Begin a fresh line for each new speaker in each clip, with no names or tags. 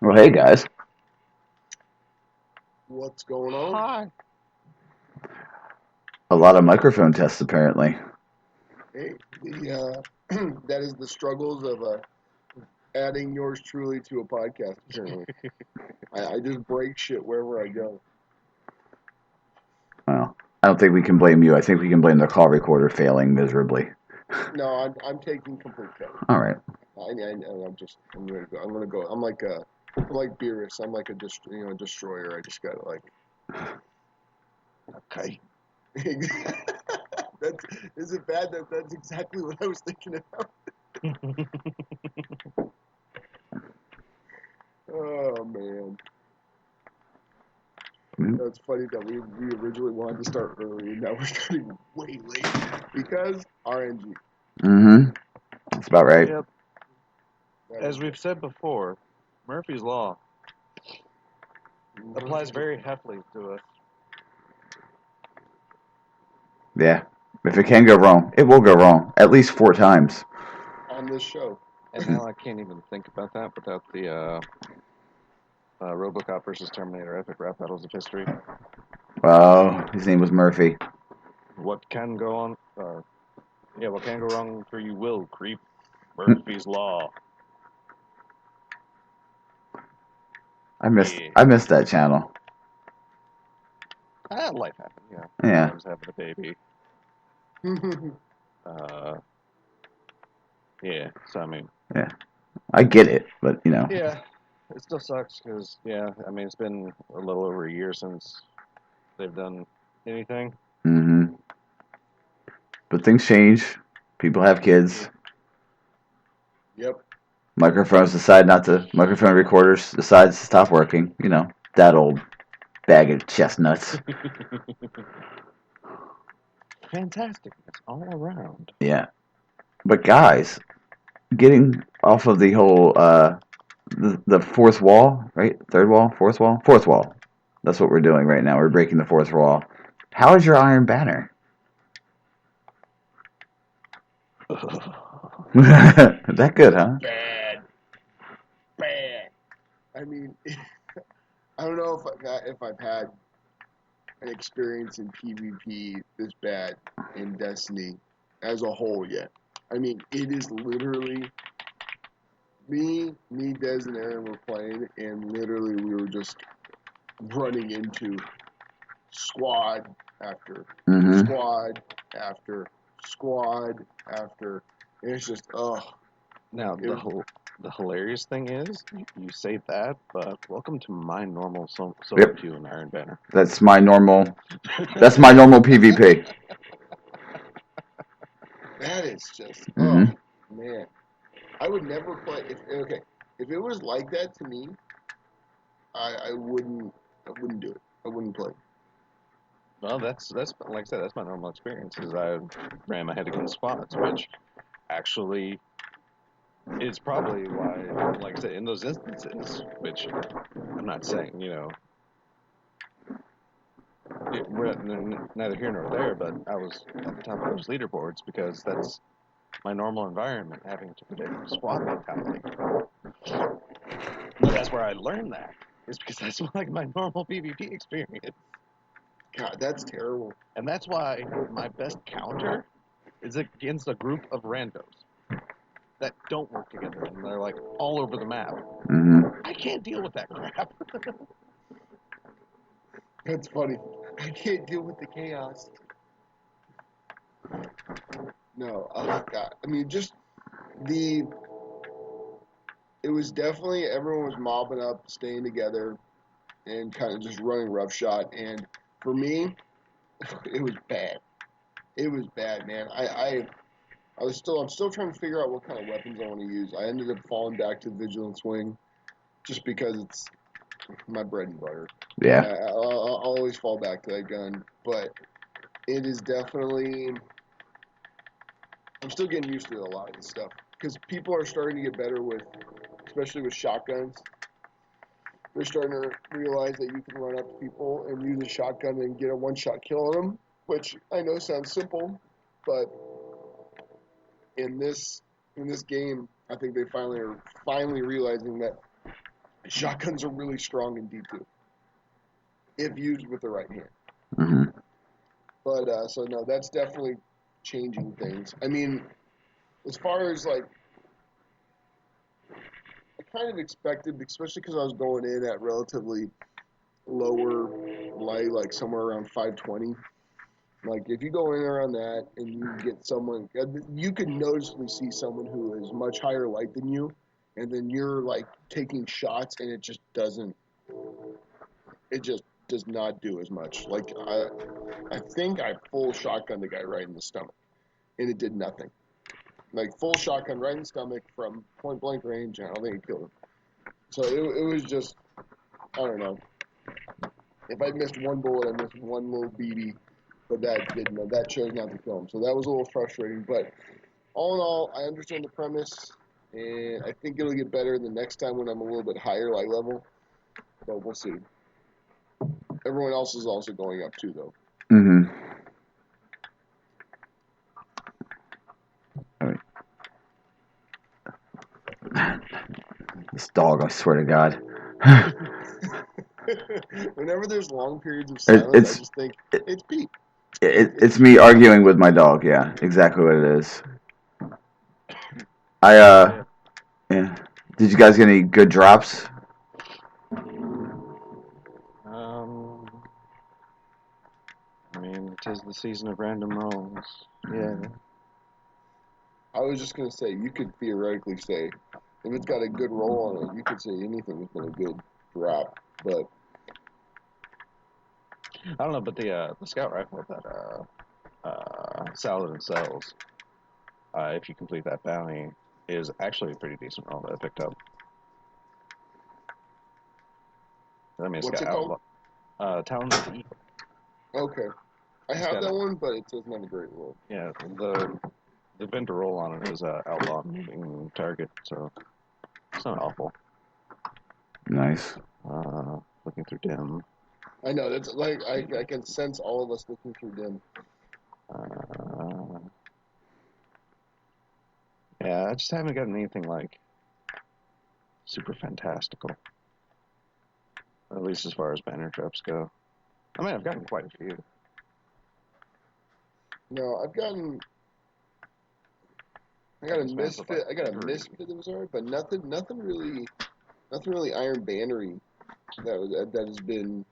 Well, hey guys.
What's going on?
Hi.
A lot of microphone tests apparently.
Hey, that is the struggles of adding yours truly to a podcast. Apparently, I just break shit wherever I go.
Well, I don't think we can blame you. I think we can blame the call recorder failing miserably.
No, I'm taking complete credit.
All right.
I'm gonna go. I'm gonna go. I'm like Beerus. I'm like a destroyer. I just gotta like.
Okay.
That's is it bad that that's exactly what I was thinking about? Oh man. That's funny that we originally wanted to start early and now we're starting way late because RNG.
Mm-hmm. That's about right.
Yep. As we've said before, Murphy's Law applies very heavily to us.
Yeah. If it can go wrong, it will go wrong. At least 4 times.
On this show.
And now I can't even think about that without the RoboCop versus Terminator epic rap battles of history.
Oh, his name was Murphy.
What can go on? What can go wrong for you will creep. Murphy's Law.
I missed that channel.
Life happened, yeah.
Yeah.
I was having a baby. Yeah, so I mean.
Yeah. I get it, but you know.
Yeah, it still sucks because, it's been a little over a year since they've done anything.
Mm-hmm. But things change. People have kids.
Yep.
Microphone recorders decides to stop working. You know, that old bag of chestnuts.
Fantasticness all around.
Yeah. But guys, getting off of the whole the fourth wall, right? Third wall, fourth wall, fourth wall. That's what we're doing right now. We're breaking the fourth wall. How is your Iron Banner? That good, huh?
Bad. I mean, I don't know if I've had an experience in PvP this bad in Destiny as a whole yet. I mean, it is literally me, Des, and Aaron were playing, and literally we were just running into squad after
Mm-hmm.
squad after squad after. And it's just,
Now, the hilarious thing is, you say that, but welcome to my normal solo
Yep.
queue in Iron Banner.
That's my normal. That's my normal PvP.
that is just,
Mm-hmm.
man. I would never play, if it was like that to me, I wouldn't do it. I wouldn't play.
Well, that's like I said, that's my normal experience. Is I ran my head against squads, which actually is probably why, like I said, in those instances, which I'm not saying, we're neither here nor there, but I was at the top of those leaderboards because that's my normal environment, having to predict squad mentality. But that's where I learned that, is because that's like my normal PvP experience.
God, that's terrible.
And that's why my best counter is against a group of randos that don't work together and they're like all over the map.
Mm-hmm.
I can't deal with that crap.
That's funny. I can't deal with the chaos. No, oh God. I mean, just the. It was definitely everyone was mobbing up, staying together, and kind of just running roughshod. And for me, it was bad. It was bad, man. I'm still trying to figure out what kind of weapons I want to use. I ended up falling back to Vigilance Wing, just because it's my bread and butter.
Yeah.
I'll always fall back to that gun, but it is definitely. I'm still getting used to a lot of this stuff because people are starting to get better with, especially with shotguns. They're starting to realize that you can run up to people and use a shotgun and get a one-shot kill on them, which I know sounds simple, but in this game, I think they finally are realizing that Shotguns are really strong in D2 if used with the right hand.
Mm-hmm.
But so no, that's definitely changing things. I mean, as far as like, I kind of expected, especially because I was going in at relatively lower light, like somewhere around 520. Like if you go in around that and you get someone, you can noticeably see someone who is much higher light than you, and then you're like taking shots, and it just doesn't. It just does not do as much. Like I think I full shotgun the guy right in the stomach, and it did nothing. Like full shotgun right in the stomach from point blank range, and I don't think it killed him. So it was just, I don't know. If I missed one bullet, I missed one little BB, but that chose not to kill him. So that was a little frustrating. But all in all, I understand the premise, and I think it'll get better the next time when I'm a little bit higher light level. But we'll see. Everyone else is also going up too, though.
Mm-hmm. All right. This dog, I swear to God.
Whenever there's long periods of silence, I just think it's Pete.
It's me arguing with my dog. Yeah, exactly what it is. Yeah. Did you guys get any good drops?
I mean, 'tis the season of random rolls. Yeah.
I was just gonna say, you could theoretically say, if it's got a good roll on it, you could say anything has been a good drop. But
I don't know, but the scout rifle that Saladin sells, if you complete that bounty, is actually a pretty decent roll that I picked up. I mean, it's
what's
got
it called?
Talon of the Eagle.
Okay, I
It's
have
got
that one, but it doesn't have a great roll.
Yeah, the vendor roll on it is outlaw moving target, so it's not awful.
Nice.
Looking through dim.
I know that's like I can sense all of us looking through dim.
Yeah, I just haven't gotten anything like super fantastical. At least as far as banner traps go. I mean, I've gotten quite a few.
No, I got a misfit. I got a misfit that was alright, but nothing really Iron Bannery that has been.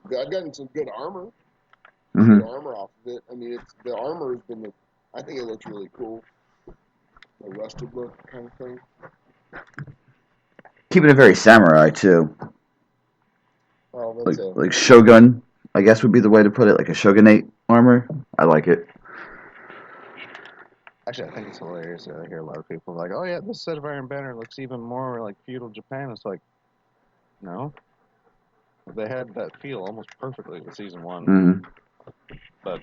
I've gotten some good armor.
Mm-hmm.
Good armor off of it. I mean, the armor has been. I think it looks really cool. The rusted look kind of thing.
Keeping it very samurai too.
Oh, that's
Like Shogun, I guess would be the way to put it. Like a Shogunate armor. I like it.
Actually, I think it's hilarious. I hear a lot of people like, "Oh yeah, this set of Iron Banner looks even more like feudal Japan." It's like, no, they had that feel almost perfectly with season one.
Mm-hmm.
But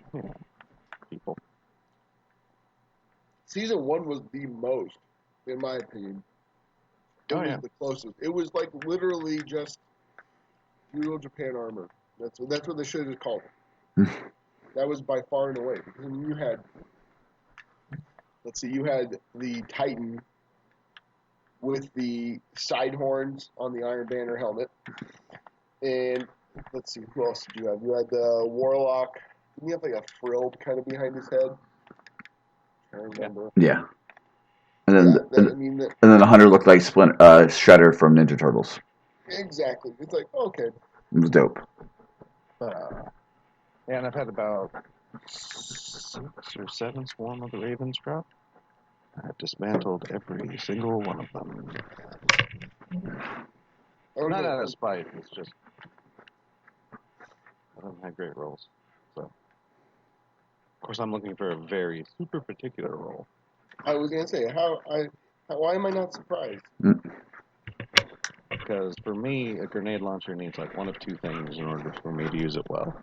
people.
Season 1 was the most, in my opinion. It was the closest. It was like literally just feudal Japan armor. That's what they should have called it. That was by far and away, because I mean, you had, let's see, you had the Titan with the side horns on the Iron Banner helmet, and let's see, who else did you have? You had the Warlock. Didn't he have like a frill kind of behind his head? I remember.
Yeah. And then,
and
then the hunter looked like Shredder from Ninja Turtles.
Exactly. It's like, okay.
It was dope.
And I've had about 6 or 7 Swarm of the Ravens drop. I've dismantled every single one of them. Okay. Not out of spite, it's just I don't have great rolls. So, of course, I'm looking for a very super particular roll.
I was gonna say, why am I not surprised?
Because for me, a grenade launcher needs like one of two things in order for me to use it well.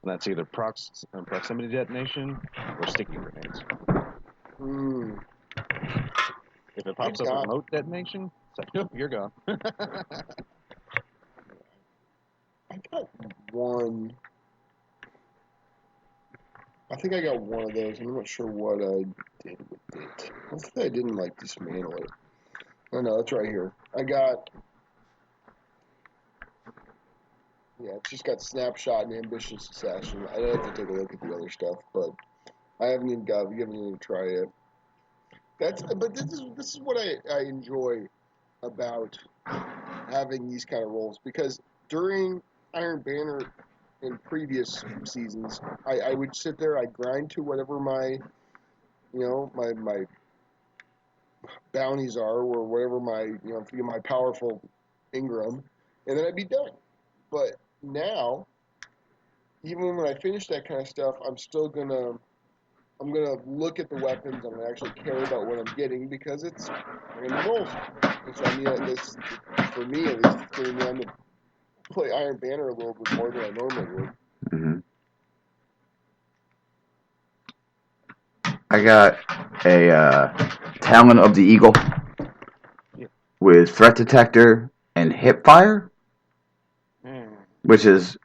And that's either proximity detonation or sticky grenades. If it pops up remote detonation, it's like, nope, you're gone.
I got one. I think I got one of those. I'm not sure what I did with it. I think I didn't like dismantle it. Oh no, it's right here. I got, yeah, it's just got snapshot and ambitious assassin. I'd have to take a look at the other stuff, but I haven't even given it a try yet. But this is what I enjoy about having these kind of roles because during Iron Banner in previous seasons, I would sit there, I'd grind to whatever my bounties are or whatever my powerful Ingram, and then I'd be done. But now, even when I finish that kind of stuff, I'm gonna look at the weapons. I'm gonna actually care about what I'm getting because it's random rolls. And so I mean, this for me at least, it's giving me I'm gonna play Iron Banner a little bit more than I normally would.
Hmm. I got a Talon of the Eagle
Yeah.
with threat detector and hip fire, which is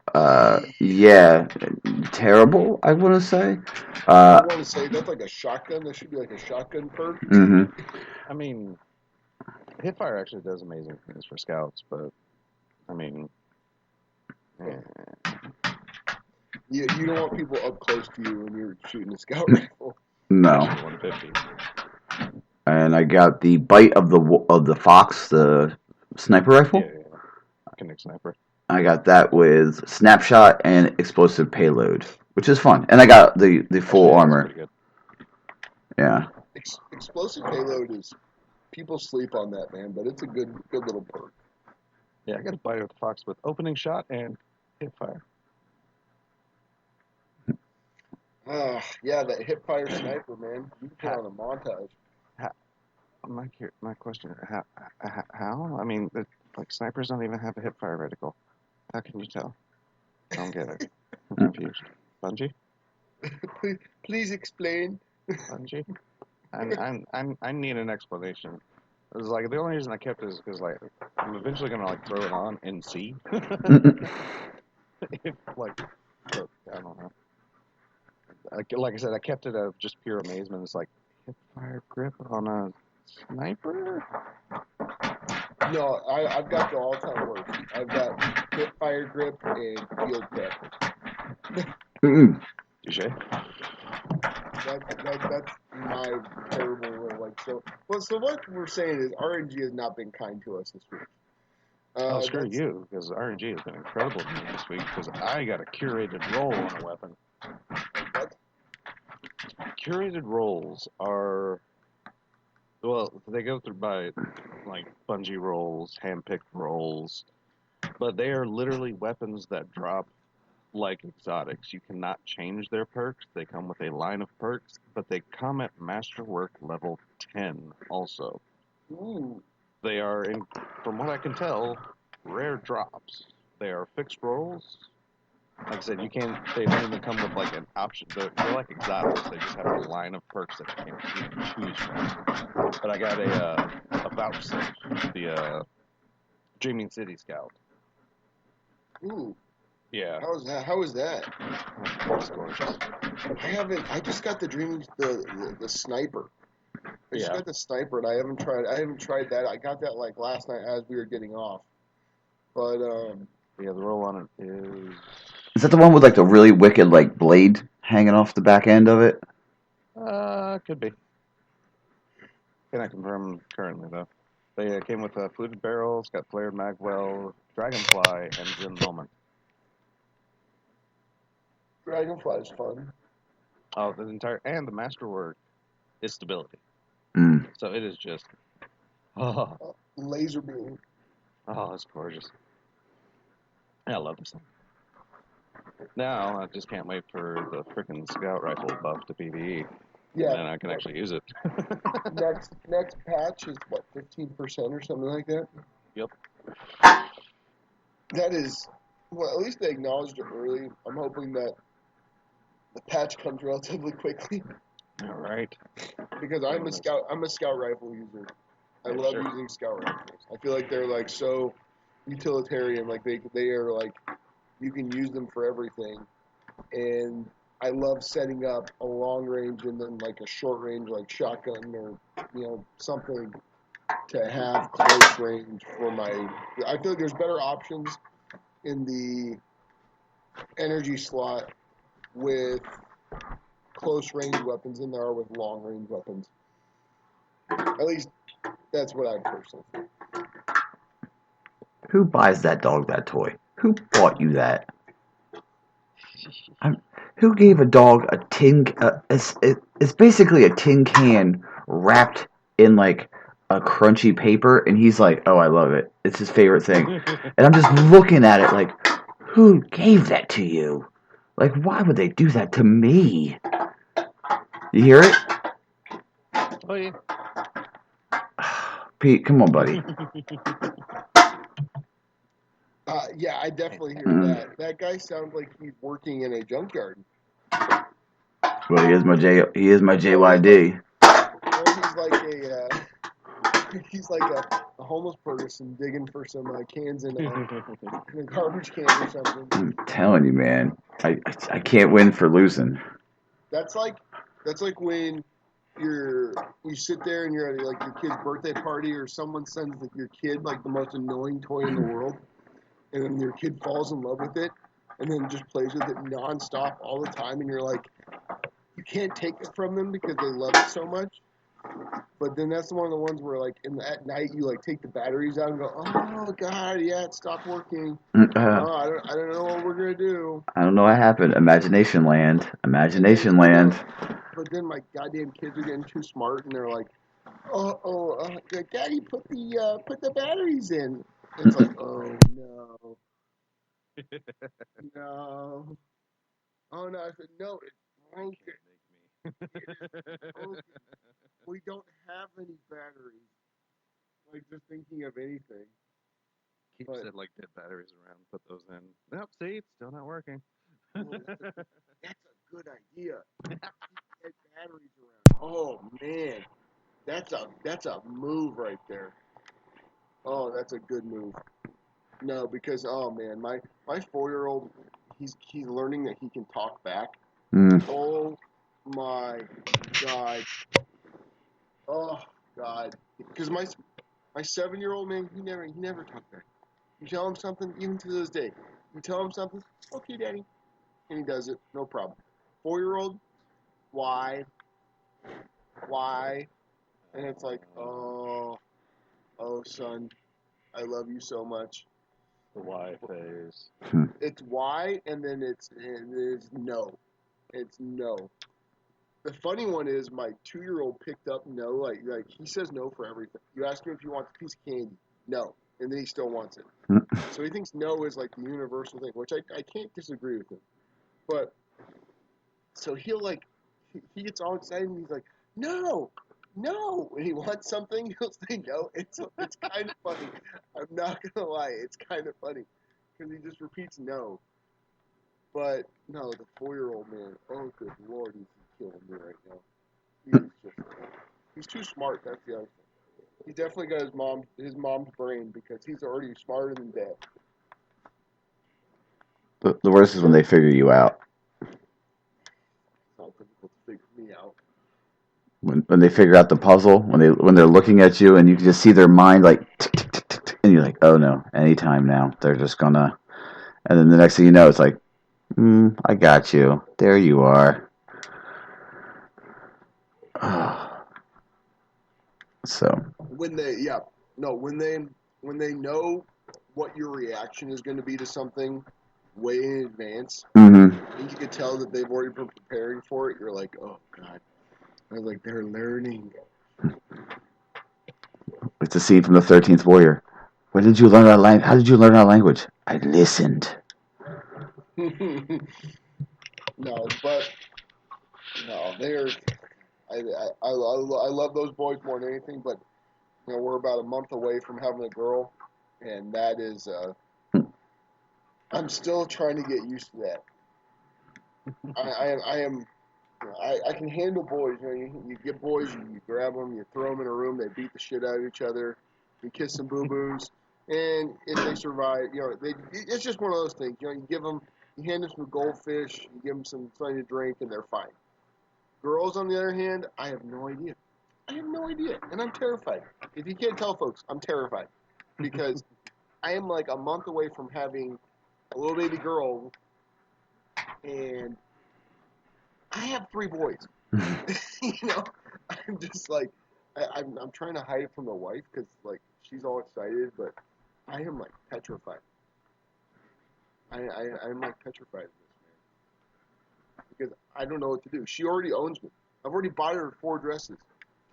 yeah, terrible. I want to say.
I want to say that's like a shotgun. That should be like a shotgun perk.
Hmm.
I mean, Hipfire actually does amazing things for scouts, but I mean,
You don't want people up close to you when you're shooting a scout rifle.
No.
especially 150.
And I got the bite of the fox, the sniper rifle.
Yeah. Connect sniper.
I got that with snapshot and explosive payload, which is fun. And I got the full
Actually, that's
armor.
pretty good.
Yeah.
Explosive payload is people sleep on that, man, but it's a good little perk.
Yeah, I got a bite of the fox with opening shot and hipfire.
Yeah, that hip fire sniper, man. You can put on a montage.
My question: how? I mean, like snipers don't even have a hipfire reticle. How can you tell? I don't get it. I'm confused. Bungie?
Please explain.
Bungie? I need an explanation. It was like the only reason I kept it is because like I'm eventually gonna like throw it on and see if like but, I don't know. Like I said, I kept it of just pure amazement. It's like hip fire grip on a sniper.
No, I've got the all-time worst. I've got hip fire grip and field tech.
Touche.
That's my terrible rule. Like so what we're saying is RNG has not been kind to us this week.
Oh, screw you, because RNG has been incredible to me this week because I got a curated roll on a weapon.
What?
Curated rolls are, well, they go through by like Bungie rolls, handpicked rolls, but they are literally weapons that drop like exotics. You cannot change their perks. They come with a line of perks, but they come at Masterwork level 10 also.
Ooh.
They are, from what I can tell, rare drops. They are fixed rolls. Like I said, they don't even come with like an option. They're like exotics. They just have a line of perks that you can choose from. But I got a vouchsafe, the Dreaming City Scout.
Ooh.
Yeah.
How is that?
Oh, it's gorgeous.
I just got the sniper. I just
Yeah.
got the sniper and I haven't tried that. I got that like last night as we were getting off. But
Yeah, the roll on it is.
Is that the one with like the really wicked like blade hanging off the back end of it?
Could be. Cannot confirm currently though. They came with fluted barrels, got flared magwell, dragonfly, and Zen helmet.
Dragonfly is fun.
Oh, the entire and the masterwork is stability.
Mm.
So it is just
Laser beam.
it's gorgeous. I love this thing. Now I just can't wait for the freaking scout rifle buff to PvE.
Yeah.
And then I can actually use it.
next patch is what 15% or something like that.
Yep.
That is well. At least they acknowledged it early. I'm hoping that the patch comes relatively quickly.
All right.
Because I'm a scout rifle user. I love using scout rifles. I feel like they're like so utilitarian. Like they are like you can use them for everything. And I love setting up a long range and then like a short range like shotgun or something to have close range for my. I feel like there's better options in the energy slot with close range weapons than there are with long range weapons. At least that's what I personally think.
Who buys that dog that toy? Who bought you that? Who gave a dog a tin? It's basically a tin can wrapped in like a crunchy paper, and he's like, "Oh, I love it. It's his favorite thing." And I'm just looking at it like, who gave that to you? Like, why would they do that to me? You hear it?
Oh yeah.
Pete, come on, buddy.
Yeah, I definitely hear
Mm.
that. That guy sounds like he's working in a junkyard.
Well, he is my JYD.
Or he's like a homeless person digging for some cans in a garbage can or something.
I'm telling you, man. I can't win for losing.
That's like when you sit there and you're at like your kid's birthday party or someone sends like, your kid like the most annoying toy in the world, and then your kid falls in love with it and then just plays with it nonstop all the time, and you're like, you can't take it from them because they love it so much. But then that's one of the ones where like at night you like take the batteries out and go, oh god, yeah, it stopped working. Oh, I don't know what we're gonna do.
I don't know what happened. Imagination land. Imagination
Then,
land.
but then my goddamn kids are getting too smart and they're like, Daddy, put the batteries in. It's like, oh no, no, oh no. I said no, it's broken. It is broken. We don't have any batteries. Like just thinking of anything.
Keep
But
said like dead batteries around. Put those in. Nope. See, it's still not working.
oh, that's a good idea. Get batteries around. Oh man, that's a move right there. Oh, that's a good move. No, because oh man, my 4-year-old, he's learning that he can talk back.
Mm.
Oh my god. Oh god. Because my 7-year-old man, he never talked back. You tell him something, even to this day. You tell him something, okay, daddy, and he does it, no problem. 4-year-old, why, and it's like, oh son, I love you so much.
The Y phase.
It's why, and then it's no. It's no. The funny one is my 2-year-old picked up no, like he says no for everything. You ask him if he wants a piece of candy, no, and then he still wants it. So he thinks no is like the universal thing, which I can't disagree with him. But so he'll like he gets all excited and he's like, no, when he wants something, he'll say no. It's kind of funny. I'm not gonna lie, it's kind of funny because he just repeats no. But no, the 4-year-old man, oh good lord, he's killing me right now. He's too smart. That's the other thing. He's definitely got his mom's brain because he's already smarter than dad.
The worst is when they figure you out.
It's not difficult to figure me out.
When they figure out the puzzle, when they're looking at you and you can just see their mind like tick, tick, tick, tick, tick, and you're like, oh no, anytime now they're just gonna. And then the next thing you know, it's like, I got you. There you are. So
When they know what your reaction is going to be to something way in advance, and you can tell that they've already been preparing for it. You're like, oh god. I was like, they're learning.
it's a scene from the 13th Warrior. Where did you learn our language? How did you learn our language? I listened.
No, but no, they're. I love those boys more than anything, but we're about a month away from having a girl, and that is I'm still trying to get used to that. I am I can handle boys. You get boys, you grab them, you throw them in a room, they beat the shit out of each other, you kiss some boo boos, and if they survive, it's just one of those things. You hand them some goldfish, you give them something to drink, and they're fine. Girls, on the other hand, I have no idea. I have no idea, and I'm terrified. If you can't tell, folks, I'm terrified because I am like a month away from having a little baby girl, and I have 3 boys. I'm just like, I'm trying to hide it from the wife because like she's all excited, but I am like petrified. I'm like petrified of this, man, because I don't know what to do. She already owns me. I've already bought her 4 dresses.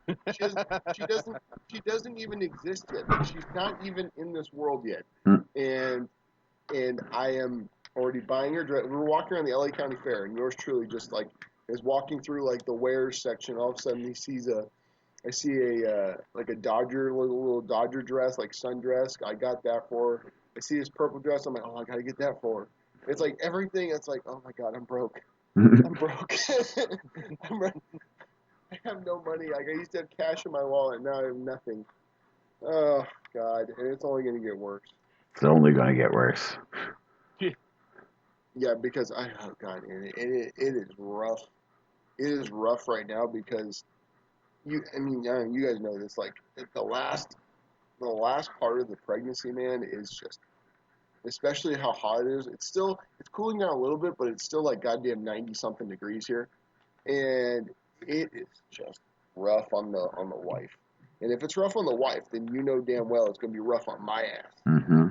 She, has, she doesn't. She doesn't even exist yet. Like, she's not even in this world yet. And I am already buying her dress. We were walking around the LA County Fair, and yours truly just like is walking through like the wares section. All of a sudden, I see a like a Dodger little Dodger dress, like sundress. I got that for her. I see this purple dress. I'm like, oh, I gotta get that for her. It's like everything. It's like, oh my god, I'm broke. I'm broke. I have no money. Like I used to have cash in my wallet. Now I have nothing. Oh god, and it's only gonna get worse.
It's only going to get worse.
Yeah, because oh god, and it is rough. It is rough right now because I mean, you guys know this. Like the last part of the pregnancy, man, is just, especially how hot it is. It's cooling down a little bit, but it's still like goddamn 90 something degrees here, and it is just rough on the wife. And if it's rough on the wife, then you know damn well it's gonna be rough on my ass.
Mm-hmm.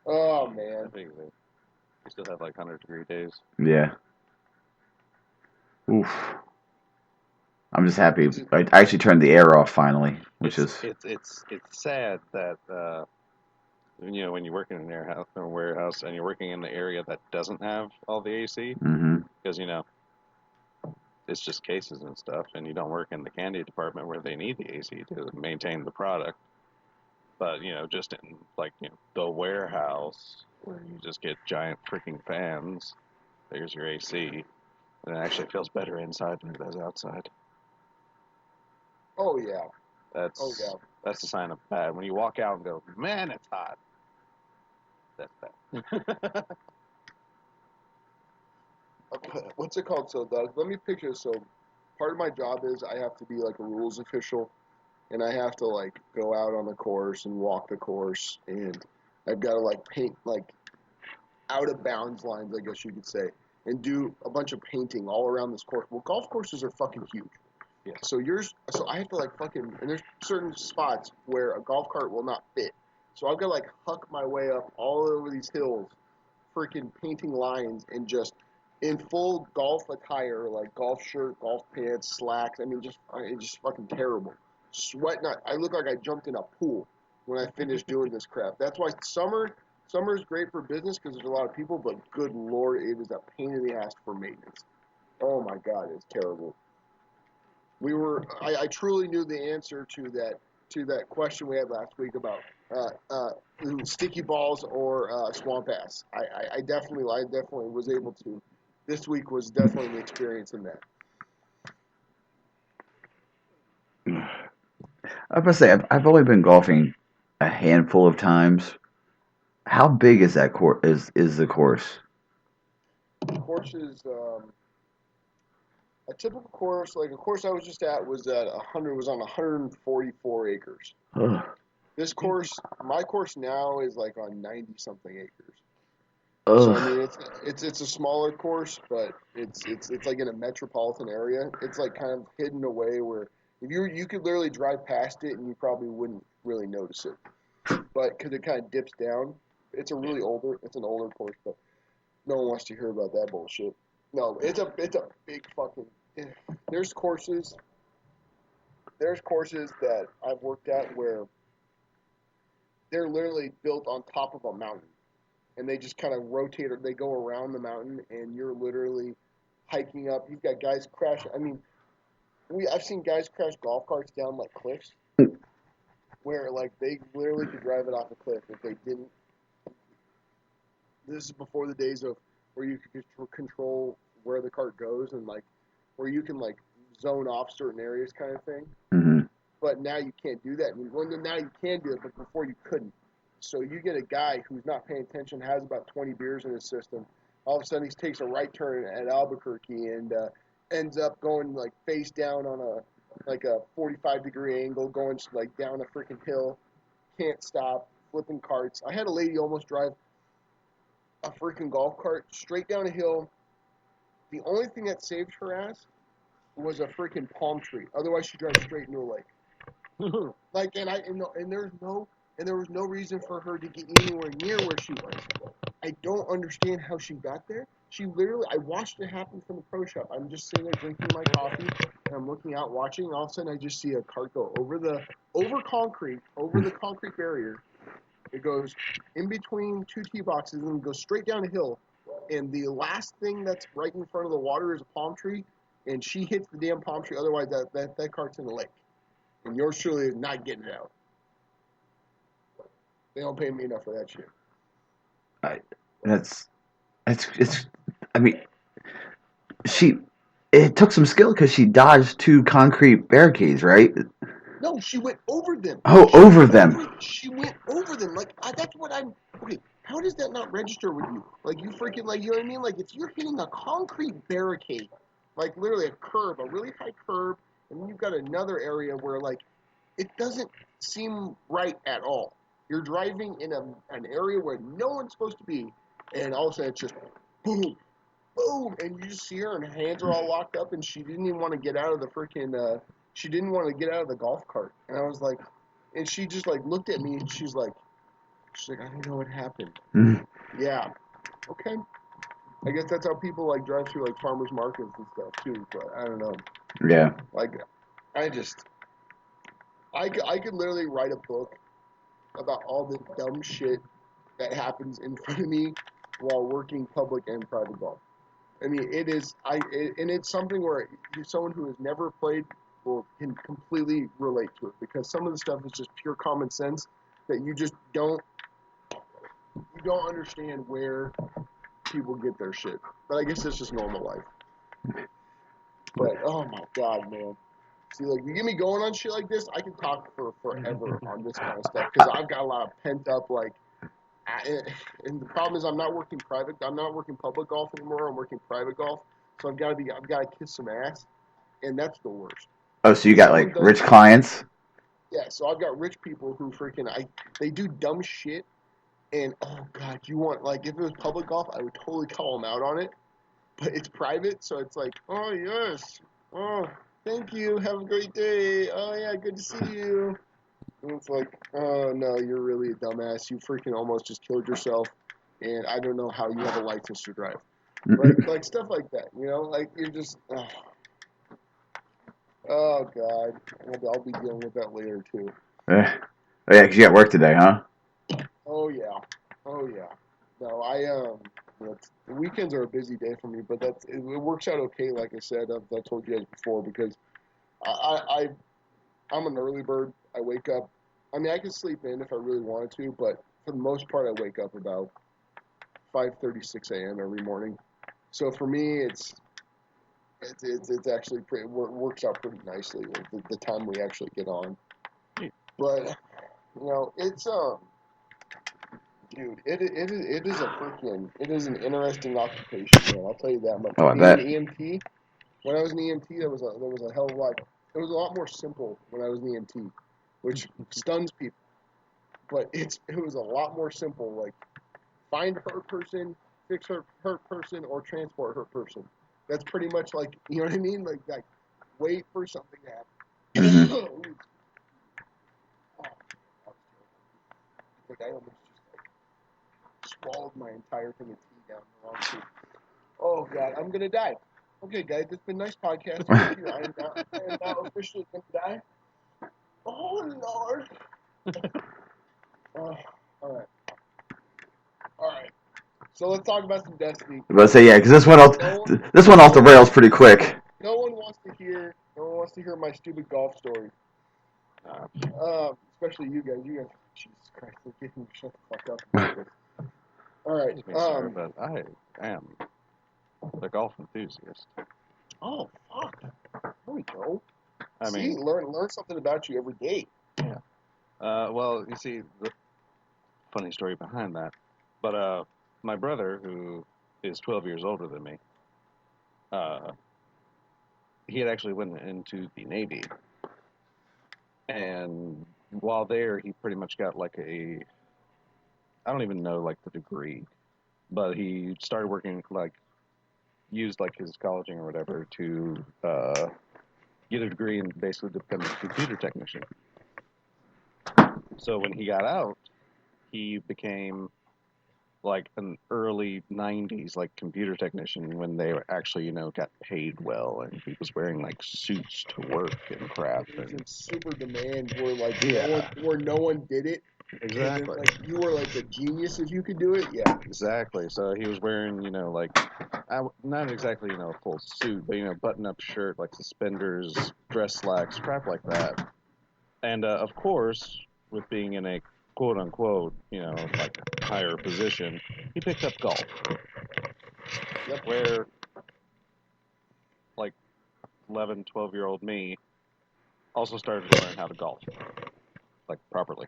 Oh
I
man.
think we still have like 100-degree days.
Yeah. Oof. I'm just happy. I actually turned the air off finally, which is.
It's sad that when you work in an warehouse and you're working in the area that doesn't have all the AC,
Mm-hmm.
because it's just cases and stuff, and you don't work in the candy department where they need the AC to maintain the product. But just in like the warehouse where you just get giant freaking fans, there's your AC, and it actually feels better inside than it does outside.
Oh yeah. Oh
That's
yeah.
that's a sign of bad. When you walk out and go, man, it's hot. That's bad.
Okay, what's it called? So, Doug, let me picture. So, part of my job is I have to be like a rules official, and I have to like go out on the course and walk the course, and I've got to like paint like out of bounds lines, I guess you could say, and do a bunch of painting all around this course. Well, golf courses are fucking huge.
Yeah.
So I have to like fucking, and there's certain spots where a golf cart will not fit. So I've got to like huck my way up all over these hills, freaking painting lines and just in full golf attire, like golf shirt, golf pants, slacks. I mean, it's just fucking terrible. Sweat not. I look like I jumped in a pool when I finished doing this crap. That's why summer is great for business because there's a lot of people, but good lord, it is a pain in the ass for maintenance. Oh my god, it's terrible. I truly knew the answer to that question we had last week about uh, uh, sticky balls or swamp ass. I definitely was able to. This week was definitely an experience in that.
I was gonna say I've only been golfing a handful of times. How big is that course? Is the course?
The course is a typical course. Like a course I was just at was at 100 was on 144 acres.
Ugh.
This course, my course now is like on 90 something acres. So I mean,
Ugh.
it's a smaller course, but it's like in a metropolitan area. It's like kind of hidden away where if you could literally drive past it and you probably wouldn't really notice it, but because it kind of dips down. It's an older course, but no one wants to hear about that bullshit. No, it's a big fucking. There's courses there's courses that I've worked at where they're literally built on top of a mountain and they just kind of rotate or they go around the mountain and you're literally hiking up. You've got guys crash. I mean, I've seen guys crash golf carts down like cliffs where like they literally could drive it off a cliff if they didn't. This is before the days of where you could control where the cart goes and like where you can like zone off certain areas kind of thing.
Mm-hmm.
But now you can't do that. Well, now you can do it, but before you couldn't. So you get a guy who's not paying attention, has about 20 beers in his system. All of a sudden, he takes a right turn at Albuquerque, and ends up going like face down on a 45-degree angle, going like down a freaking hill. Can't stop, flipping carts. I had a lady almost drive a freaking golf cart straight down a hill. The only thing that saved her ass was a freaking palm tree. Otherwise, she drives straight into a lake. Like, and there was no reason for her to get anywhere near where she was. I don't understand how she got there. She literally, I watched it happen from the pro shop. I'm just sitting there drinking my coffee, and I'm looking out, watching. And all of a sudden, I just see a cart go over the concrete barrier. It goes in between two tee boxes and goes straight down a hill. And the last thing that's right in front of the water is a palm tree, and she hits the damn palm tree. Otherwise, that cart's in the lake. And yours truly is not getting it out. They don't pay me enough for that shit.
It's. I mean, it took some skill because she dodged two concrete barricades, right?
No, she went over them.
Oh, over them.
She went over them. Like, that's what I'm. Okay, how does that not register with you? Like, you freaking, like, you know what I mean? Like, if you're hitting a concrete barricade, like, literally a curb, a really high curb, and then you've got another area where, like, it doesn't seem right at all. You're driving in an area where no one's supposed to be, and all of a sudden it's just boom, boom, and you just see her, and her hands are all locked up, and she didn't even want to get out of the freaking, she didn't want to get out of the golf cart. And I was like, and she just like looked at me, and she's like, I don't know what happened.
Mm.
Yeah, okay. I guess that's how people like drive through like farmers markets and stuff too. But I don't know.
Yeah.
Like, I could literally write a book about all the dumb shit that happens in front of me while working public and private golf. I mean, and it's something where someone who has never played can completely relate to it, because some of the stuff is just pure common sense that you just don't understand where people get their shit. But I guess that's just normal life. But oh my god, man. See, like, you get me going on shit like this, I can talk for forever on this kind of stuff, because I've got a lot of pent up, like, and the problem is I'm not working public golf anymore. I'm working private golf, so I've got to kiss some ass, and that's the worst.
Oh, so you got like rich clients?
Yeah, so I've got rich people who they do dumb shit, and oh god, like, if it was public golf, I would totally call them out on it, but it's private, so it's like, oh yes, oh thank you, have a great day, oh yeah, good to see you. And it's like, oh no, you're really a dumbass. You freaking almost just killed yourself, and I don't know how you have a license to drive. Like stuff like that, you know? Like, you're just, oh god, I'll be dealing with that later too.
Oh yeah, because you got work today, huh?
Oh yeah, oh yeah. No, the weekends are a busy day for me, but it works out okay. Like I said, I told you guys before, because I'm an early bird. I wake up. I mean, I can sleep in if I really wanted to, but for the most part, I wake up about 5:36 a.m. every morning. So for me, it's actually works out pretty nicely with the time we actually get on. But it's dude, it is an interesting occupation, man. I'll tell you that much.
Oh, I
Being an
bet.
EMT, when I was an EMT, there was a hell of a lot. It was a lot more simple when I was an EMT, which stuns people. But it was a lot more simple. Like, find hurt person, fix hurt person, or transport hurt person. That's pretty much, like, you know what I mean? Like, wait for something to happen.
Mm-hmm.
Like, I almost just swallowed my entire thing of tea down the wrong tube. Oh god, I'm gonna die. Okay, guys, it's been a nice podcast. Thank you. I am now officially gonna die. Oh Lord. All right. All right. So let's talk about some Destiny.
But say yeah, because this went off the rails pretty quick.
No one wants to hear my stupid golf story. Especially you guys. You guys, Jesus Christ, they're getting shut the fuck up about this. All right.
Sir, but I am a golf enthusiast.
Oh fuck. There we go.
I
See,
mean,
learn something about you every day.
Yeah. Well, you see, the funny story behind that. But my brother, who is 12 years older than me, he had actually went into the Navy, and while there, he pretty much got like I don't even know like the degree, but he started working like used like his colleging or whatever to get a degree and basically to become a computer technician. So when he got out, he became like an early 90s like computer technician when they were actually got paid well, and he was wearing like suits to work and crap.
It was
And
in super demand where like
Yeah.
no one did it. And then,
exactly
like you were like a genius if you could do it. Yeah.
exactly so he was wearing like not exactly a full suit, but button up shirt, like suspenders, dress slacks, crap like that. And of course, with being in a quote unquote like higher position, he picked up golf.
Yep.
Where like 11, 12-year-old me also started to learn how to golf, like properly.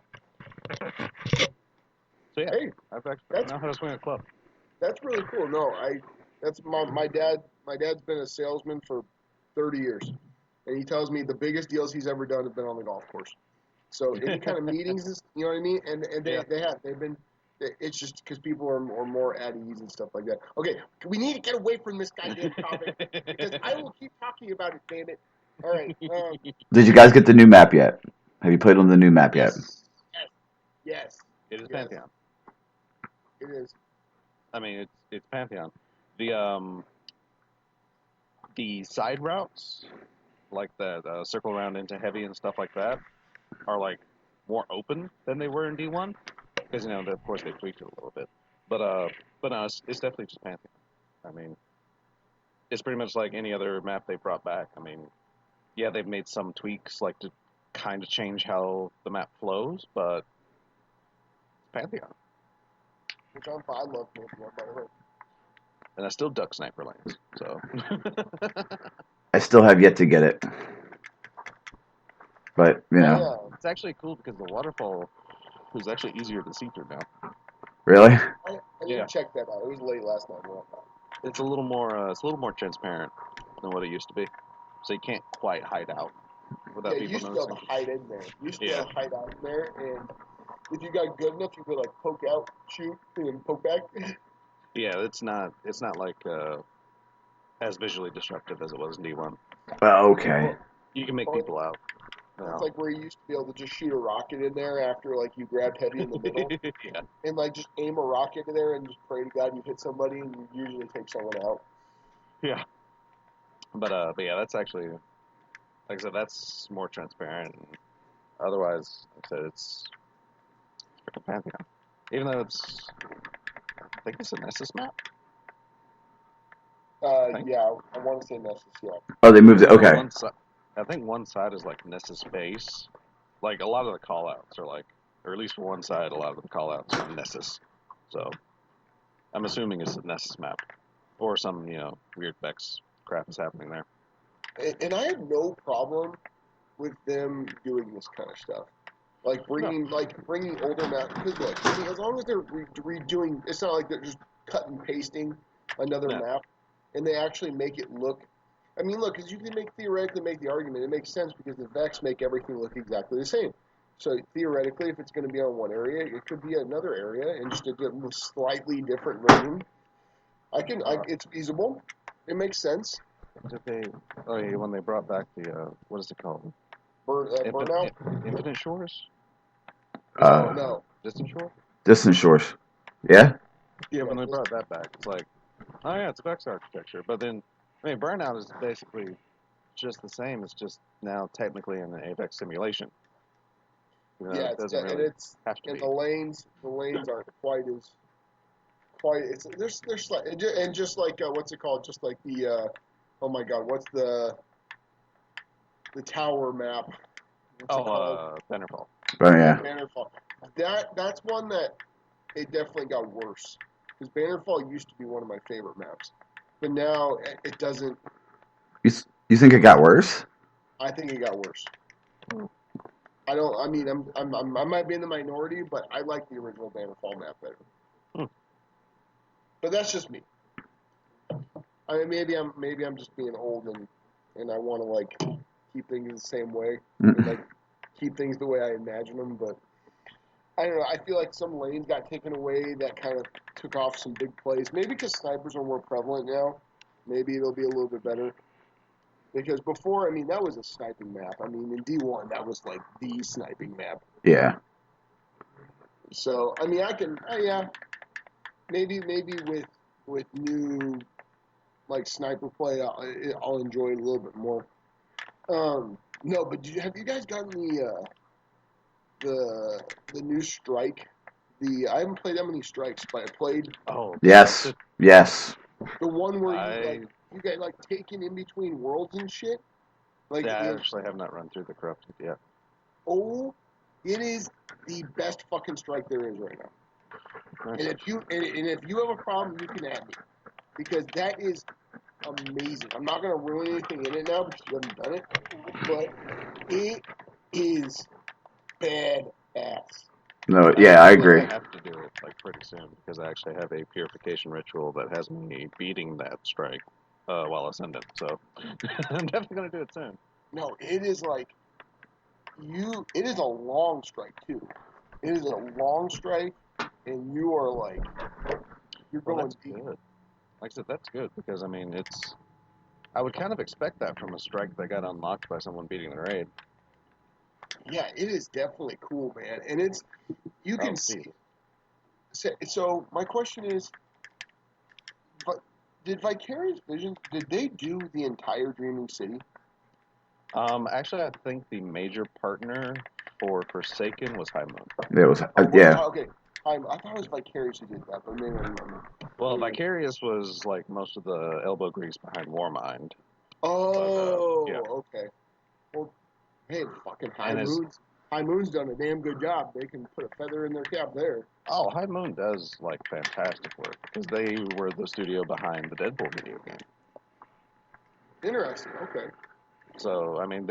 So yeah,
Hey,
I've actually
that's
know how to swing a club.
that's really cool. No, that's my dad. My dad's been a salesman for 30 years, and he tells me the biggest deals he's ever done have been on the golf course. So any kind of meetings, you know what I mean? And
Yeah.
they've been. It's just because people are more at ease and stuff like that. Okay, we need to get away from this goddamn topic because I will keep talking about it. Damn it! All right.
Did you guys get the new map yet? Have you played on the new map yet?
Yes.
It is
Yes.
Pantheon.
It is.
I mean, it's Pantheon. The side routes, like the circle around into heavy and stuff like that, are like more open than they were in D1 because of course they tweaked it a little bit. But no, it's definitely just Pantheon. I mean, it's pretty much like any other map they brought back. I mean, yeah, they've made some tweaks like to kind of change how the map flows, but it's Pantheon.
Which I love Pantheon, by the way.
And I still duck sniper lanes. So
I still have yet to get it, but
it's actually cool because the waterfall is actually easier to see through now.
really,
I didn't check that out. It was late last night.
It's a little more transparent than what it used to be. So you can't quite hide out without
Yeah, you
people
used to be able
noticing.
to hide in there. You used to be
Yeah.
able to hide out in there, and if you got good enough, you could like poke out, shoot, and then poke back.
Yeah, it's not like as visually disruptive as it was in D1.
okay.
You can make
Or
people out.
it's like where you used to be able to just shoot a rocket in there after like you grabbed heavy in the middle,
Yeah.
and like just aim a rocket in there and just pray to God you hit somebody, and you usually take someone out.
Yeah. But yeah, that's actually, like I said, that's more transparent. And otherwise, like I said, it's freaking Pantheon. Even though I think it's a Nessus map.
Yeah, I want to say Nessus. Yeah.
Oh, they moved it. Okay.
I think one side is like Nessus base. Like a lot of the callouts are like, or at least for one side, a lot of the callouts are Nessus. So I'm assuming it's a Nessus map, or some weird Vex crap is happening there.
And I have no problem with them doing this kind of stuff. Like bringing older maps, because look, I mean, as long as they're redoing, it's not like they're just cut and pasting another
No.
map, and they actually make it look. I mean, look, because you can theoretically make the argument. It makes sense because the Vex make everything look exactly the same. So theoretically, if it's going to be on one area, it could be another area and just a slightly different version. It's feasible. It makes sense.
When they brought back the what is it called?
Burnout?
Infinite Shores?
No.
Distant Shore?
Distant Shores. Yeah.
Yeah, when they brought that back, it's like, oh yeah, it's Vex architecture. But then, I mean, Burnout is basically just the same. It's just now technically in an AVEX simulation.
Yeah,
it doesn't really have to
and
be.
the lanes aren't quite as it's there's like and just like what's it called? Just like the oh my god, what's the tower map? What's it called?
Bannerfall.
Oh yeah.
Bannerfall. That's one that it definitely got worse because Bannerfall used to be one of my favorite maps, but now it doesn't.
You think it got worse?
I think it got worse. I don't. I mean, I might be in the minority, but I like the original Bannerfall map better. But that's just me. I mean, maybe I'm just being old and and I want to like keep things the same way and like keep things the way I imagine them. But I don't know. I feel like some lanes got taken away that kind of took off some big plays. Maybe because snipers are more prevalent now. Maybe it'll be a little bit better. Because before, I mean, that was a sniping map. I mean, in D1, that was like the sniping map.
Yeah.
So, I mean, yeah, maybe with new like sniper play, I'll enjoy it a little bit more. No, but have you guys gotten the new strike? I haven't played that many strikes, but I played
Oh,
Yes. Yes.
the one where
I
you get like taken in between worlds and shit. Like,
I actually have not run through the corrupted yet.
oh, it is the best fucking strike there is right now. And if you have a problem, you can add me because that is amazing. I'm not gonna ruin anything in it now because you haven't done it, but it is badass.
No. Yeah, I
feel
agree.
like I have to do it like pretty soon because I actually have a purification ritual that has me beating that strike while ascendant. So I'm definitely gonna do it soon.
No, it is like it is a long strike too. It is a long strike, and you are like you're
Well,
going
that's
deep.
good. Like I said, that's good because I mean it's. I would kind of expect that from a strike that got unlocked by someone beating the raid.
Yeah, it is definitely cool, man. And it's you can see. So my question is, but did Vicarious Visions did they do the entire Dreaming City?
Actually, I think the major partner for Forsaken was High Moon.
It was.
Oh, was it?
Yeah.
Oh, okay. I thought it was Vicarious who did that, but maybe I'm wrong.
Well, Vicarious was like most of the elbow grease behind Warmind.
Oh,
yeah.
okay. Well, hey, fucking
And as
High Moon's done a damn good job. They can put a feather in their cap there.
oh, High Moon does like fantastic work because they were the studio behind the Deadpool video game.
Interesting. Okay.
So I mean,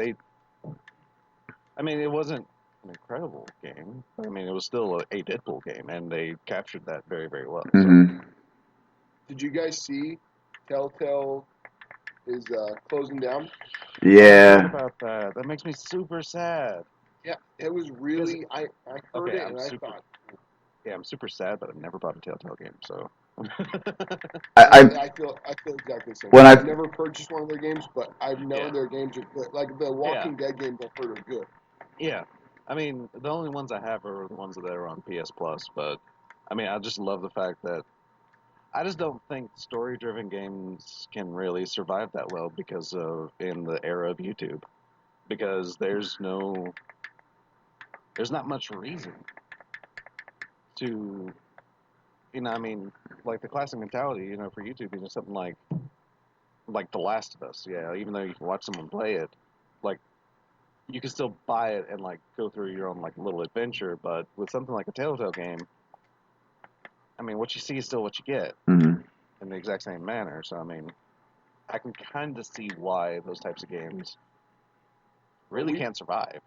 it wasn't an incredible game, but I mean, it was still a Deadpool game, and they captured that very, very well. So.
Mm-hmm.
Did you guys see Telltale is closing down?
I heard
Yeah.
about that. That makes me super sad.
Yeah, it was really. I heard
Okay,
it and I thought.
Yeah, I'm super sad, but I've never bought a Telltale game, so.
I feel exactly the same.
When
I've never purchased one of their games, but I've known their games are good. Like the Walking Dead games, I've heard are good.
Yeah, I mean, the only ones I have are the ones that are on PS Plus, but I mean, I just love the fact that I just don't think story-driven games can really survive that well because of in the era of YouTube, because there's not much reason to, I mean, like the classic mentality, for YouTube, something like The Last of Us. Yeah, even though you can watch someone play it, like you can still buy it and like go through your own like little adventure. But with something like a Telltale game, I mean, what you see is still what you get
Mm-hmm.
in the exact same manner. So I mean, I can kind of see why those types of games really can't survive.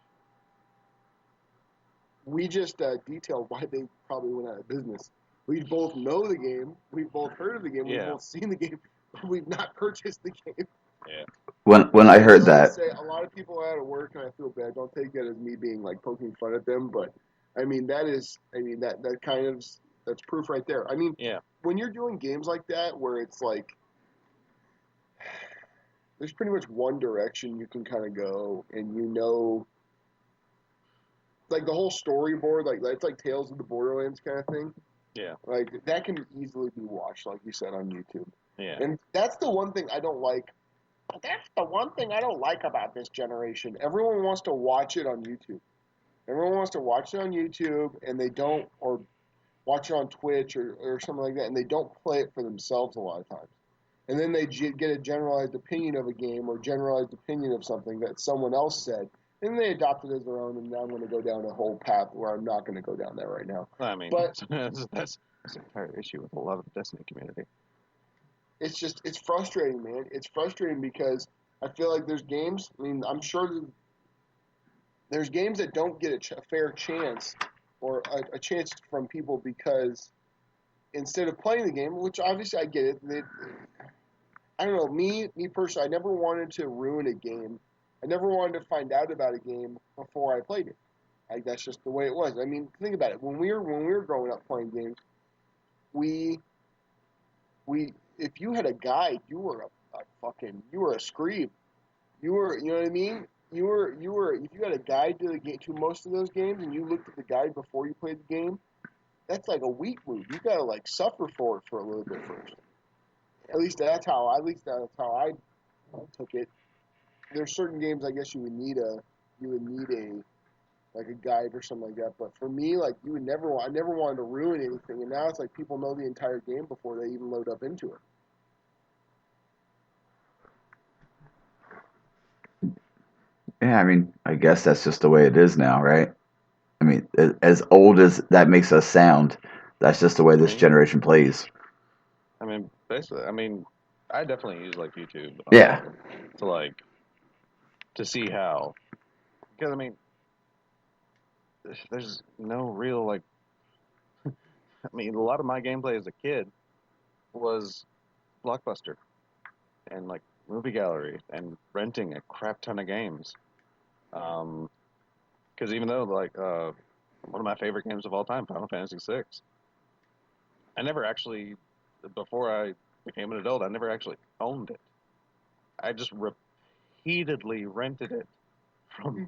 We just detailed why they probably went out of business. We both know the game. We've both heard of the game. We've both seen the game. But we've not purchased the game.
Yeah.
When I heard
like
that,
I say, a lot of people are out of work, and I feel bad. Don't take that as me being like poking fun at them, but I mean that kind of that's proof right there. I mean, when you're doing games like that where it's like there's pretty much one direction you can kind of go, and like the whole storyboard, like it's like Tales of the Borderlands kind of thing.
Yeah.
Like that can easily be watched, like you said, on YouTube.
Yeah.
And that's the one thing I don't like. That's the one thing I don't like about this generation. Everyone wants to watch it on YouTube. Everyone wants to watch it on YouTube, and they don't, or watch it on Twitch or something like that, and they don't play it for themselves a lot of times. And then they get a generalized opinion of a game or generalized opinion of something that someone else said, and they adopt it as their own. And now I'm going to go down a whole path where I'm not going to go down that right now.
I mean,
but
that's an entire issue with a lot of the Destiny community.
It's frustrating, man. It's frustrating because I feel like there's games. I mean, I'm sure there's games that don't get a fair chance or a chance from people because instead of playing the game, which obviously I get it, I don't know, me personally, I never wanted to ruin a game. I never wanted to find out about a game before I played it. Like that's just the way it was. I mean, think about it. When we were growing up playing games, we we if you had a guide, you were a scream. You know what I mean? You were if you had a guide to the game to most of those games and you looked at the guide before you played the game, that's like a weak move. You gotta like suffer for it for a little bit first. At least that's how I took it. There's certain games I guess you would need a like a guide or something like that. But for me, like I never wanted to ruin anything, and now it's like people know the entire game before they even load up into it.
Yeah, I mean, I guess that's just the way it is now, right? I mean, as old as that makes us sound, that's just the way
I
this
mean,
generation plays.
basically, I definitely use like YouTube
Yeah.
to like to see how because there's no real like a lot of my gameplay as a kid was Blockbuster and like movie gallery and renting a crap ton of games. Um, because even though like one of my favorite games of all time, Final Fantasy VI, I never actually before I became an adult, I never actually owned it. I just repeatedly rented it from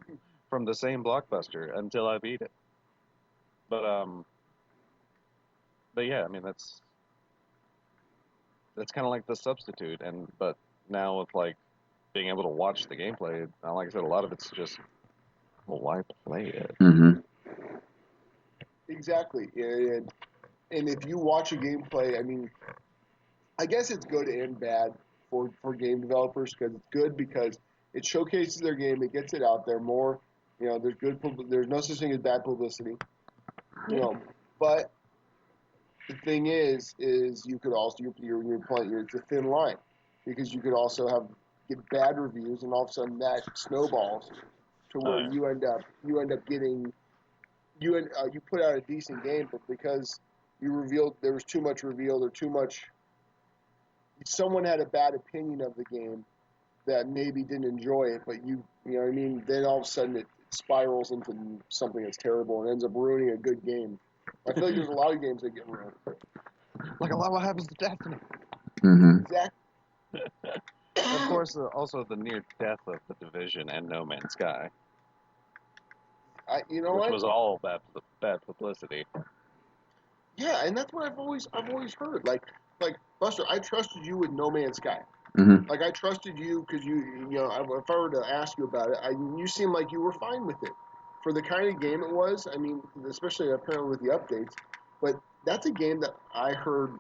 from the same Blockbuster until I beat it. But um, but yeah, that's kind of like the substitute, and but now with like being able to watch the gameplay, like I said, a lot of it's just well, why play it?
Hmm.
Exactly, and if you watch a gameplay, I mean, I guess it's good and bad for game developers because it's good because it showcases their game, it gets it out there more. There's no such thing as bad publicity. You know, but the thing is you could also you're playing. It's a thin line because you could also get bad reviews, and all of a sudden that snowballs to
Oh
where
yeah.
you end up getting you put out a decent game, but because you revealed there was too much revealed or too much, someone had a bad opinion of the game that maybe didn't enjoy it, but you know what I mean. Then all of a sudden it spirals into something that's terrible and ends up ruining a good game. I feel like there's a lot of games that get ruined.
Like a lot what happens to Destiny.
Hmm.
Exactly.
Of course, also the near death of the Division and No Man's Sky,
You know
which
what?
was all bad publicity.
Yeah, and that's what I've always heard. Like Buster, I trusted you with No Man's Sky.
Hmm.
Like I trusted you because if I were to ask you about it, you seemed like you were fine with it for the kind of game it was. I mean, especially apparently with the updates. But that's a game that I heard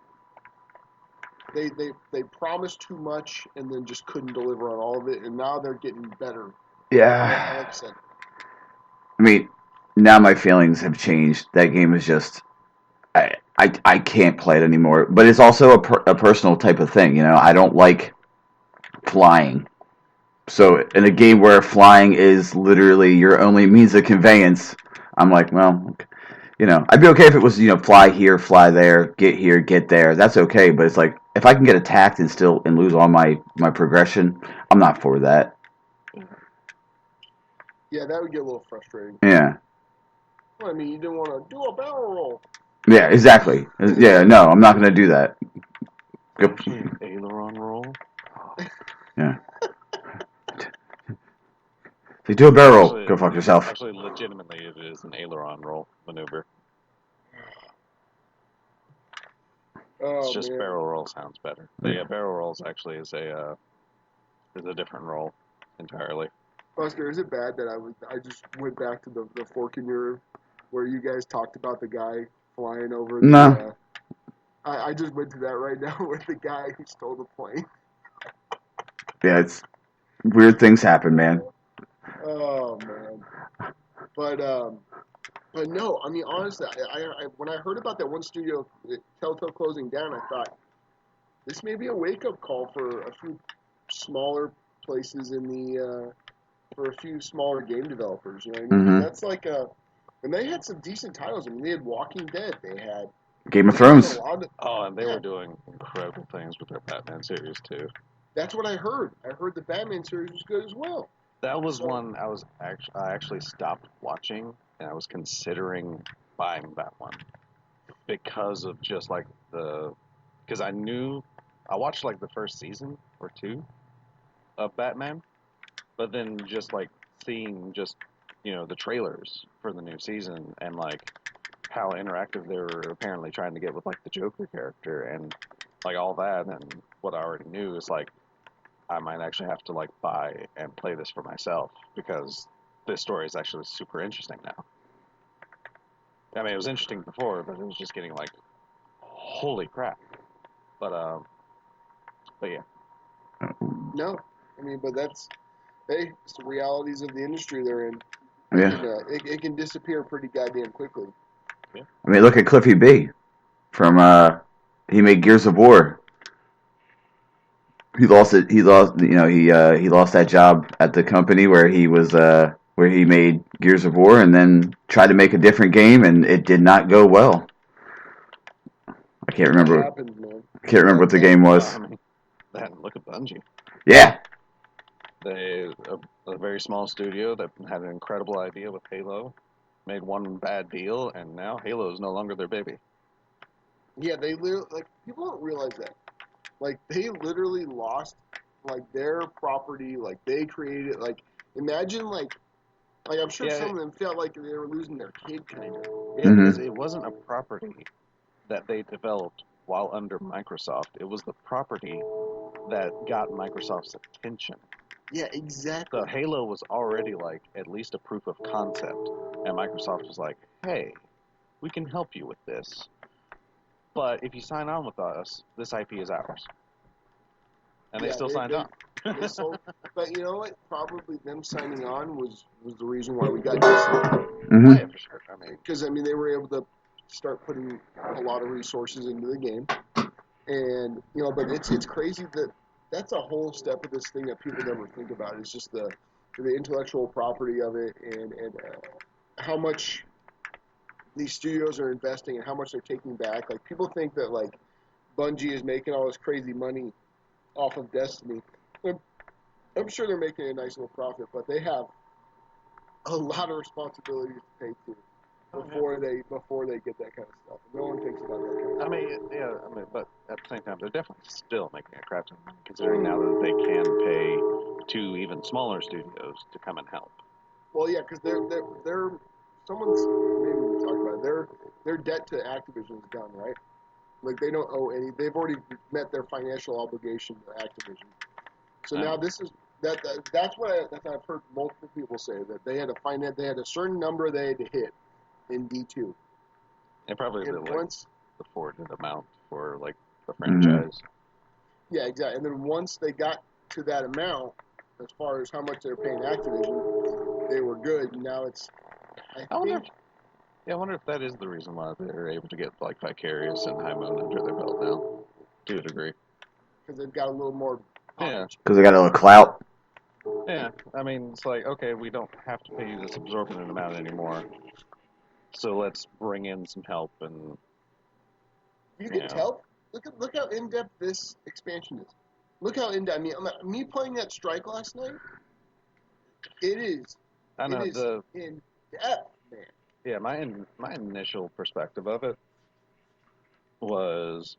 they promised too much and then just couldn't deliver on all of it, and now they're getting better. And like
Yeah.
I said,
I mean, now my feelings have changed. That game is just I can't play it anymore. But it's also a personal type of thing. You know, I don't like flying. So in a game where flying is literally your only means of conveyance, I'm like, well, you know, I'd be okay if it was, fly here, fly there, get here, get there. That's okay. But it's like if I can get attacked and still and lose all my progression, I'm not for that.
yeah, that would get a little frustrating.
Yeah.
Well, I mean, you didn't want to do a barrel roll.
Yeah. Exactly. Yeah. No, I'm not gonna do that. Go-
Actually, an aileron roll.
Yeah. If you do a barrel roll,
Actually,
go fuck yourself.
legitimately, it is an aileron roll maneuver. It's
Oh
just
man,
barrel roll sounds better. But yeah, barrel rolls actually is a different roll entirely.
Buster, is it bad that I just went back to the fork in your where you guys talked about the guy flying over
No.
the I just went to that right now with the guy who stole the plane.
Yeah. It's weird things happen, man.
Oh man, but um, but no, I mean honestly, when I heard about that one studio, Telltale closing down, I thought this may be a wake up call for a few smaller places for a few smaller game developers. You know what I mean? Because
Hmm.
that's and they had some decent titles. I mean, they had Walking Dead,
Game of
they had a
Thrones.
lot of
Oh, and they
yeah,
were doing incredible things with their Batman series too.
That's what I heard. I heard the Batman series was good as well.
That was
So-
one I actually stopped watching, and I was considering buying that one because of just like because I watched like the first season or two of Batman, but then just like seeing just the trailers for the new season and like how interactive they were apparently trying to get with like the Joker character and like all that, and what I already knew is like I might actually have to like buy and play this for myself because this story is actually super interesting now. I mean, it was interesting before, but it was just getting like, holy crap. But yeah,
No, I mean, but it's the realities of the industry they're in.
Yeah.
It can disappear pretty goddamn quickly.
I mean, look at Cliffy B from he made Gears of War. He lost it. He lost. He lost that job at the company where he was where he made Gears of War, and then tried to make a different game, and it did not go well. I can't
That
remember.
happens, man.
I can't remember what the game was.
I mean, look at Bungie.
Yeah.
They a very small studio that had an incredible idea with Halo, made one bad deal, and now Halo is no longer their baby.
Yeah, they literally like people don't realize that. Like they literally lost like their property, like they created like imagine like I'm sure
Yeah.
some of them felt like they were losing their kid kind of.
Yeah, because it wasn't a property that they developed while under Microsoft. It was the property that got Microsoft's attention.
Yeah, exactly.
So Halo was already like at least a proof of concept, and Microsoft was like, "Hey, we can help you with this, but if you sign on with us, this IP is ours." And they still signed on.
They sold, but you know what? Probably them signing on was the reason why we got Destiny.
Mm-hmm.
Oh, yeah, for sure. I mean,
Because I mean, they were able to start putting a lot of resources into the game, and but it's crazy that that's a whole step of this thing that people never think about. It's just the intellectual property of it, and how much these studios are investing and how much they're taking back. Like people think that like Bungie is making all this crazy money off of Destiny. I'm sure they're making a nice little profit, but they have a lot of responsibilities to pay to before they get that kind of stuff. No one thinks about that kind of stuff.
I mean, yeah, I mean, but at the same time, they're definitely still making a crap ton of money, considering now that they can pay two even smaller studios to come and help.
Well, yeah, because they're someone's maybe we talked about it. Their debt to Activision is done, right? Like they don't owe any. They've already met their financial obligation to Activision. So now this is that's what I've heard multiple people say that they had a certain number they had to hit in D2.
And probably
And
the
once
afforded amount for like the franchise.
yeah, exactly. And then once they got to that amount, as far as how much they were paying Activision, they were good. And now it's
I wonder if that is the reason why they're able to get like Vicarious and High Moon under their belt now, to a degree.
because they've got a little more.
Yeah.
Because they got a little clout.
Yeah, I mean, it's like, okay, we don't have to pay you this absorbent amount anymore, so let's bring in some help and.
You can tell. Look how in depth this expansion is. Look how in depth. I mean, me playing that strike last night. It is.
I know
it is in depth, man.
Yeah, my initial perspective of it was,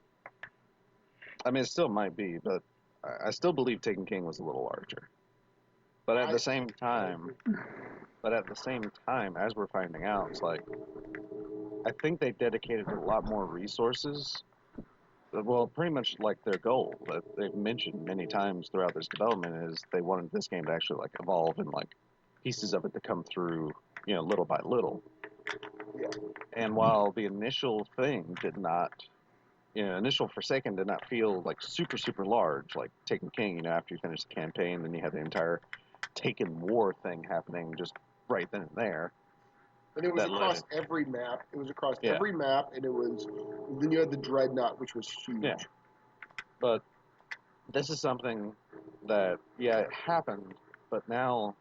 I mean, it still might be, but I still believe Taken King was a little larger. But at the same time, as we're finding out, it's like I think they dedicated a lot more resources. Well, pretty much like their goal that they've mentioned many times throughout this development is they wanted this game to actually like evolve and like pieces of it to come through, little by little.
Yeah.
And while the initial thing did not, initial Forsaken did not feel like super, super large, like Taken King, after you finish the campaign, then you have the entire Taken War thing happening just right then and there.
And it was across every map. It was across every map, and then you had the Dreadnought, which was huge.
Yeah. But this is something that, it happened, but now,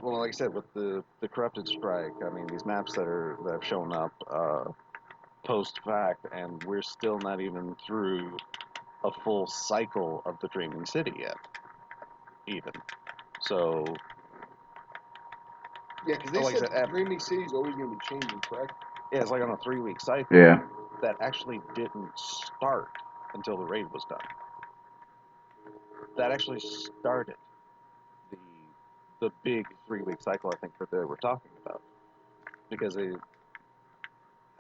well, like I said, with the Corrupted Strike, I mean, these maps that have shown up post fact, and we're still not even through a full cycle of the Dreaming City yet, even. So,
Yeah, because they
like I
said
said,
Dreaming City is always going to be changing, correct?
yeah, it's like on a 3-week cycle
Yeah.
that actually didn't start until the raid was done. That actually started the the big 3-week cycle I think that they were talking about, because I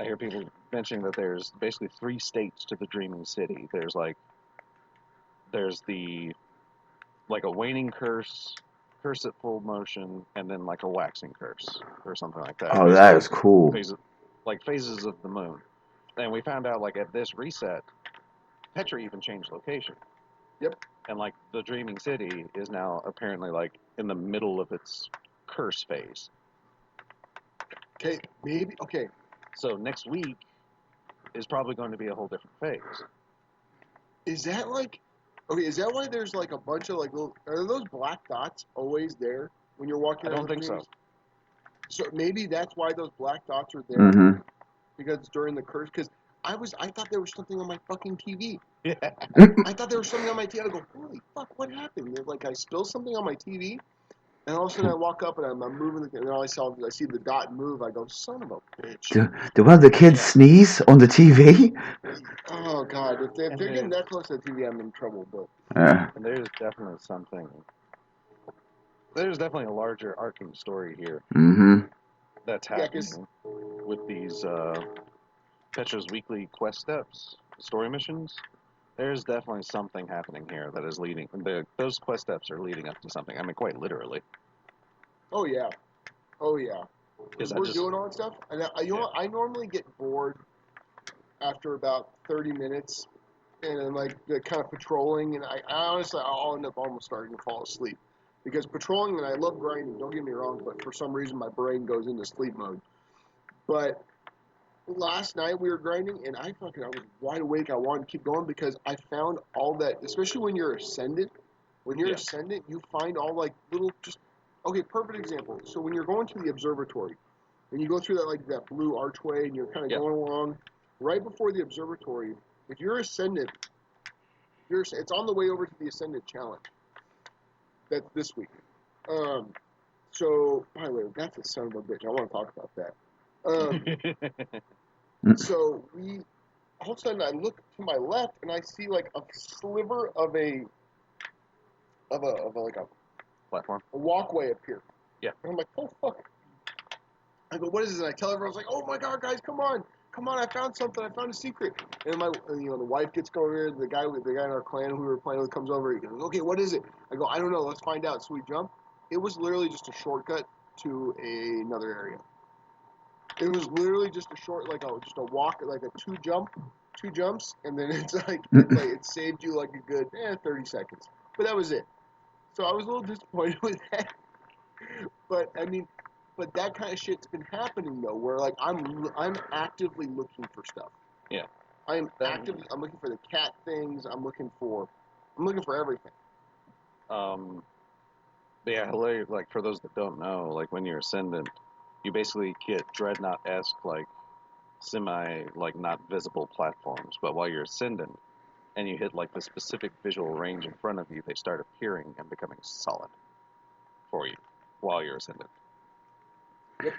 hear people mentioning that there's basically 3 states to the Dreaming City. There's the like a waning curse, curse at full motion, and then like a waxing curse or something like that.
Oh,
Basically
that
like
is cool.
phases of the moon. And we found out like at this reset, Petra even changed location.
Yep.
And like the Dreaming City is now apparently like in the middle of its curse phase.
Okay, maybe. Okay,
So next week is probably going to be a whole different phase.
is that like? Okay, is that why there's like a bunch of like little? Are those black dots always there when you're walking
I
around?
don't think so.
So maybe that's why those black dots are there,
Mm-hmm.
because it's during the curse. Because I thought there was something on my fucking TV.
Yeah.
I thought there was something on my TV. I go, holy fuck, what happened? Like I spilled something on my TV, and all of a sudden I walk up and I'm moving, and all I see the dot move. I go, son of a bitch.
Did one of the kids sneeze on the TV?
Oh god, if they're getting that close to the TV, I'm in trouble. But
And there's definitely something. There's definitely a larger arcing story here
Mm-hmm.
that's
yeah, because
happening with these Petra's weekly quest steps, story missions. There's definitely something happening here that is leading. Those quest steps are leading up to something. I mean, quite literally.
oh yeah,
Because
we're doing all that stuff, and you know what? I normally get bored after about 30 minutes, and then like the kind of patrolling, and I honestly I'll end up almost starting to fall asleep because patrolling, and I love grinding. Don't get me wrong, but for some reason my brain goes into sleep mode. But last night we were grinding, and I was wide awake. I wanted to keep going because I found all that, especially when you're ascendant. When you're ascendant, you find all like little just okay. Perfect example. So when you're going to the observatory, and you go through that like that blue archway, and you're kind of going along, right before the observatory. If you're ascendant, it's on the way over to the ascendant challenge. That's this week. So by the way, that's a son of a bitch. I want to talk about that. So all of a sudden I look to my left and I see like a sliver of like
platform.
a walkway appear.
Yeah.
And I'm like, oh fuck. I go, what is this? And I tell everyone, I was like, oh my god, guys, come on, I found something, I found a secret. And the wife gets over here, the guy in our clan who we were playing with comes over. He goes, okay, what is it? I go, I don't know, let's find out. So we jump. It was literally just a shortcut to another area. It was literally just a short, just a walk, like a two jumps, and then it's like it saved you like a good 30 seconds. But that was it. So I was a little disappointed with that. But I mean, but that kind of shit's been happening though, where like I'm actively looking for stuff.
Yeah.
I'm looking for the cat things. I'm looking for everything.
Yeah, like for those that don't know, like when you're ascendant, you basically get dreadnought-esque like semi like not visible platforms, but while you're ascendant and you hit like the specific visual range in front of you, they start appearing and becoming solid for you while you're ascendant.
Yep.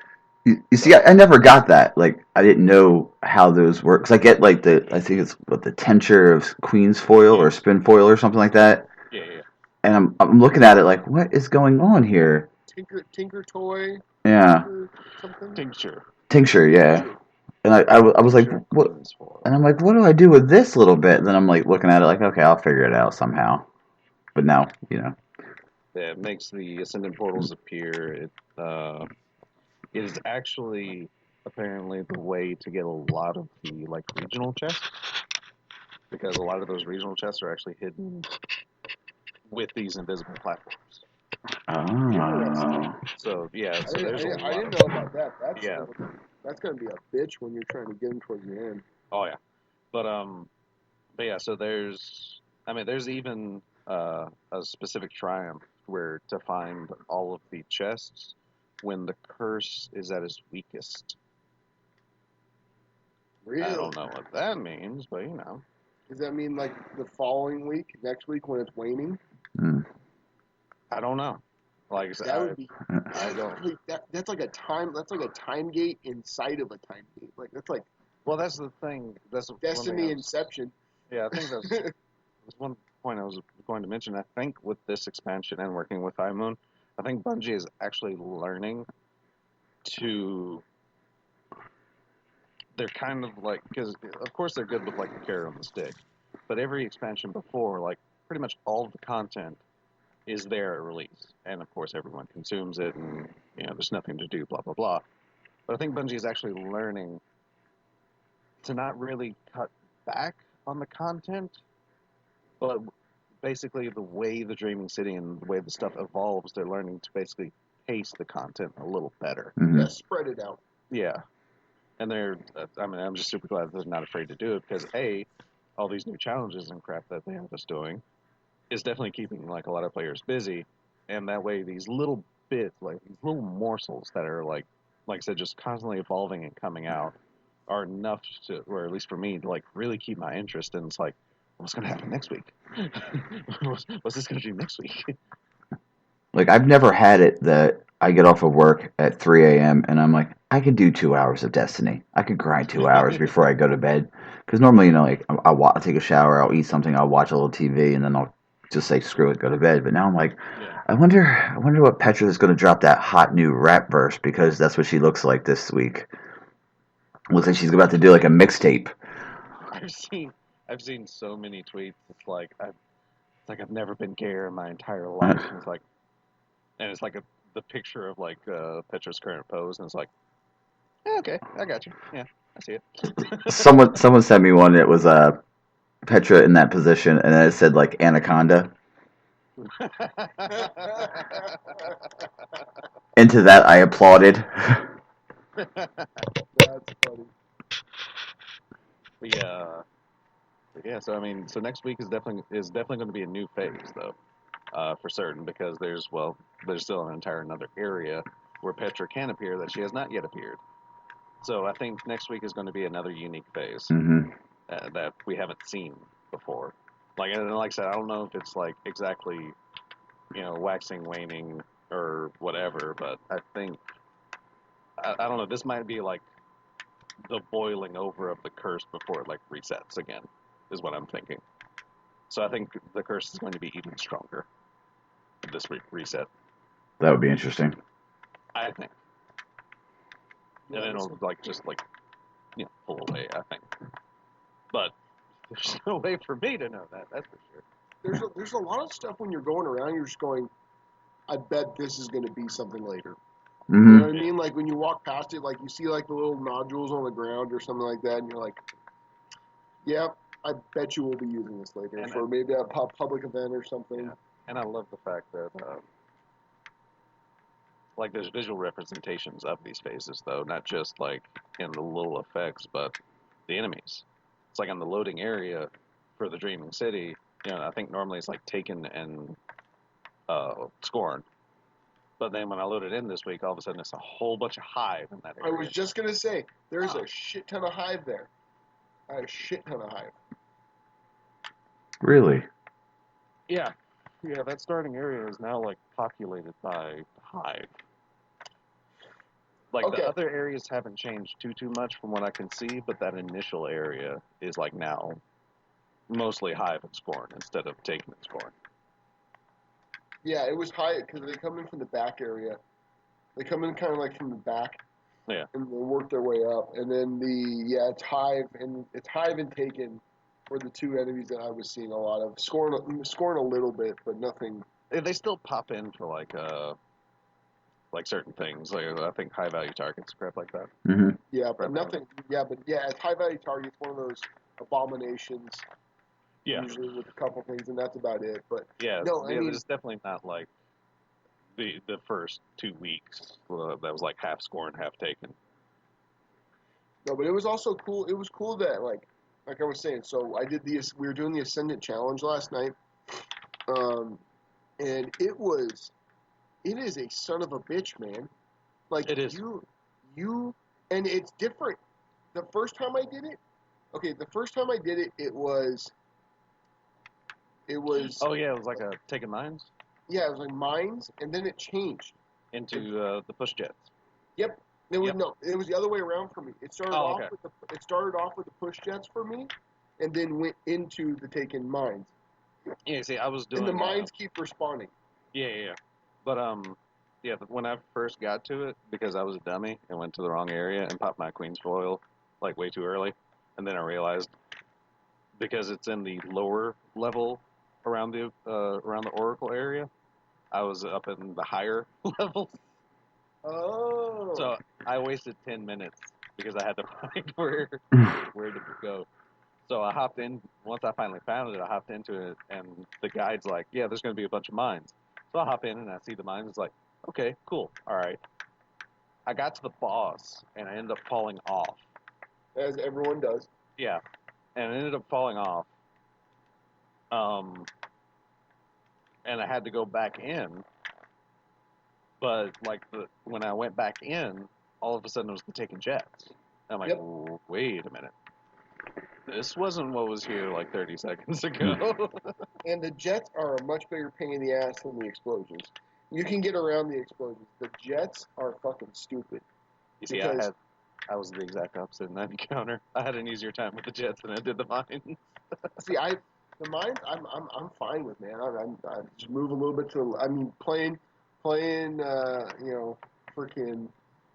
You see, I never got that. Like, I didn't know how those work. 'Cause I get like I think it's the tincture of Queen's foil or spin foil or something like that.
Yeah.
And I'm looking at it like, what is going on here?
Tinker toy.
Yeah.
Something.
Tincture, yeah. And I was like, what? And I'm like, what do I do with this little bit? And then I'm like looking at it like, okay, I'll figure it out somehow. But now,
Yeah, it makes the ascendant portals appear. It is actually apparently the way to get a lot of the like regional chests, because a lot of those regional chests are actually hidden with these invisible platforms.
Oh.
So yeah, so
I
there's a lot.
I didn't know about that. That's gonna be a bitch when you're trying to get them towards the end.
Oh yeah, but yeah. So there's even a specific triumph where to find all of the chests when the curse is at its weakest.
Really?
I don't know what that means, but you know.
Does that mean like the following week, next week when it's waning?
Mm.
I don't know. Like I said,
That would be
I don't.
that's like a time gate inside of a time gate. Like that's like
Well, that's the thing. That's one thing
Destiny Inception.
Yeah, I think that's one point I was going to mention. I think with this expansion and working with High Moon, I think Bungie is actually learning to. They're kind of like, because of course they're good with like the carrot on the stick, but every expansion before, like pretty much all of the content is there at release, and of course everyone consumes it, and there's nothing to do, blah blah blah. But I think Bungie is actually learning to not really cut back on the content, but basically the way the Dreaming City and the way the stuff evolves, they're learning to basically pace the content a little better.
Mm-hmm.
Yeah, spread it out.
Yeah, and I'm just super glad they're not afraid to do it because all these new challenges and crap that they have us doing is definitely keeping like a lot of players busy, and that way these little bits, like these little morsels that are like I said, just constantly evolving and coming out, are enough to, or at least for me, to like really keep my interest. And it's like, what's going to happen next week? what's this going to do next week?
Like, I've never had it that I get off of work at 3 a.m. and I'm like, I could do 2 hours of Destiny. I could grind 2 hours before I go to bed. Because normally, like, I'll take a shower, I'll eat something, I'll watch a little TV, and then I'll just say, screw it, go to bed. But now I'm like,
Yeah.
I wonder what Petra is going to drop that hot new rap verse, because that's what she looks like this week. Looks like she's about to do like a mixtape.
I've seen so many tweets. It's like I've never been gayer in my entire life. And it's like the picture of like Petra's current pose, and it's like, yeah, okay, I got you. Yeah, I see it.
Someone sent me one. It was Petra in that position, and then it said like Anaconda. And to that, I applauded.
That's funny.
Yeah. So I mean, so next week is definitely going to be a new phase though, for certain, because there's still an entire another area where Petra can appear that she has not yet appeared. So I think next week is going to be another unique phase
Mm-hmm.
that we haven't seen before. And like I said, I don't know if it's like exactly waxing, waning, or whatever, but I think I don't know. This might be like the boiling over of the curse before it like resets again, is what I'm thinking. So I think the curse is going to be even stronger this reset.
That would be interesting.
I think,
Yeah,
and then it'll like just like pull away. I think, but there's no way for me to know that. That's for sure.
there's a lot of stuff when you're going around. You're just going, I bet this is going to be something later. You know
Mm-hmm.
what I mean? Like when you walk past it, like you see like the little nodules on the ground or something like that, and you're like, yeah, I bet you will be using this later
And
for maybe a public event or something.
Yeah. And I love the fact that like there's visual representations of these phases though, not just like in the little effects, but the enemies. It's like on the loading area for the Dreaming City. I think normally it's like Taken and Scorn. But then when I loaded in this week, all of a sudden it's a whole bunch of Hive in that
I
area.
was just gonna say, there's a shit ton of hive there. A shit ton of hive.
Really?
Yeah. Yeah, that starting area is now like populated by Hive. Like
Okay.
the other areas haven't changed too much from what I can see, but that initial area is like now mostly Hive and Scorn instead of Taken and Scorn.
Yeah, it was high because they come in from the back area. They come in kind of like from the back.
Yeah.
And they work their way up, and then it's Hive and Taken were the two enemies that I was seeing a lot of. Scorn a little bit, but nothing.
They still pop in for like certain things. Like I think high value targets, crap like that.
Mm-hmm.
Yeah, but nothing. Yeah, it's high value targets. One of those abominations.
Yeah.
Usually with a couple things, and that's about it. But
Yeah.
no, I mean,
it's definitely not like the first 2 weeks that was like half Scorn, half Taken.
no, but it was also cool. It was cool that like I was saying. So we were doing the Ascendant Challenge last night, and it is a son of a bitch, man. Like
It is.
and it's different. The first time I did it, okay, the first time I did it, it was
Oh yeah, it was like a taking mines
yeah, it was like mines, and then it changed.
into the push jets.
Yep. It was
Yep.
no, it was the other way around for me. It started
Oh,
off
okay.
with the push jets for me, and then went into the taking mines.
Yeah, see, I was
And the
doing.
mines keep respawning.
Yeah. But yeah. But when I first got to it, because I was a dummy and went to the wrong area and popped my queen's foil like way too early, and then I realized because it's in the lower level around the oracle area, I was up in the higher levels.
Oh.
So I wasted 10 minutes because I had to find where to go. So I hopped in. Once I finally found it, I hopped into it, and the guide's like, "Yeah, there's going to be a bunch of mines." So I hop in and I see the mines. It's like, "Okay, cool, all right." I got to the boss and I ended up falling off.
As everyone does.
Yeah, and I ended up falling off. Um, and I had to go back in. But like when I went back in, all of a sudden it was the taking jets. And I'm like,
Yep.
wait a minute. This wasn't what was here like 30 seconds ago.
And the jets are a much bigger pain in the ass than the explosions. You can get around the explosions. The jets are fucking stupid.
You see,
Because
I was the exact opposite in that encounter. I had an easier time with the jets than I did the mines.
see, the mines I'm fine with, man. I just move a little bit to. I mean, playing freaking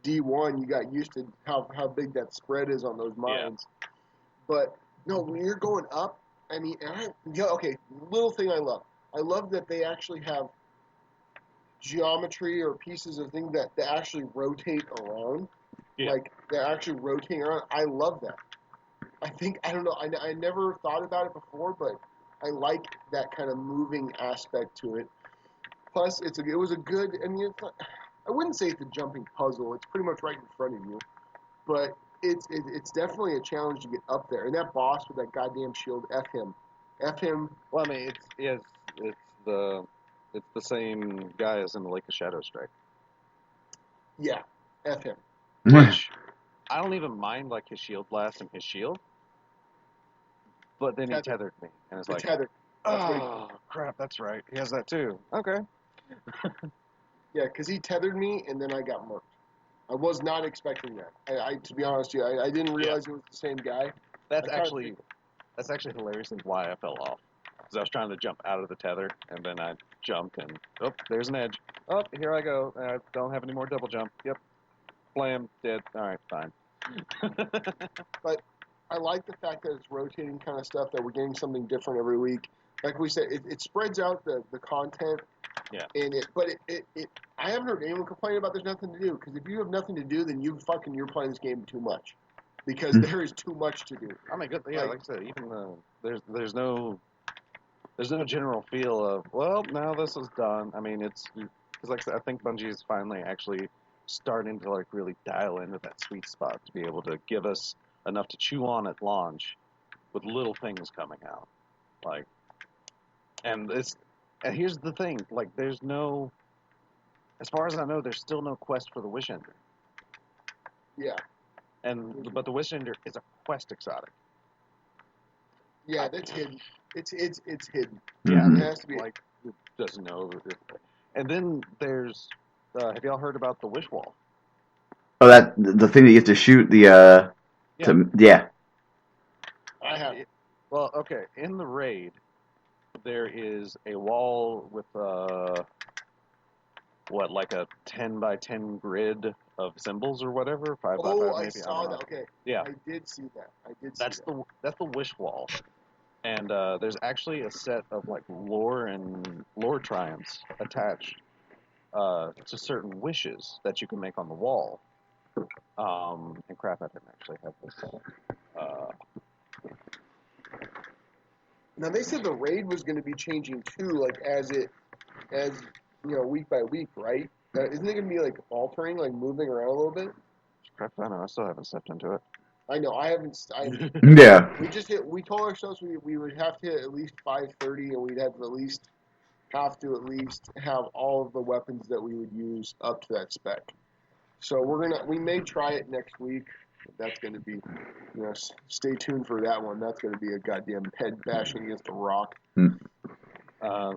D1. You got used to how big that spread is on those mines. Yeah. But no, when you're going up, I mean, okay. Little thing I love. I love that they actually have geometry or pieces of things that actually rotate around.
Yeah.
Like they're actually rotating around. I love that. I don't know. I never thought about it before, but I like that kind of moving aspect to it. Plus, it was a good. I mean, I wouldn't say it's a jumping puzzle. It's pretty much right in front of you, but it's definitely a challenge to get up there. And that boss with that goddamn shield, f him.
Well, I mean, it's the it's the same guy as in the Lake of Shadow Strike.
Yeah, f him.
Which I don't even mind like his shield blast and his shield, but then he tethered me, and it's like,
tethered.
Oh crap, that's right. He has that too. Okay.
Yeah, because he tethered me, and then I got murked. I was not expecting that. I to be honest with you, I didn't realize it was the same guy.
That's actually hilariously why I fell off. Because I was trying to jump out of the tether, and then I jumped, and there's an edge. Oh, here I go. I don't have any more double jump. Yep. Blam, dead. All right, fine.
But I like the fact that it's rotating kind of stuff, that we're getting something different every week. Like we said, it spreads out the content.
Yeah.
And I haven't heard anyone complain about there's nothing to do. Because if you have nothing to do, then you're playing this game too much. Because there is too much to do.
I mean, good. Yeah, like I said, even there's no general feel of, well, now this is done. I mean, it's because like I said, I think Bungie is finally actually starting to like really dial into that sweet spot to be able to give us enough to chew on at launch with little things coming out. Like, and here's the thing, like there's no, as far as I know, there's still no quest for the Wish Ender.
Yeah.
But the Wish Ender is a quest exotic.
Yeah, that's hidden. It's hidden.
Yeah,
it has to be.
Like, it doesn't know. And then there's, have y'all heard about the Wish Wall?
Oh, that the thing that you have to shoot the
yeah. I have.
Well, okay. In the raid, there is a wall with like a 10 by 10 grid of symbols or whatever, 5 by 5 maybe.
I saw that. Okay.
Yeah.
I did see that.
That's the Wish Wall. And there's actually a set of like lore triumphs attached to certain wishes that you can make on the wall. And crap, I didn't actually have this.
Now they said the raid was going to be changing too, like as week by week, right? Isn't it going to be like altering, like moving around a little bit?
Crap, I know. I still haven't stepped into it.
I know. I haven't.
Yeah.
We told ourselves we would have to hit at least 530, and we'd have to at least have all of the weapons that we would use up to that spec. So we may try it next week. That's going to be, stay tuned for that one. That's going to be a goddamn head bashing against a rock.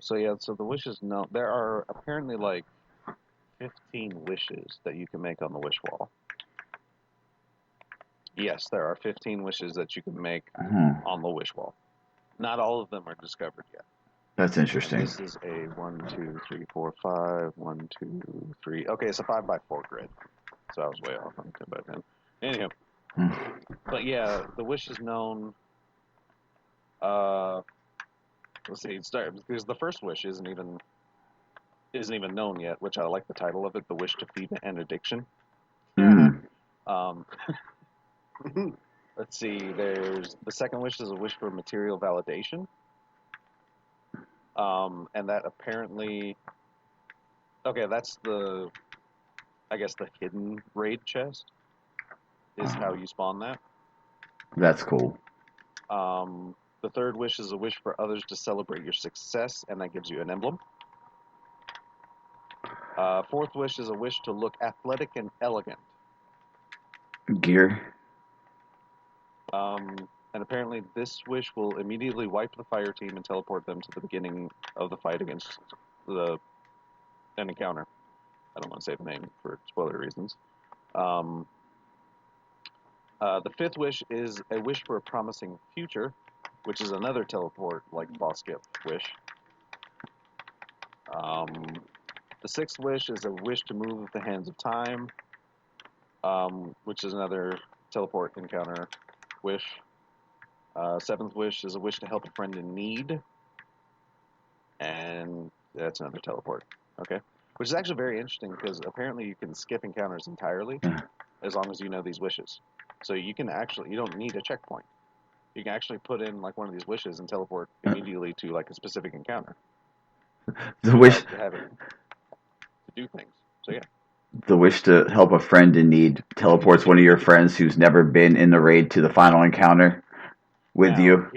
So the wishes. No, there are apparently like 15 wishes that you can make on the wish wall. Yes, there are 15 wishes that you can make on the wish wall. Not all of them are discovered yet.
That's interesting.
And this is a 1, 2, 3, 4, 5. 1, 2, 3. Okay, it's a 5x4 grid. So I was way off on 10x10. Anyhow, but yeah, the wish is known. Let's see. Because the first wish isn't even known yet, which I like the title of it, "The Wish to Feed an Addiction." Um, let's see. There's the second wish is a wish for material validation. And that apparently, okay, that's I guess the hidden raid chest is how you spawn that.
That's cool.
The third wish is a wish for others to celebrate your success, and that gives you an emblem. Fourth wish is a wish to look athletic and elegant.
Gear.
And apparently this wish will immediately wipe the fire team and teleport them to the beginning of the fight against an encounter. I don't want to say the name for spoiler reasons. The fifth wish is a wish for a promising future, which is another teleport like boss skip wish. The sixth wish is a wish to move the hands of time, which is another teleport encounter wish. Seventh wish is a wish to help a friend in need, and that's another teleport. Okay, which is actually very interesting because apparently you can skip encounters entirely as long as you know these wishes. So you don't need a checkpoint. You can actually put in like one of these wishes and teleport immediately to like a specific encounter.
The wish
to have it to do things. So yeah.
The wish to help a friend in need teleports one of your friends who's never been in the raid to the final encounter with you.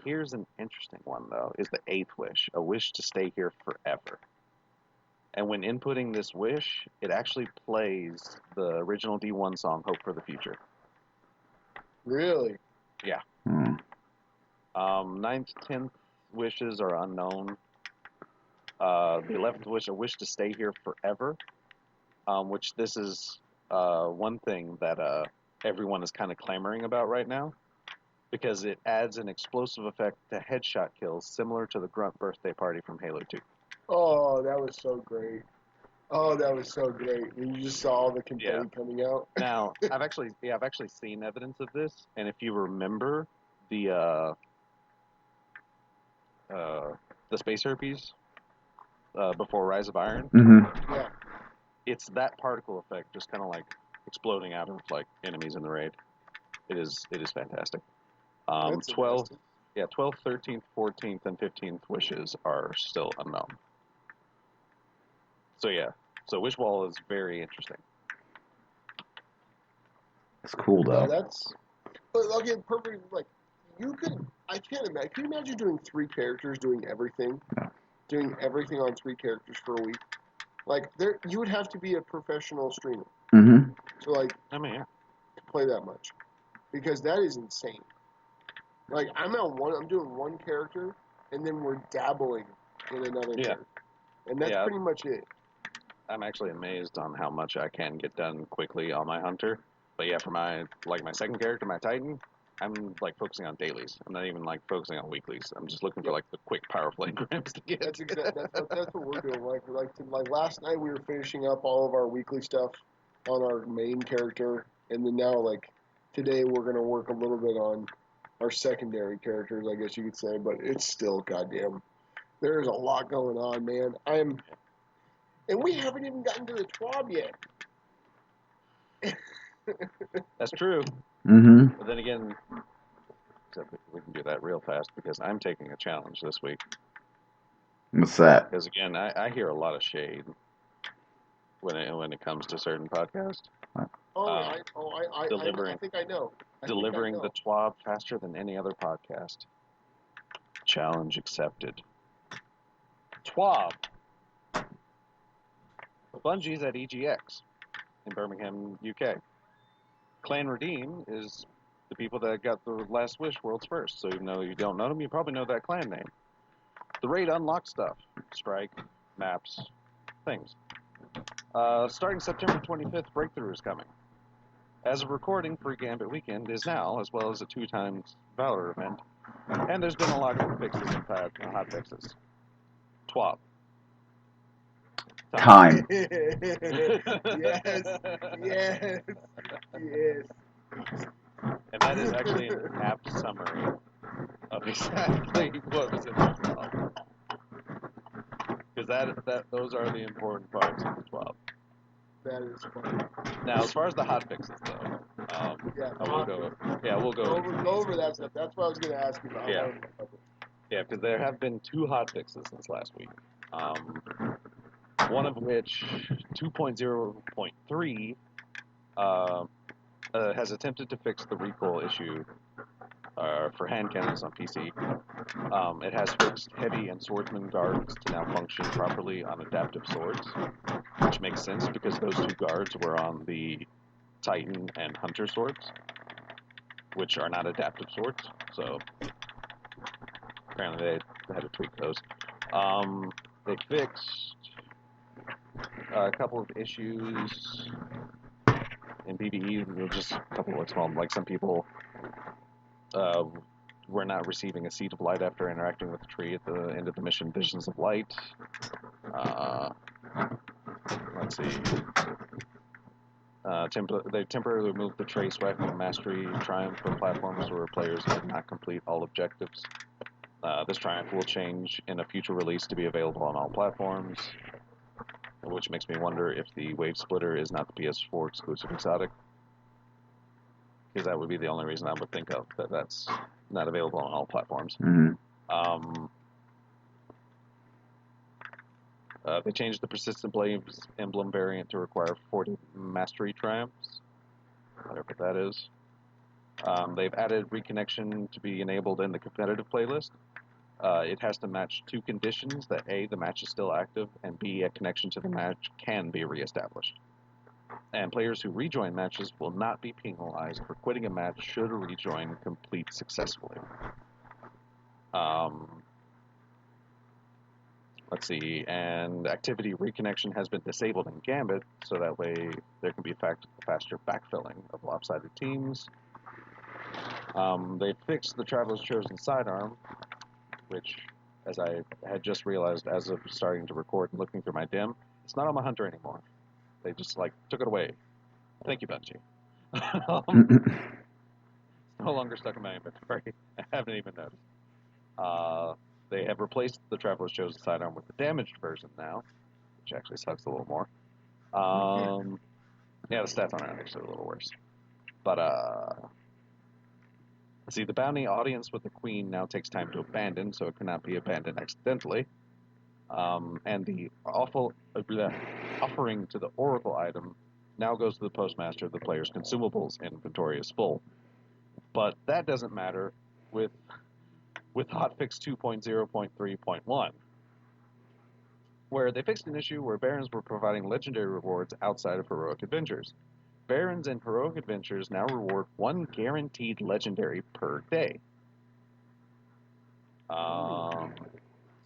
Here's an interesting one though. Is the eighth wish a wish to stay here forever? And when inputting this wish, it actually plays the original D1 song "Hope for the Future."
Really?
Yeah. Ninth, 10th wishes are unknown. The 11th wish, a wish to stay here forever, which this is one thing that everyone is kind of clamoring about right now, because it adds an explosive effect to headshot kills similar to the Grunt birthday party from Halo 2.
Oh, that was so great. Oh, that was so great. And you just saw all the confetti coming out.
Now, I've actually seen evidence of this, and if you remember the space herpes before Rise of Iron,
Yeah.
it's that particle effect just kind of like exploding out of like enemies in the raid. It is fantastic. 12th, 13th, 14th, and 15th wishes are still unknown. So yeah, so wish wall is very interesting.
It's cool though.
Yeah, okay, perfect. Like, I can't imagine. Can you imagine doing 3 characters, doing everything?
No.
Doing everything on 3 characters for a week? Like, you would have to be a professional streamer. So, like, to play that much. Because that is insane. Like, I'm doing one character, and then we're dabbling in another character. And that's pretty much it.
I'm actually amazed on how much I can get done quickly on my hunter. But yeah, for my second character, my Titan, I'm like focusing on dailies. I'm not even like focusing on weeklies. I'm just looking for like the quick power play grams to get.
That's what we're doing. Like last night we were finishing up all of our weekly stuff on our main character, and then now like today we're gonna work a little bit on our secondary characters, I guess you could say. But it's still goddamn. There's a lot going on, man. And we haven't even gotten to the TWAB yet.
That's true.
But
then again, we can do that real fast because I'm taking a challenge this week.
What's that?
Because again, I hear a lot of shade when it comes to certain podcasts.
I think I know.
Delivering the TWAB faster than any other podcast. Challenge accepted. TWAB. Bungie's at EGX in Birmingham, UK. Clan Redeem is the people that got the Last Wish World's First. So even though you don't know them, you probably know that clan name. The raid unlocks stuff. Strike, maps, things. Starting September 25th, Breakthrough is coming. As of recording, Free Gambit Weekend is now, as well as a 2x Valor event. And there's been a lot of fixes and hot fixes. TWAB.
Time.
Yes.
And that is actually an apt summary of exactly what was in the TWAB. Because those are the important parts of the TWAB.
That is funny.
Now, as far as the hot fixes, though, we'll go
over that stuff. That's what I was going to ask you about.
Yeah. Yeah, because there have been 2 hot fixes since last week. One of which, 2.0.3, has attempted to fix the recoil issue for hand cannons on PC. It has fixed heavy and swordsman guards to now function properly on adaptive swords, which makes sense because those 2 guards were on the Titan and Hunter swords, which are not adaptive swords. So apparently they had to tweak those. They fixed a couple of issues in PvE, just a couple of small, like some people were not receiving a seed of light after interacting with the tree at the end of the mission Visions of Light. Let's see. They temporarily removed the Trace Rifle Mastery Triumph for platforms where players did not complete all objectives. This Triumph will change in a future release to be available on all platforms, which makes me wonder if the Wave Splitter is not the PS4 exclusive exotic, because that would be the only reason I would think of that's not available on all platforms.
Mm-hmm.
They changed the Persistent Blades emblem variant to require 40 Mastery Triumphs, whatever that is. They've added reconnection to be enabled in the competitive playlist. It has to match 2 conditions: that A, the match is still active, and B, a connection to the match can be reestablished. And players who rejoin matches will not be penalized for quitting a match should a rejoin complete successfully. Let's see, and activity reconnection has been disabled in Gambit, so that way there can be faster backfilling of lopsided teams. They fixed the Traveler's Chosen sidearm, which, as I had just realized as of starting to record and looking through my dim, it's not on my Hunter anymore. They just, took it away. Thank you, Bungie. It's no longer stuck in my inventory. I haven't even noticed. They have replaced the Traveler's Chosen sidearm with the damaged version now, which actually sucks a little more. Yeah, the stats on it are actually a little worse. But, let's see, the bounty audience with the Queen now takes time to abandon, so it cannot be abandoned accidentally. And the offering to the Oracle item now goes to the Postmaster. The player's consumables inventory is full. But that doesn't matter with hotfix 2.0.3.1, where they fixed an issue where Barons were providing legendary rewards outside of Heroic Adventures. Barons and Heroic Adventures now reward 1 guaranteed legendary per day. So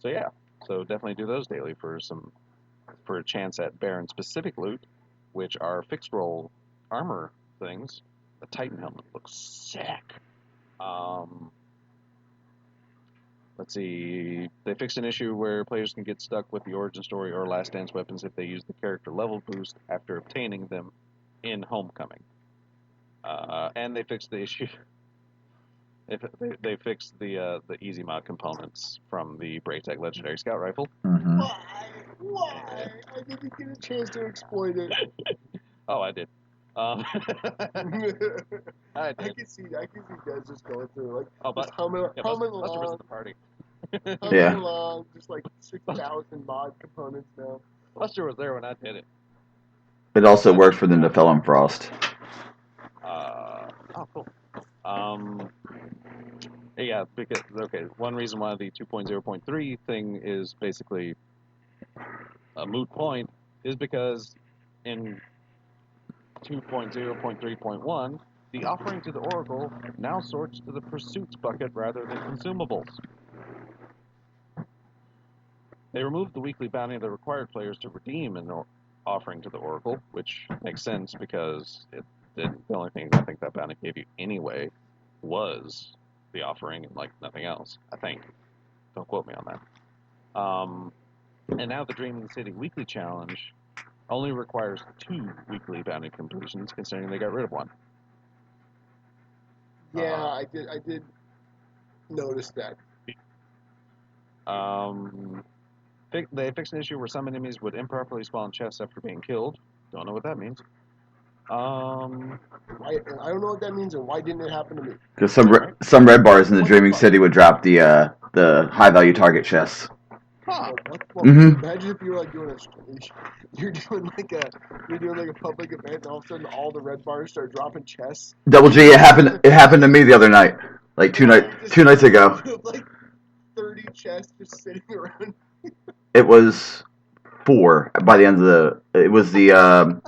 yeah, so definitely do those daily for a chance at Baron specific loot, which are fixed roll armor things. The Titan helmet looks sick. Let's see, they fixed an issue where players can get stuck with the origin story or last dance weapons if they use the character level boost after obtaining them in Homecoming. And they fixed the issue. They fixed the easy mod components from the Braytech Legendary Scout Rifle.
Mm-hmm.
Why? I didn't get a chance to exploit it.
Oh, I did. I
I
did.
can see guys just going through
But
just humming
Buster
along,
was at the party.
Yeah.
along, just 6,000 mod components now.
Buster was there when I did it.
It also worked for the Nephilim Frost.
Oh, cool. Yeah, because, one reason why the 2.0.3 thing is basically a moot point is because in 2.0.3.1, the offering to the Oracle now sorts to the pursuits bucket rather than consumables. They removed the weekly bounty that required players to redeem an offering to the Oracle, which makes sense because the only thing I think that bounty gave you anyway was the offering and like nothing else, I think. Don't quote me on that. And now the Dreaming City Weekly Challenge only requires 2 weekly bounty completions, considering they got rid of one.
Yeah, I did notice that.
They fixed an issue where some enemies would improperly spawn chests after being killed. Don't know what that means.
I don't know what that means, and why didn't it happen to me?
Because some red bars in the Dreaming City would drop the high value target chests.
Huh.
Well, imagine if you were like doing you're doing like a public event, and all of a sudden all the red bars start dropping chests.
Double G, it happened to me the other night, like two nights ago.
Like 30 chests just sitting around.
It was 4 by the end of it was the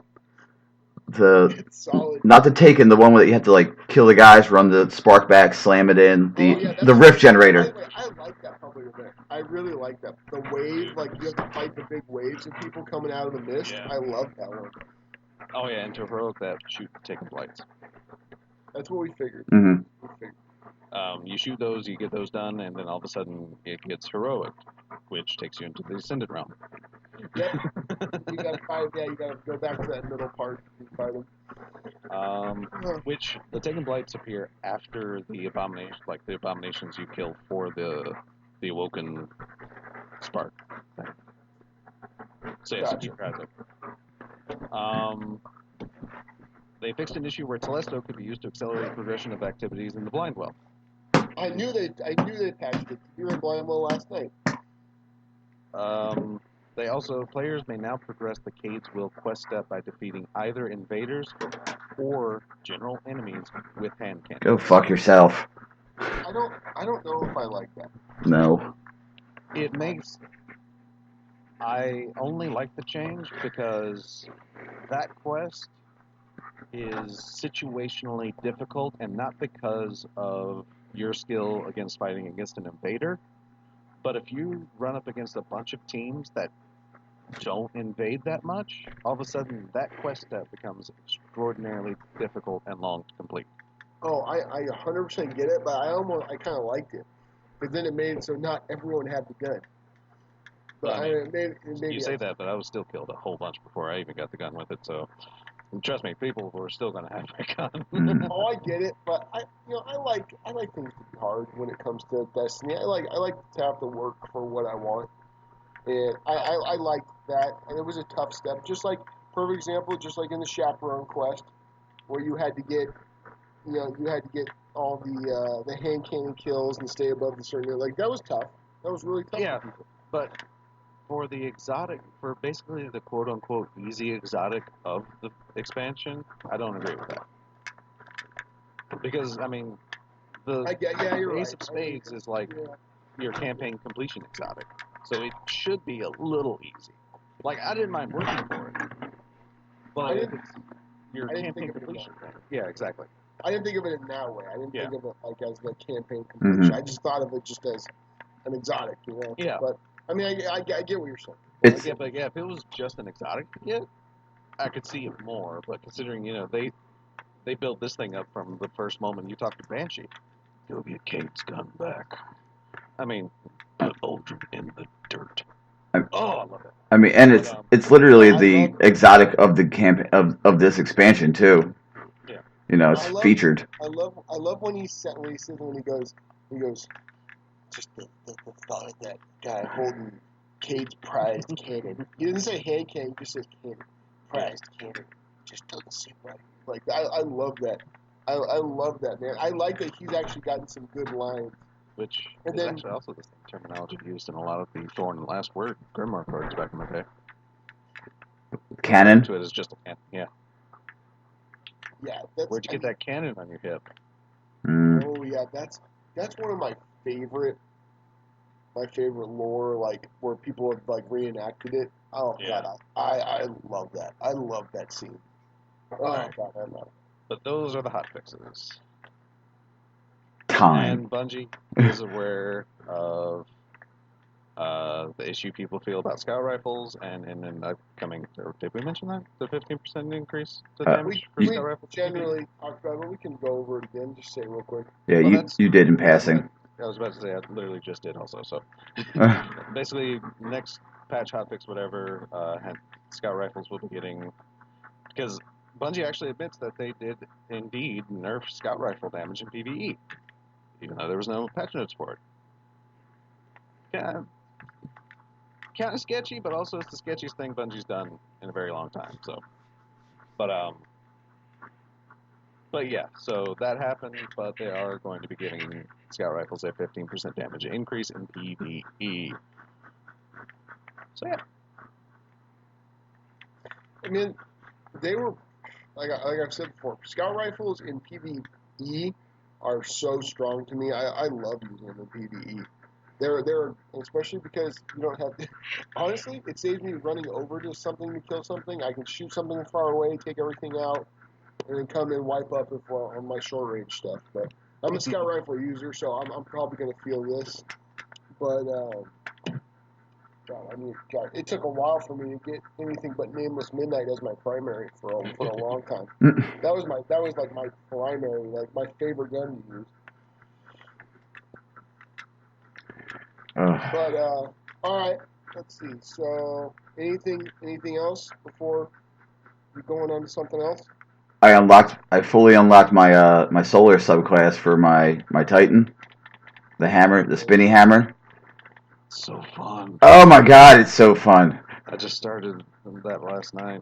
not the Taken, the one where you have to like kill the guys, run the spark back, slam it in, the rift generator.
I like that public event. I really like that. The wave, like you have to fight the big waves of people coming out of the mist. Yeah. I love that one.
Oh yeah, and to heroic that shoot Taken blights.
That's what we figured.
Mm-hmm.
You shoot those, you get those done, and then all of a sudden it gets heroic, which takes you into the Ascended realm.
Yep. You gotta fight. Yeah, you gotta go back to that middle part and fight them.
Which the Taken blights appear after the abomination, like the abominations you kill for the awoken spark thing. So yes, keep your eyes open. They fixed an issue where Telesto could be used to accelerate progression of activities in the Blind Well.
I knew they patched it. You were in Blind Well last night.
Players may now progress the Cade's Will quest step by defeating either invaders or general enemies with hand cannons.
Go fuck yourself.
I don't know if I like that.
No.
I only like the change because that quest is situationally difficult, and not because of your skill against fighting against an invader, but if you run up against a bunch of teams that don't invade that much, all of a sudden that quest step becomes extraordinarily difficult and long to complete.
Oh, I 100% get it, but I kind of liked it, because then it made it so not everyone had the gun. But it made
you say that, but I was still killed a whole bunch before I even got the gun with it, so trust me, people were still going to have my gun.
Oh, I get it, but I like things to be hard when it comes to Destiny. I like to have to work for what I want, and I liked that, and it was a tough step. Just like, perfect example, just like in the Chaperone quest, where you had to get all the hand cannon kills and stay above the certain, like that was tough. That was really tough.
Yeah, but for the exotic, for basically the quote-unquote easy exotic of the expansion, I don't agree with that. Because, I mean, the Ace of Spades is like your campaign completion exotic. So it should be a little easy. Like, I didn't mind working for it. But it's your campaign completion thing. Yeah, exactly.
I didn't think of it in that way. I didn't think of it like as the campaign completion. I just thought of it just as an exotic,
Yeah.
But I mean, I get what you're saying.
If it was just an exotic, I could see it more. But considering, they built this thing up from the first moment you talk to Banshee. Go get Kate's gun back. I mean, put Aldrin in the dirt. I love it.
I mean, and it's literally the exotic of the camp of this expansion too.
Yeah.
It's featured.
I love when he says when he goes, just the thought of that guy holding Cade's prized cannon. He doesn't say hand cannon, he just says cannon. Prized cannon. Just doesn't seem right. Like, I love that. I love that, man. I like that he's actually gotten some good lines.
Which is actually also the same terminology used in a lot of the Thorn and Last Word Grimoire cards back in the day.
Cannon?
To it is just a cannon, yeah.
Yeah.
Where'd you get that cannon on your hip?
Oh, yeah, that's one of my favorite lore, like, where people have, like, reenacted it. Oh, yeah. God, I love that. I love that scene. Oh God, I love
But those are the hot fixes.
Time.
And Bungie is aware of the issue people feel about scout rifles, and in an upcoming, or did we mention that? The 15% increase to damage for
we
scout rifles?
generally talked about it, but we can go over it again. Just say it real quick.
Yeah,
Well,
you did in passing.
I was about to say, I literally just did also. So basically, next patch, hotfix, whatever, scout rifles will be getting, because Bungie actually admits that they did indeed nerf scout rifle damage in PvE, even though there was no patch notes for it. Kind of sketchy, but also it's the sketchiest thing Bungie's done in a very long time. So, but yeah, so that happened. But they are going to be giving scout rifles a 15% damage increase in PvE. So yeah,
I mean, they were like I've said before. Scout rifles in PvE are so strong to me. I love using them in PvE. They're especially because you don't have to, honestly, it saves me running over to something to kill something. I can shoot something far away, take everything out, and then come and wipe up on my short range stuff. But I'm a scout rifle user, so I'm probably gonna feel this. But God, I mean, God, it took a while for me to get anything but Nameless Midnight as my primary for a long time. That was like my primary, like my favorite gun to use. But all right, let's see. So anything else before we going on to something else?
I fully unlocked my solar subclass for my Titan, the hammer, the spinny hammer.
so fun.
Oh my god, it's so fun.
I just started that last night.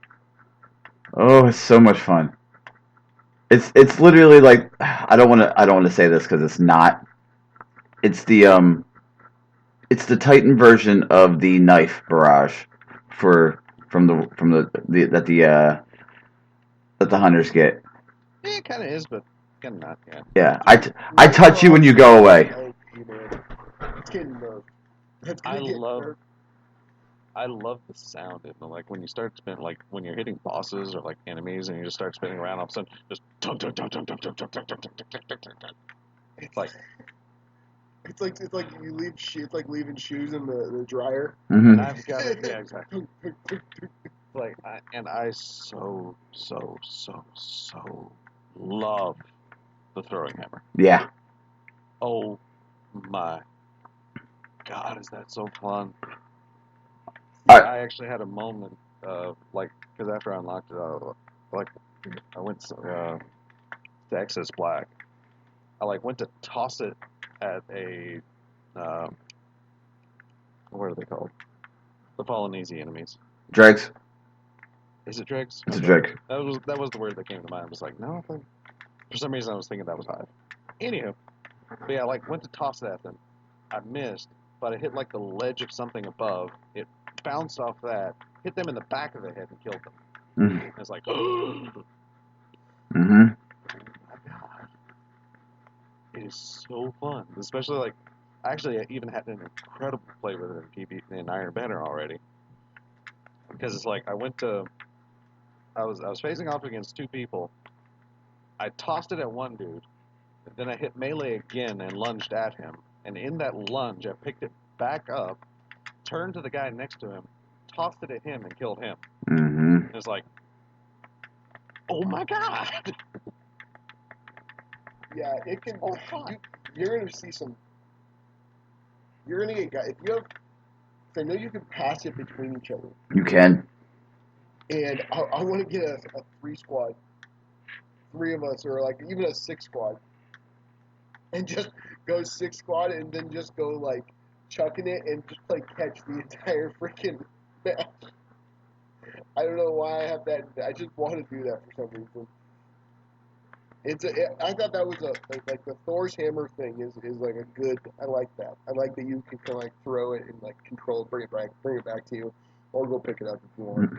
Oh, it's so much fun. It's literally like I don't want to say this because it's not. It's the Titan version of the knife barrage for from the that the hunters get.
Yeah, it kind of is, but kind of not. Yeah.
Yeah, I touch you when you go away.
It's getting nerfed. That's
I
gonna get
love
nerfed.
I love the sound of it. Like when you start spinning, like when you're hitting bosses or like enemies, and you just start spinning around, all of a sudden, just tunk, tunk, tunk, tunk, tunk, tunk, tunk, tunk, tunk, tunk, tunk, tunk, tunk, tunk. Like
It's like you leave it's like leaving shoes in the dryer.
Mm-hmm.
I've got it. Yeah, exactly. Like I so love the throwing hammer.
Yeah.
Oh my God, is that so fun? I actually had a moment of like, because after I unlocked it, like I went to Access Black. I like went to toss it at a what are they called? The Polynesian enemies.
Dregs.
Is it dregs?
It's
Okay.
a dreg.
That was the word that came to mind. I was like, no, for some reason I was thinking that was hive. Anywho, but yeah, I like went to toss it at them. I missed, but I hit like the ledge of something above. It bounced off that, hit them in the back of the head and killed them.
Mm-hmm.
It's like, oh
Mm-hmm.
my God. It is so fun. Especially like, actually I even had an incredible play with it in Iron Banner already. Because it's like, I was facing off against two people. I tossed it at one dude, then I hit melee again and lunged at him. And in that lunge, I picked it back up, turned to the guy next to him, tossed it at him, and killed him.
Mm-hmm.
It was like, oh my God!
Yeah, it can.
Oh, fun.
You're gonna see some. You're gonna get guys. If you have, I know you can pass it between each other.
You can.
And I want to get a 3 squad, 3 of us, or like even a 6 squad, and just go 6 squad, and then just go like chucking it and just play catch the entire freaking match. I don't know why I have that. I just want to do that for some reason. I thought that was like the Thor's hammer thing is like a good. I like that. I like that you can kind of like throw it and like control it, bring it back to you, or go pick it up if you want.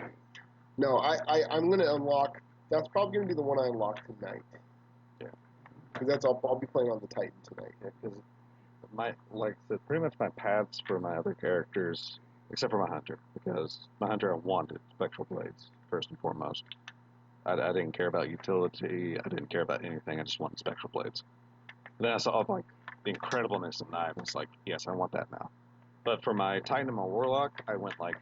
No, I'm gonna unlock. That's probably gonna be the one I unlock tonight.
Yeah.
Because I'll be playing on the Titan tonight.
Because pretty much my paths for my other characters, except for my hunter, because my hunter I wanted spectral blades first and foremost. I didn't care about utility. I didn't care about anything. I just wanted spectral blades. And then I saw like the incredibleness of knives. It's like, yes, I want that now. But for my Titan and my Warlock, I went like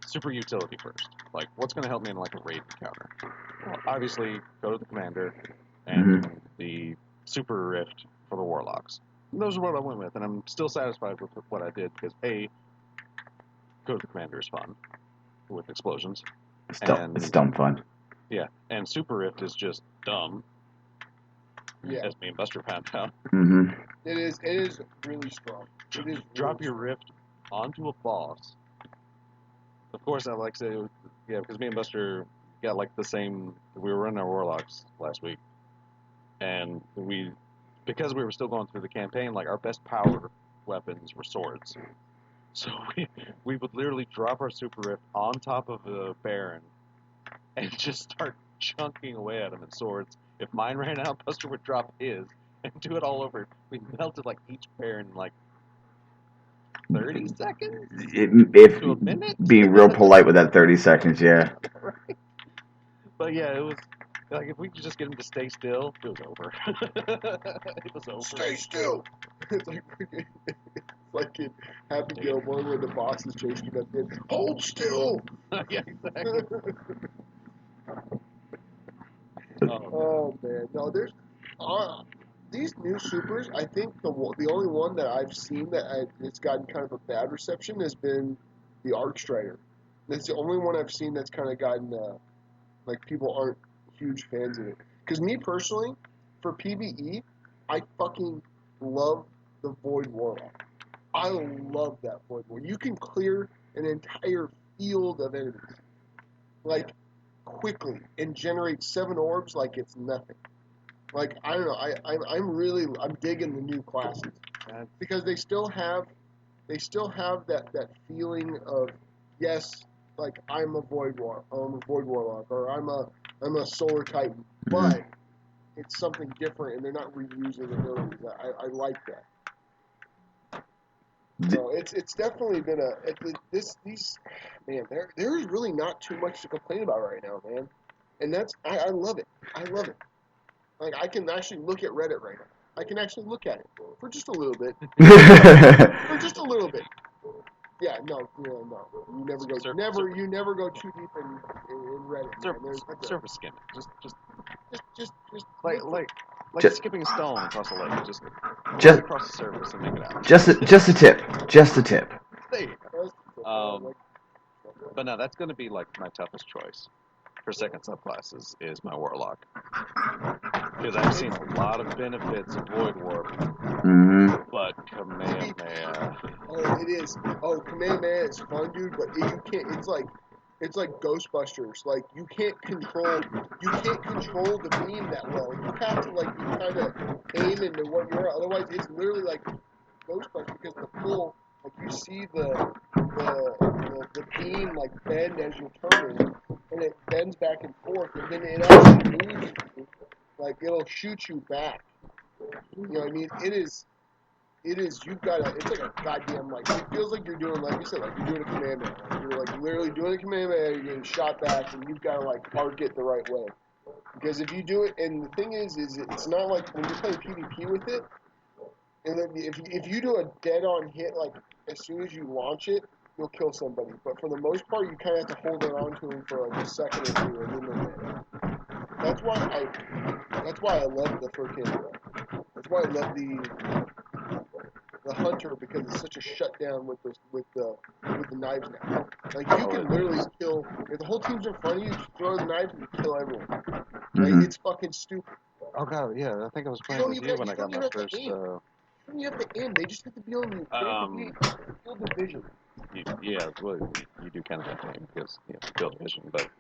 super utility first. Like, what's going to help me in like a raid encounter? Well, obviously, go to the commander and the super rift for the Warlocks. And those are what I went with, and I'm still satisfied with what I did because A, go to the commander is fun with explosions.
It's dumb fun.
Yeah, and super rift is just dumb.
Yeah.
As me and Buster found out.
Mm-hmm.
It is really strong. It is
Drop
really
your rift onto a boss. Of course, I like to say, yeah, because me and Buster got like the same. We were running our Warlocks last week, and because we were still going through the campaign, like our best power weapons were swords. So we would literally drop our super rift on top of the Baron and just start chunking away at him in swords. If mine ran out, Buster would drop his and do it all over. We melted like each Baron in like 30 seconds
If
to a minute.
being real polite with that 30 seconds, yeah.
Right. But yeah, it was like if we could just get him to stay still, it was over. It was over.
Stay still. It's like in Happy Gilmore where the boss is chasing him at the end. Hold still.
Yeah, exactly.
Oh man, no, there's these new supers. I think the only one that I've seen that it's gotten kind of a bad reception has been the Arc Strider. That's the only one I've seen that's kind of gotten like people aren't huge fans of it. Because me personally, for PvE, I fucking love the Void Warlock. I love that Void Warlock. You can clear an entire field of enemies like quickly and generate 7 orbs like it's nothing. Like I don't know, I'm digging the new classes because they still have that feeling of yes, like I'm a Void Warlock, or I'm a Solar Titan, but it's something different and they're not reusing abilities. I like that. So it's definitely been there's really not too much to complain about right now, man, and I love it. I love it. Like I can actually look at Reddit right now. I can actually look at it for just a little bit. For just a little bit. Yeah, no. You never go too deep in Reddit.
Surface skimming. Just
like
skipping a stone across a lake. Just across the surface and make it out.
Just a tip.
There you go. But no, that's going to be like my toughest choice for second subclasses is my Warlock. Because I've seen a lot of benefits of Void Warp, but Kamehameha.
Oh, it is. Oh, Kamehameha is fun, dude. But you can't. It's like Ghostbusters. Like you can't control the beam that well. You have to like kind of aim into what you're. Otherwise, it's literally like Ghostbusters because the pull. Like you see the beam like bend as you're turning, and it bends back and forth, and then it actually moves you. Like it'll shoot you back. You know what I mean? It is. You've got to. It's like a goddamn like. It feels like you're doing like you said, like you're doing a Kamehameha. Like you're like literally doing a Kamehameha. You're getting shot back, and you've got to like arc it the right way. Because if you do it, and the thing is it's not like when you're playing PvP with it. And then if you do a dead-on hit, like as soon as you launch it, you'll kill somebody. But for the most part, you kind of have to hold it on to them for like a second or two, and then they're dead. That's why I love the freaking. That's why I love the hunter because it's such a shutdown with the knives now. Like you can literally kill if the whole team's in front of you, just throw the knives and you kill everyone. Like it's fucking stupid.
Oh god, yeah, I think I was playing with you when I got my first.
You don't even have to aim. They just have to be on you. Field of vision.
You do kind of have to aim because field of vision, but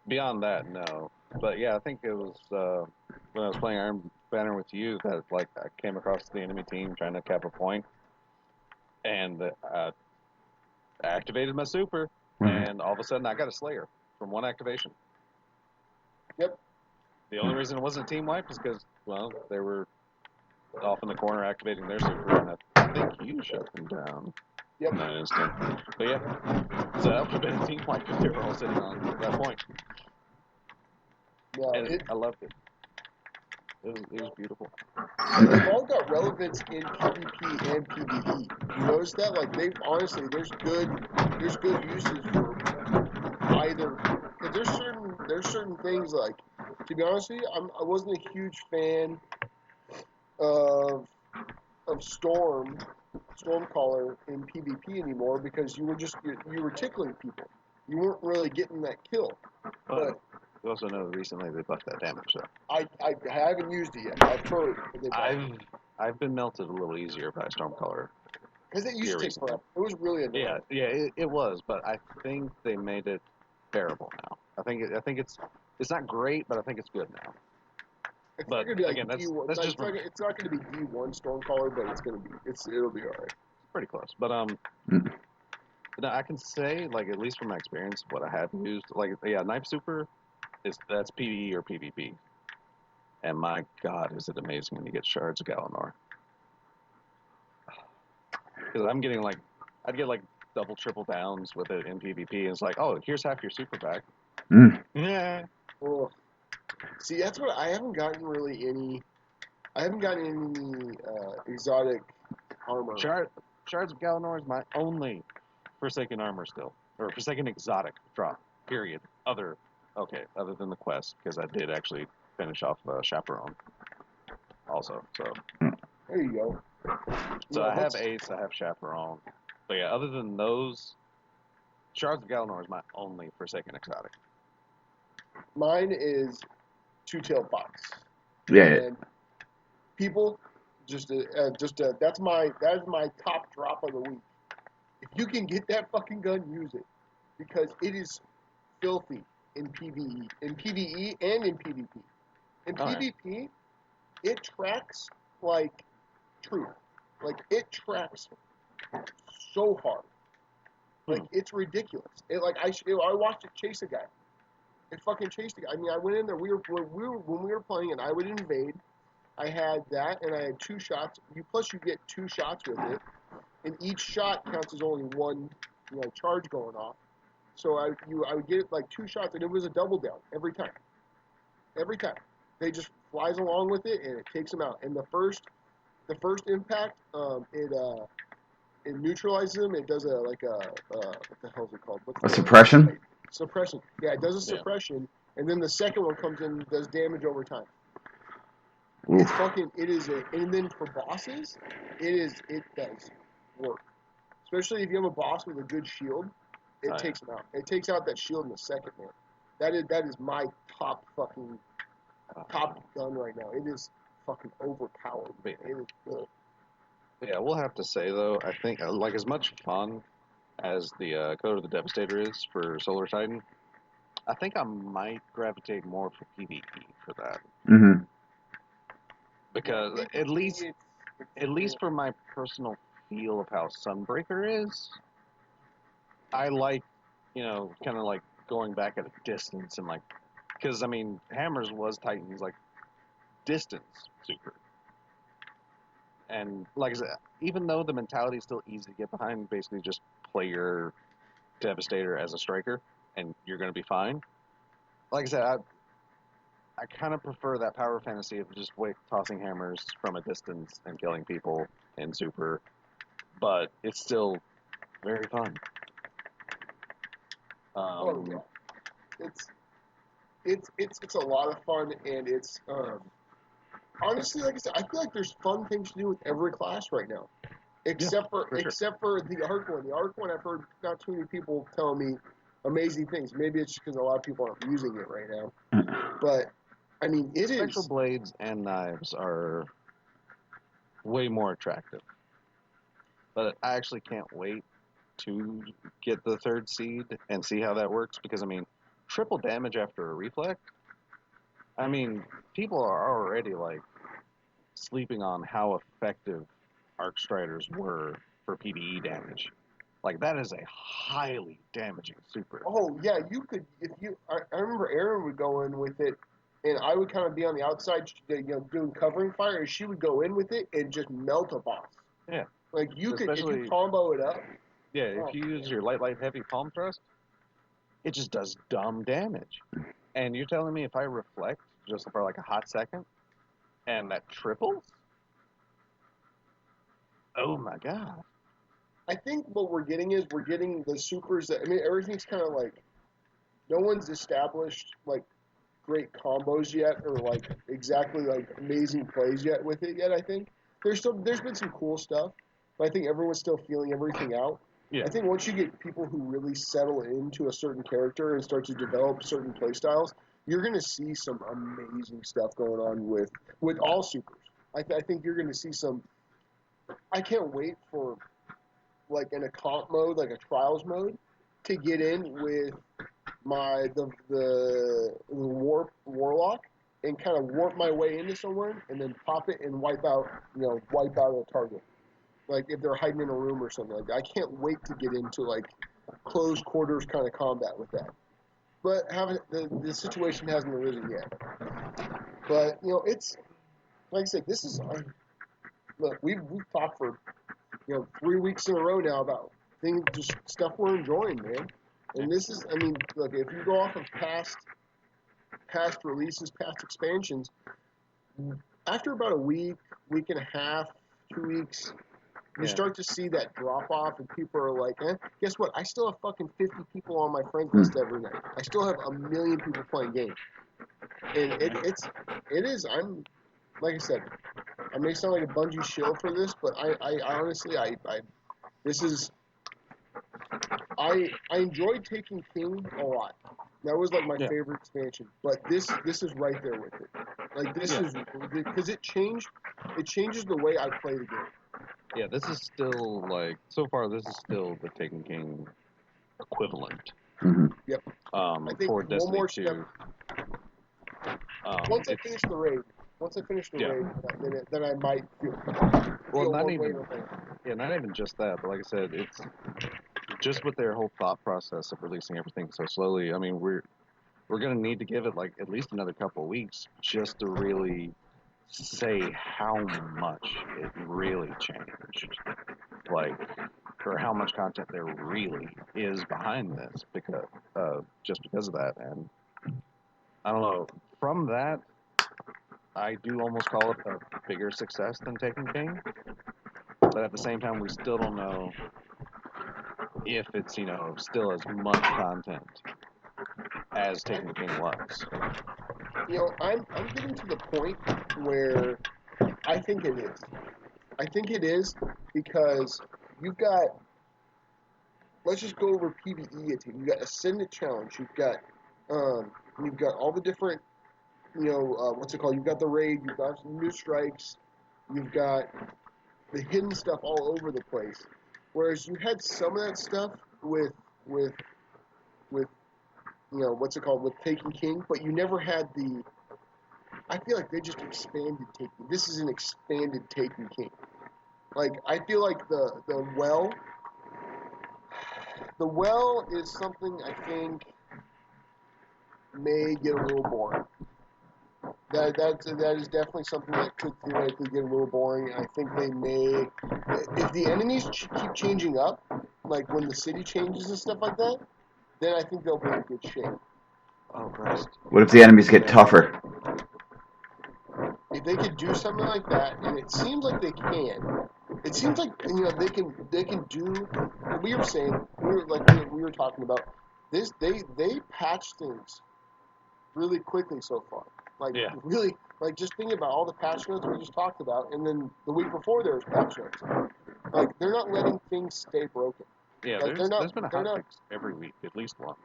beyond that, no. But yeah, I think it was when I was playing Iron Banner with you that like I came across the enemy team trying to cap a point, and I activated my super, and all of a sudden I got a Slayer from one activation.
Yep.
The only reason it wasn't a team wipe is because they were off in the corner activating their super, and I think you shut them down.
Yep.
In that instant. But yeah, so that would have been a team wipe if they were all sitting on that point.
No,
And I loved it. It was beautiful.
they've all got relevance in PvP and PvE. You notice that? Like they've honestly, there's good uses for either. Cause there's certain things like, to be honest with you, I wasn't a huge fan of Stormcaller in PvP anymore because you were tickling people. You weren't really getting that kill. But
you also know recently they buffed that damage though.
I haven't used it yet. I've heard.
I've been melted a little easier by Stormcaller.
Because it used to take forever. It was really annoying.
Yeah, it was, but I think they made it bearable now. I think it's not great, but I think it's good now.
It's
But
not gonna be like
again,
D1.
that's just
It's not gonna be D1 Stormcaller, but it'll be alright.
pretty close. But no, I can say like at least from my experience, what I have used, like Knife Super that's PvE or PvP, and my God, is it amazing when you get shards of Galanor. Because I'm getting like, I'd get like double, triple downs with it in PvP, and it's like, oh, here's half your super back. Yeah.
Well, see, that's what I haven't gotten really any. I haven't gotten any exotic armor.
Shards of Galanor is my only Forsaken armor still, or Forsaken exotic drop. Period. Other than the quest, because I did actually finish off Chaperone. Also, so.
There you go.
So I have Ace, I have Chaperone. But yeah, other than those, Shards of Galanor is my only Forsaken exotic.
Mine is Two-Tailed Fox.
Yeah.
And people, that is my top drop of the week. If you can get that fucking gun, use it, because it is filthy in PvE, and in PvP. In PvP, it tracks like truth. Like it tracks so hard. Like it's ridiculous. I watched it chase a guy. It fucking chased a guy. I mean, I went in there. When we were playing, and I would invade. I had that, and I had 2 shots. Plus, you get 2 shots with it, and each shot counts as only one, charge going off. So I would get like 2 shots, and it was a double down every time. Every time, they just flies along with it, and it takes them out. And the first impact, it neutralizes them. It does what the hell is it called?
A suppression?
Suppression. Yeah, it does a suppression, and then the second one comes in and does damage over time.
Oof.
It's fucking. It is and then for bosses, it does work. Especially if you have a boss with a good shield, it takes him out. It takes out that shield in a second, man. That is my top gun right now. It is fucking overpowered. It is good.
Yeah, we'll have to say though, I think like as much fun as the Code of the Devastator is for Solar Titan, I think I might gravitate more for PvE for that.
Mm-hmm.
Because at least for my personal feel of how Sunbreaker is, I like, kind of like going back at a distance and like, because I mean, Hammers was Titan's like distance super. And like I said, even though the mentality is still easy to get behind, basically just play your Devastator as a striker and you're going to be fine. Like I said, I kind of prefer that power fantasy of just tossing hammers from a distance and killing people in super, but it's still very fun.
Oh yeah, it's a lot of fun, and it's honestly, like I said, I feel like there's fun things to do with every class right now, except for the Arc one. The Arc one, I've heard not too many people tell me amazing things. Maybe it's just because a lot of people aren't using it right now, but I mean,
Spectral blades and knives are way more attractive, but I actually can't wait to get the 3rd seed and see how that works, because I mean, triple damage after a reflect, I mean, people are already like sleeping on how effective Arc Striders were for PvE damage. Like that is a highly damaging super.
Oh yeah, you could I remember Aaron would go in with it, and I would kind of be on the outside, doing covering fire, and she would go in with it and just melt a boss.
Yeah.
Like if you combo it up.
Yeah, if you use your light, heavy palm thrust, it just does dumb damage. And you're telling me if I reflect just for like a hot second, and that triples? Oh my god!
I think what we're getting is we're getting the supers that, I mean, everything's kind of like, no one's established like great combos yet, or like exactly like amazing plays yet with it yet. I think there's been some cool stuff, but I think everyone's still feeling everything out.
Yeah,
I think once you get people who really settle into a certain character and start to develop certain play styles, you're going to see some amazing stuff going on with all supers. I think you're going to see some. I can't wait for like an account mode, like a trials mode, to get in with the warlock and kind of warp my way into somewhere and then pop it and wipe out a target. Like if they're hiding in a room or something like that. I can't wait to get into like close quarters kind of combat with that. But the situation hasn't arisen yet. But it's like I said, this is look, we've talked for 3 weeks in a row now about things, just stuff we're enjoying, man. And this is, I mean, look, if you go off of past releases, past expansions, after about a week and a half, 2 weeks, you start to see that drop off, and people are like, guess what? I still have fucking 50 people on my friends list every night. I still have a million people playing games. And it is, I'm, like I said, I may sound like a Bungie shill for this, but I honestly, this is, I enjoyed Taking King a lot. That was like my favorite expansion. But this is right there with it. Like this is because it changes the way I play the game.
yeah. This is still like so far. This is still the Taken King equivalent.
Mm-hmm.
Yep. I think
For
one
Destiny
more
2.
step. Once I finish the raid, then I might feel
Not
one
even
way or another.
not even just that, but like I said, it's just with their whole thought process of releasing everything so slowly. I mean, we're gonna need to give it like at least another couple of weeks just to really say how much it really changed, like, or how much content there really is behind this because just because of that. And I don't know. From that, I do almost call it a bigger success than Taken King, but at the same time, we still don't know if it's still as much content as Taken King was.
I'm getting to the point where I think it is. I think it is because you've got. Let's just go over PvE. You've got Ascendant Challenge. You've got all the different. What's it called? You've got the raid. You've got some new strikes. You've got the hidden stuff all over the place. Whereas you had some of that stuff with what's it called, with Taken King, but you never had the. I feel like they just expanded Taken. This is an expanded Taken King. Like I feel like the well is something I think may get a little boring. That is definitely something that could theoretically get a little boring. I think they may, if the enemies keep changing up, like when the city changes and stuff like that, then I think they'll be in good shape.
Oh Christ!
What if the enemies get tougher?
If they could do something like that, and it seems like they can. It seems like they can do what we were saying. We were talking about this. They patch things really quickly so far. Like really, like just thinking about all the patch notes we just talked about, and then the week before there was patch notes. Like they're not letting things stay broken.
Yeah,
like
there's been a hotfix every week, at least one.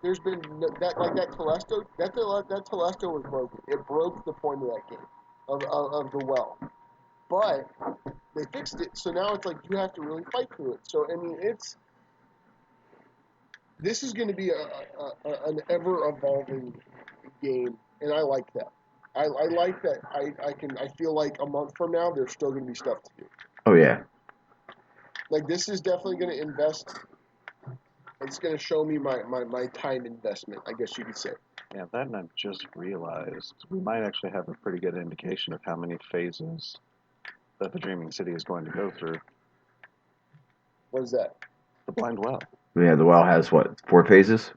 There's been that Telesto. That Telesto was broken. It broke the point of that game of the well. But they fixed it, so now it's like you have to really fight through it. So I mean, this is going to be an ever evolving game, and I like that. I like that. I feel like a month from now there's still going to be stuff to do.
Oh yeah.
Like this is definitely going to invest. It's going to show me my time investment, I guess you could say.
Yeah, that and I've just realized we might actually have a pretty good indication of how many phases that the Dreaming City is going to go through.
What is that?
The Blind Well.
Yeah, the well has what, 4 phases?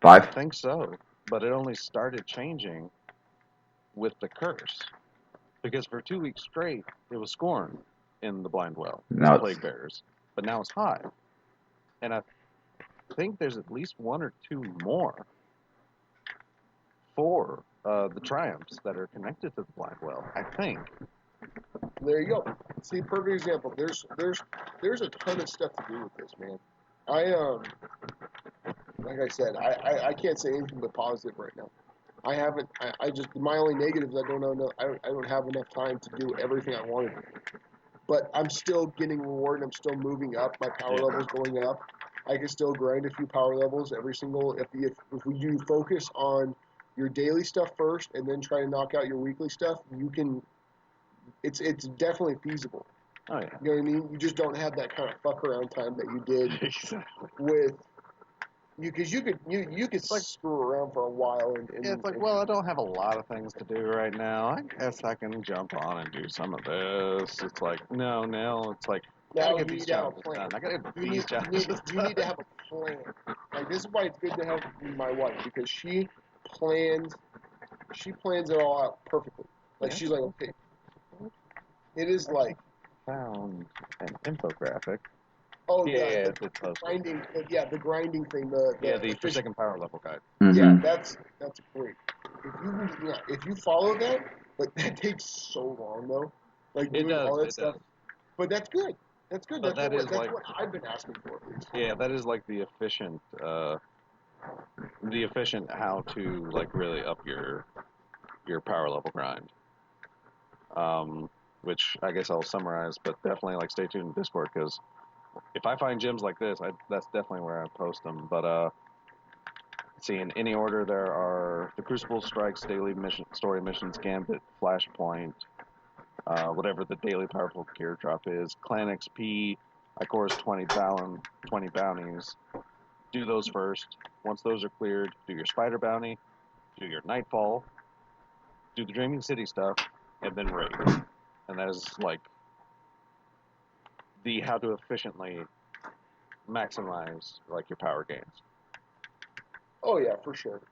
5?
I think so. but it only started changing with the curse. Because for 2 weeks straight, it was Scorn in the blind well
Now
as
it's
plague bearers. But now it's Hive. And I think there's at least one or two more for the triumphs that are connected to the blind well, I think.
There you go. See, perfect example. There's a ton of stuff to do with this, man. Like I said, I can't say anything but positive right now. I haven't. I just my only negative is I don't know. I don't have enough time to do everything I wanted. But I'm still getting rewarded. I'm still moving up. My power level's going up. I can still grind a few power levels every single. If you focus on your daily stuff first and then try to knock out your weekly stuff, you can. It's definitely feasible.
Oh, yeah.
You know what I mean? You just don't have that kind of fuck around time that you did
Exactly.
with you, because you could
like,
screw around for a while and
yeah, it's like, well, I don't have a lot of things to do right now. I guess I can jump on and do some of this. It's like, no, it's like,
now
gotta get
you
these
need to have a
challenges
plan.
done. I gotta get
You
these
need
challenges
you need to have a plan. Like, this is why it's good to have my wife, because plans she plans it all out perfectly. Like,
Yeah.
she's like, okay, it is like,
Found an infographic.
oh
Yeah,
the
it's posted.
grinding, the grinding thing,
The
efficient.
Forsaken Power level guide.
Yeah, that's great. If you follow that, but that takes so long though. Like,
It
doing all
does,
that stuff. But that's good. That's good.
But
That's what I've been asking for, at least.
yeah, that is like the efficient how to like really up your power level grind. Which I guess I'll summarize, but definitely like stay tuned in Discord, because if I find gems like this, that's definitely where I post them. But see, in any order, there are the Crucible Strikes, daily mission, story missions, Gambit, Flashpoint, whatever the daily powerful gear drop is, Clan XP, Ikora's 20 bounties. Do those first. Once those are cleared, do your Spider bounty, do your Nightfall, do the Dreaming City stuff, and then raid. And that is like the how to efficiently maximize like your power gains.
Oh yeah, for sure.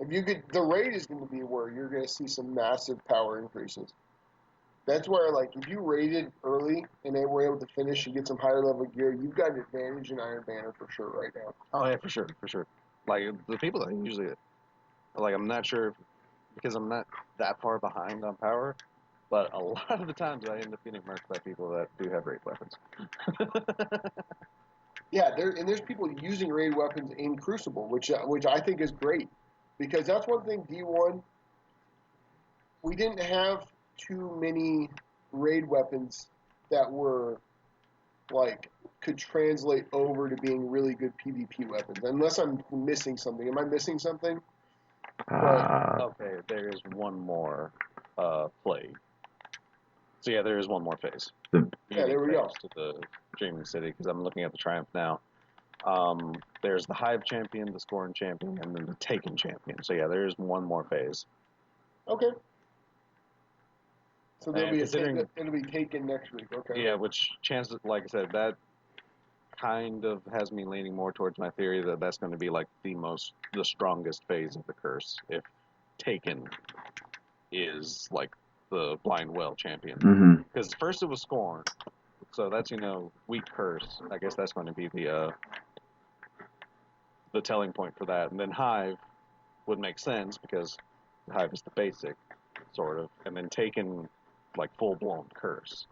If you could, the raid is going to be where you're going to see some massive power increases. That's where, like, if you raided early and they were able to finish and get some higher level gear, you've got an advantage in Iron Banner for sure right now.
Oh yeah, for sure. Like the people that usually, like, I'm not sure if, because I'm not that far behind on power, but a lot of the times I end up getting murked by people that do have raid weapons.
Yeah, there's people using raid weapons in Crucible, which I think is great, because that's one thing D1, we didn't have too many raid weapons that were like could translate over to being really good PvP weapons. Unless I'm missing something. Am I missing something?
Okay, there is one more plague. So yeah, there is one more phase.
Yeah, there we go.
To the Dreaming City, because I'm looking at the Triumph now. There's the Hive champion, the Scorn champion, and then the Taken champion. So yeah, there is one more phase.
Okay. So
And
it'll be taken next week. Okay.
Yeah, which chances, like I said, that kind of has me leaning more towards my theory that that's going to be like the strongest phase of the curse, if Taken is like the blind well champion. Because first it was Scorn, so that's weak curse. I guess that's going to be the telling point for that. And then Hive would make sense, because Hive is the basic, sort of, and then Taken like full blown curse.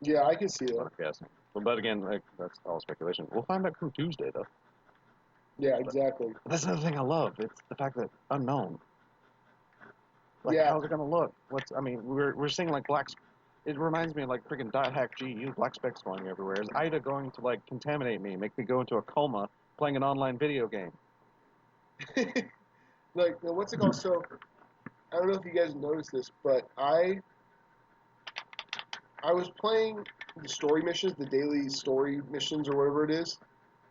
Yeah, I can see that.
I'm guessing. But again, like, that's all speculation. We'll find out come Tuesday, though.
Yeah, exactly.
But that's another thing I love. It's the fact that unknown. Like,
Yeah.
how's it gonna look? We're seeing like blacks. It reminds me of like freaking dot hack GU, black specks going everywhere. Is Ida going to like contaminate me, make me go into a coma playing an online video game?
Like, what's it called? So, I don't know if you guys noticed this, but I was playing the story missions, the daily story missions, or whatever it is.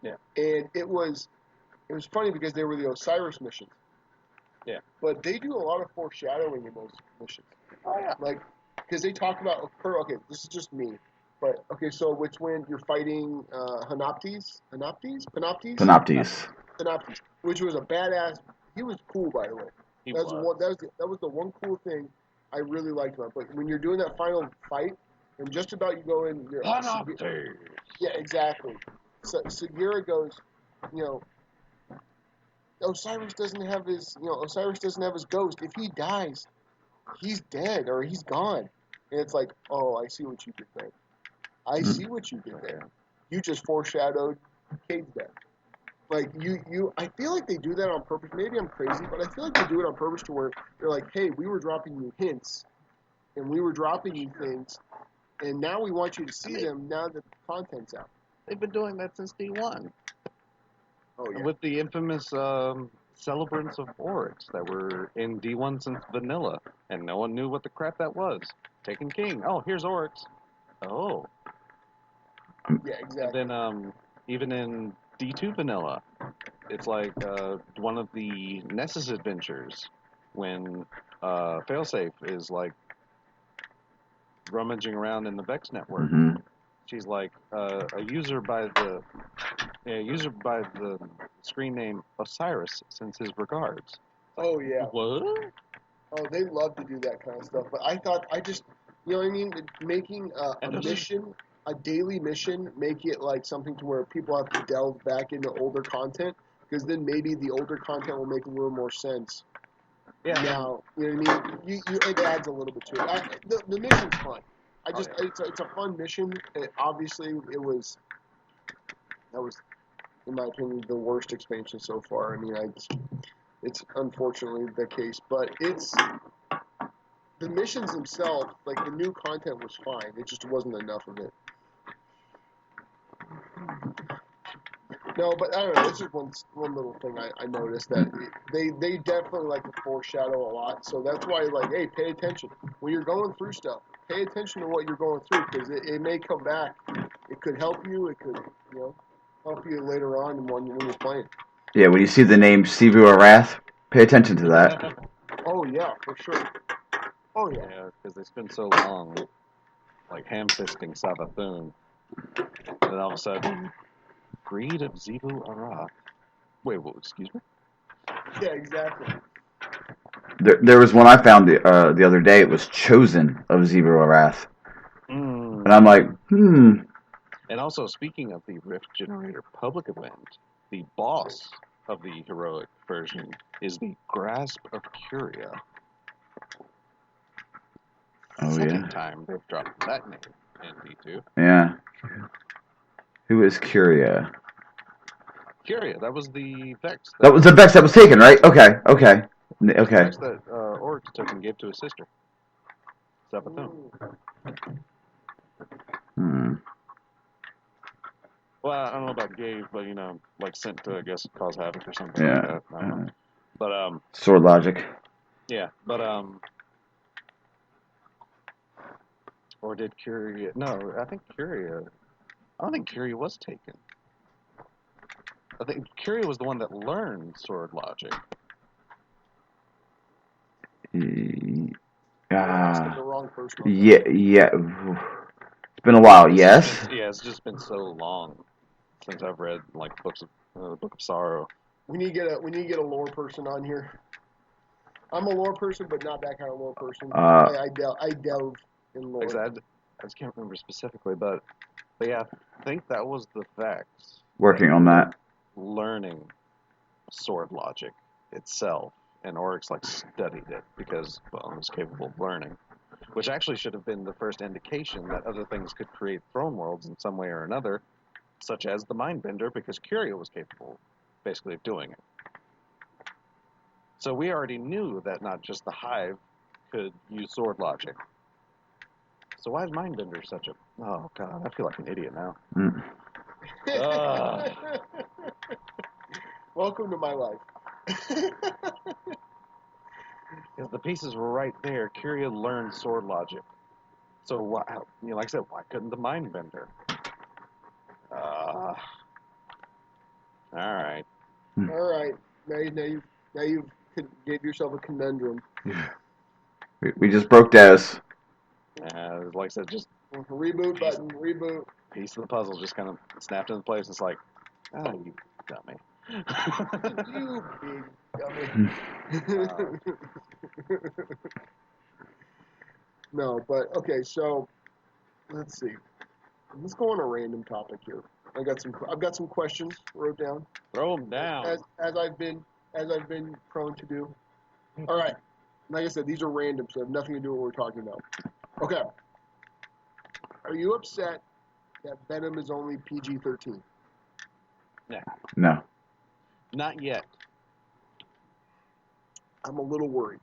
Yeah.
And it was funny because they were the Osiris missions.
Yeah.
But they do a lot of foreshadowing in those missions.
Oh yeah.
Like, because they talk about, okay, this is just me, but okay, so when you're fighting Panoptes, which was a badass he was cool, by the way.
He
That was
was.
one. That was the one cool thing I really liked about it. But when you're doing that final fight, and just about you go in, yeah, exactly. So Segura goes, you know, Osiris doesn't have his ghost. If he dies, he's dead or he's gone. And it's like, oh, I see what you did there. I see what you did there. You just foreshadowed Cade's death. Like I feel like they do that on purpose. Maybe I'm crazy, but I feel like they do it on purpose to where they're like, hey, we were dropping you hints, and we were dropping you things, and now we want you to see them now that the content's out.
They've been doing that since D1.
Oh yeah.
With the infamous celebrants of Oryx that were in D1 since vanilla, and no one knew what the crap that was. Taken King. Oh, here's Oryx. Oh.
Yeah, exactly.
And then even in D2 vanilla, it's like one of the Nessus adventures when Failsafe is like rummaging around in the Vex network.
Mm-hmm.
She's like a user by the screen name Osiris sends his regards.
Oh yeah.
What?
Oh, they love to do that kind of stuff. But I thought you know what I mean? Making a daily mission, make it like something to where people have to delve back into older content, because then maybe the older content will make a little more sense.
Yeah.
Now, you know what I mean? It adds a little bit to it. The mission's fun. It's a fun mission. Obviously, that was, in my opinion, the worst expansion so far. I mean, it's unfortunately the case, but the missions themselves, like the new content was fine. It just wasn't enough of it. No, but I don't know. It's just one little thing I noticed that they definitely like to foreshadow a lot. So that's why, like, hey, pay attention when you're going through stuff. Pay attention to what you're going through, because it may come back. It could help you. It could, help you later on when you're playing.
Yeah, when you see the name Sivu Arath, pay attention to that.
Oh yeah, for sure. Oh yeah.
Yeah, because they spend so long, like ham-fisting Savathun, and all of a sudden, greed of Zebu Arath. Wait, what? Excuse me?
Yeah, exactly.
There was one I found the other day. It was Chosen of Sivu Arath. And I'm like,
And also, speaking of the Rift Generator public event, the boss of the heroic version is the Grasp of Curia.
Oh,
Second
yeah.
time they've dropped that name in D2.
Yeah. Who is Curia?
Curia, that was the Vex.
That was the Vex that was taken, right? Okay.
The Vex that Oryx took and gave to his sister, Savathun. Well, I don't know about gave, but like sent to, I guess, cause havoc or something like that. I don't know. But
Sword logic.
Yeah, but or did Curia? No, I think Curia. I don't think Curia was taken. I think Curia was the one that learned sword logic.
You're asking the wrong person.
Yeah. It's been a while. Yes.
It's just been so long since I've read like books of the Book of Sorrow.
We need to get a lore person on here. I'm a lore person, but not that kind of lore person. I delve in lore.
I just can't remember specifically, but yeah, I think that was the Vex
Working on that.
Learning sword logic itself, and Oryx like studied it because it was capable of learning, which actually should have been the first indication that other things could create throne worlds in some way or another, such as the Mindbender, because Curia was capable basically of doing it. So we already knew that not just the Hive could use sword logic. So why is Mindbender such a... Oh, God, I feel like an idiot now.
Welcome to my life.
Because the pieces were right there. Curia learned sword logic. So, like I said, why couldn't the Mindbender? All right.
All right. Now you gave yourself a conundrum.
We just broke Des.
Like I said, just
reboot button. Reboot.
Piece of the puzzle just kind of snapped into place. It's like, oh, you dummy.
You big dummy. No, but okay. So let's see. Let's go on a random topic here. I've got some questions wrote down.
Throw them down.
As I've been prone to do. All right. Like I said, these are random, so they have nothing to do with what we're talking about. Okay. Are you upset that Venom is only PG-13?
No.
Not yet.
I'm a little worried.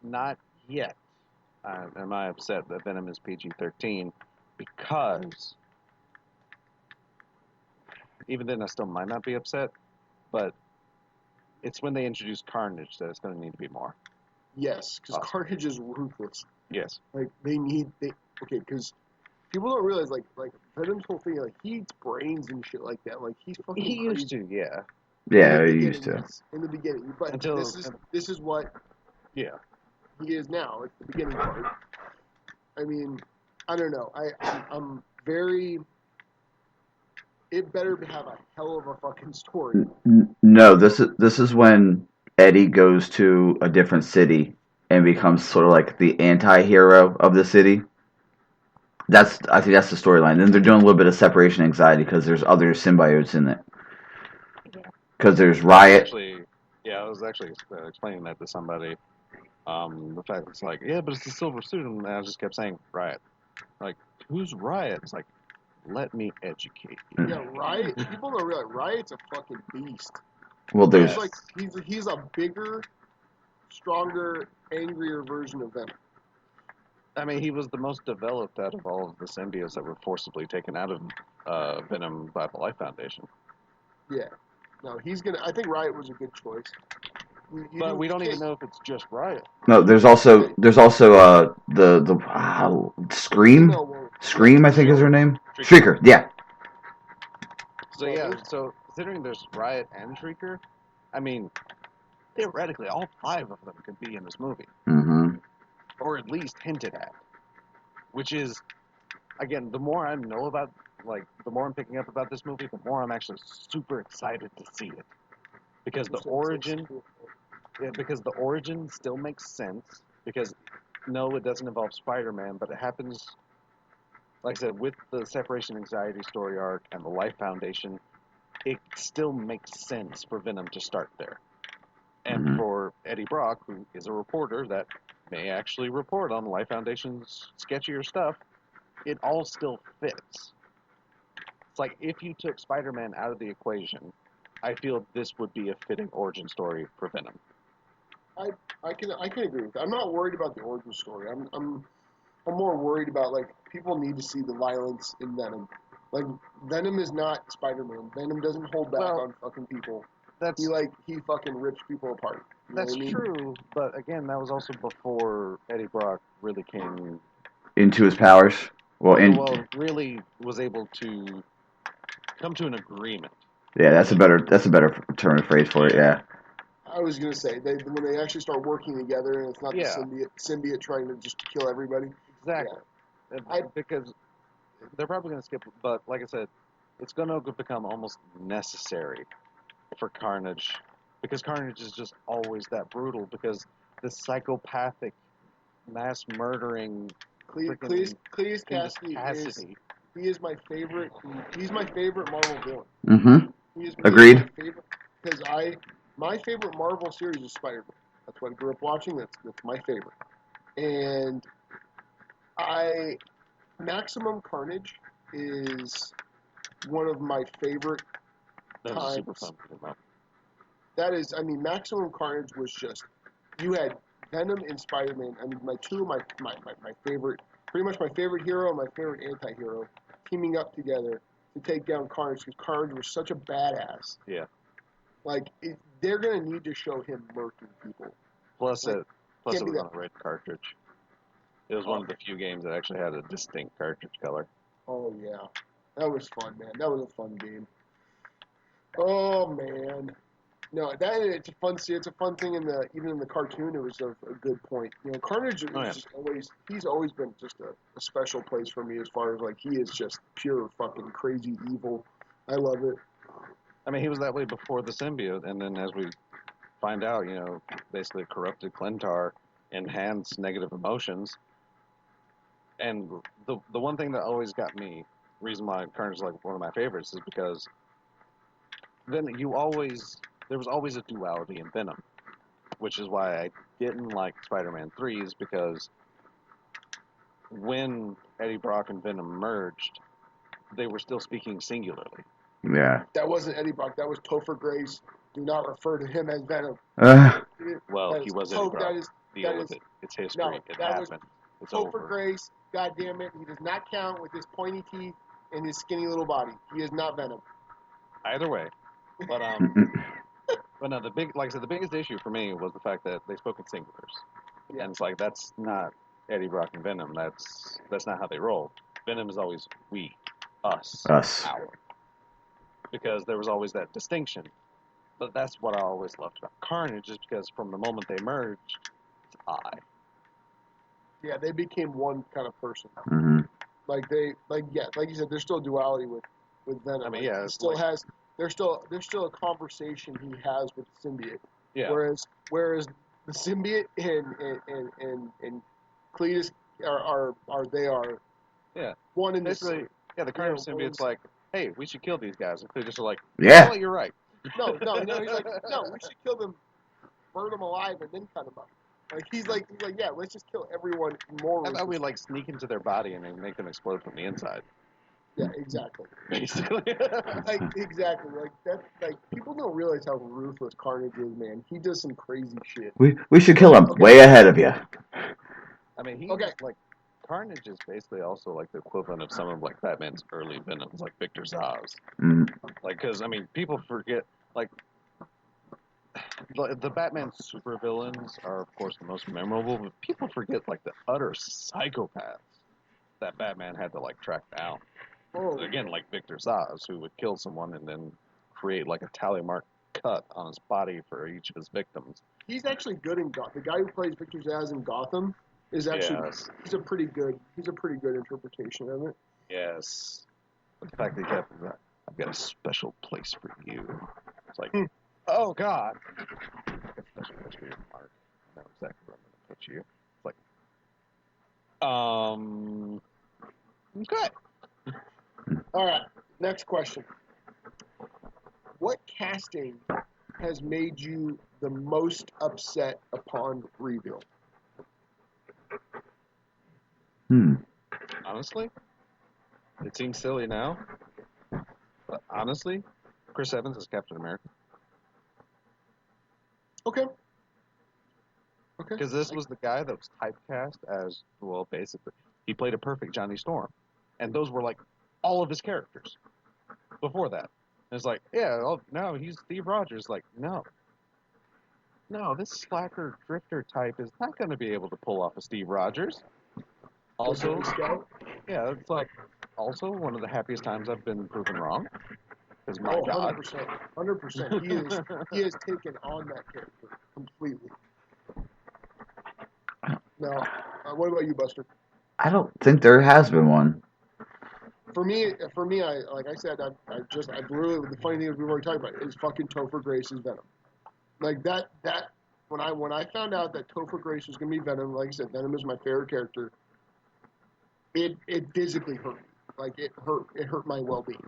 Not yet. Am I upset that Venom is PG-13? Because even then, I still might not be upset, but it's when they introduce Carnage that it's going to need to be more.
Yes, because
Awesome.
Carnage is ruthless.
Yes.
Like okay, because people don't realize like Venom's whole thing, like he eats brains and shit like that. Like he's fucking
He
crazy.
used to, yeah.
Yeah,
In the
I used
beginning,
to.
yes. In the beginning, but
Until-
this is what
Yeah.
he is now. It's the beginning part. I mean, I don't know. I'm very. It better have a hell of a fucking story.
No, this is when Eddie goes to a different city and becomes sort of like the anti-hero of the city. I think that's the storyline. Then they're doing a little bit of separation anxiety because there's other symbiotes in it. Because there's Riot.
I was actually explaining that to somebody. The fact it's like, yeah, but it's the Silver Suit, and I just kept saying Riot. Like, who's Riot? It's like, let me educate you.
Yeah, Riot. People don't realize Riot's a fucking beast.
Well, there's
He's like he's a bigger, stronger, angrier version of Venom.
I mean, he was the most developed out of all of the symbiotes that were forcibly taken out of Venom by the Life Foundation.
Yeah. No, he's gonna. I think Riot was a good choice.
But we don't even know if it's just Riot.
no. There's also the Scream. Scream, I think is her name. Shrieker. Yeah.
So yeah. So considering there's Riot and Shrieker, I mean, theoretically, all 5 of them could be in this movie,
Mm-hmm.
or at least hinted at. Which is, again, the more I know about, like, the more I'm picking up about this movie, the more I'm actually super excited to see it, because the origin still makes sense. Because no, it doesn't involve Spider-Man, but it happens, like I said, with the separation anxiety story arc and the Life Foundation. It still makes sense for Venom to start there. And for Eddie Brock, who is a reporter that may actually report on the Life Foundation's sketchier stuff, it all still fits. It's like if you took Spider-Man out of the equation, I feel this would be a fitting origin story for Venom.
I can agree with that. I'm not worried about the origin story. I'm more worried about like people need to see the violence in Venom. Like Venom is not Spider-Man. Venom doesn't hold back on fucking people. He fucking rips people apart. You know
That's
what I mean?
true, but again, that was also before Eddie Brock really came
into his powers.
really was able to come to an agreement.
Yeah, that's a better term of phrase for it. Yeah.
I was gonna say when they actually start working together and it's not the symbiote trying to just kill everybody.
Exactly. Yeah. Because they're probably gonna skip, but like I said, it's gonna become almost necessary for Carnage, because Carnage is just always that brutal, because the psychopathic, mass murdering
Cletus Cassidy is my favorite. He's my favorite Marvel villain.
Mm-hmm. Agreed.
Because my favorite Marvel series is Spider-Man. That's what I grew up watching. That's my favorite. And Maximum Carnage is one of my favorite times.
Super fun.
That is, I mean, Maximum Carnage was just, you had Venom and Spider-Man. I mean, my favorite, pretty much my favorite hero and my favorite anti-hero teaming up together to take down Carnage, because Carnage was such a badass.
Yeah.
Like, they're going to need to show him murking people.
Plus it was on a red cartridge. It was one of the few games that actually had a distinct cartridge color.
Oh, yeah. That was fun, man. That was a fun game. Oh, man. No, it's a fun. It's a fun thing even in the cartoon. It was a good point. You know, Carnage is just he's always been just a special place for me, as far as like he is just pure fucking crazy evil. I love it.
I mean, he was that way before the symbiote, and then as we find out, basically corrupted Clintar enhanced negative emotions. And the one thing that always got me, reason why Carnage is like one of my favorites, is because then there was always a duality in Venom, which is why I didn't like Spider-Man 3s, because when Eddie Brock and Venom merged, they were still speaking singularly.
Yeah.
That wasn't Eddie Brock. That was Topher Grace. Do not refer to him as Venom.
Well, he was Eddie Brock. Deal with it. It's history.
No,
it
that
happened. It's
Topher
over.
Grace. God damn it. He does not count with his pointy teeth and his skinny little body. He is not Venom.
Either way. But but no, like I said, the biggest issue for me was the fact that they spoke in singulars. Yeah. And it's like, that's not Eddie Brock and Venom. That's not how they roll. Venom is always we, us, our. Because there was always that distinction. But that's what I always loved about Carnage, is because from the moment they merged, it's I.
Yeah, they became one kind of person.
Mm-hmm.
Like you said, there's still duality with Venom.
I mean, yeah,
there's still a conversation he has with the symbiote.
Yeah.
Whereas the symbiote and Cletus are
yeah,
one in
basically
the
yeah, the Carnage symbiote's like, hey, we should kill these guys, and Cletus are like,
yeah,
well, you're right.
No, he's like, no, we should kill them, burn them alive, and then cut them up. Like he's like, yeah, let's just kill everyone more.
How about we like sneak into their body and then make them explode from the inside?
Yeah, exactly.
Basically.
Exactly. Like that. Like people don't realize how ruthless Carnage is, man. He does some crazy shit.
We should kill him way ahead of you.
I mean, he's like, Carnage is basically also like the equivalent of some of like Batman's early Venoms, like Victor Zsasz.
Mm.
Like, because I mean, people forget, like, the Batman supervillains are of course the most memorable, but people forget like the utter psychopaths that Batman had to like track down.
Oh.
Again, like Victor Zsasz, who would kill someone and then create like a tally mark cut on his body for each of his victims.
He's actually good in Gotham. The guy who plays Victor Zsasz in Gotham is actually he's a pretty good interpretation of it.
Yes. But the fact that he kept, I've got a special place for you. It's like, oh God. I've got a special place for you, Mark. I know exactly where I'm going to put you. It's like, okay.
All right, next question. What casting has made you the most upset upon reveal?
Honestly, it seems silly now, but honestly, Chris Evans is Captain America.
Okay.
Because this was the guy that was typecast as, well, basically, he played a perfect Johnny Storm. And those were like all of his characters before that. And it's like, yeah, no, he's Steve Rogers. Like, no, this slacker drifter type is not going to be able to pull off a Steve Rogers. Also, yeah, it's like, also one of the happiest times I've been proven wrong. Because my God.
100%. He has taken on that character completely. Now, what about you, Buster?
I don't think there has been one.
For me, I like I said, I literally, the funny thing is we've already talked about it, is fucking Topher Grace's Venom. Like that when I found out that Topher Grace was gonna be Venom, like I said, Venom is my favorite character. It physically hurt me. Like it hurt my well-being.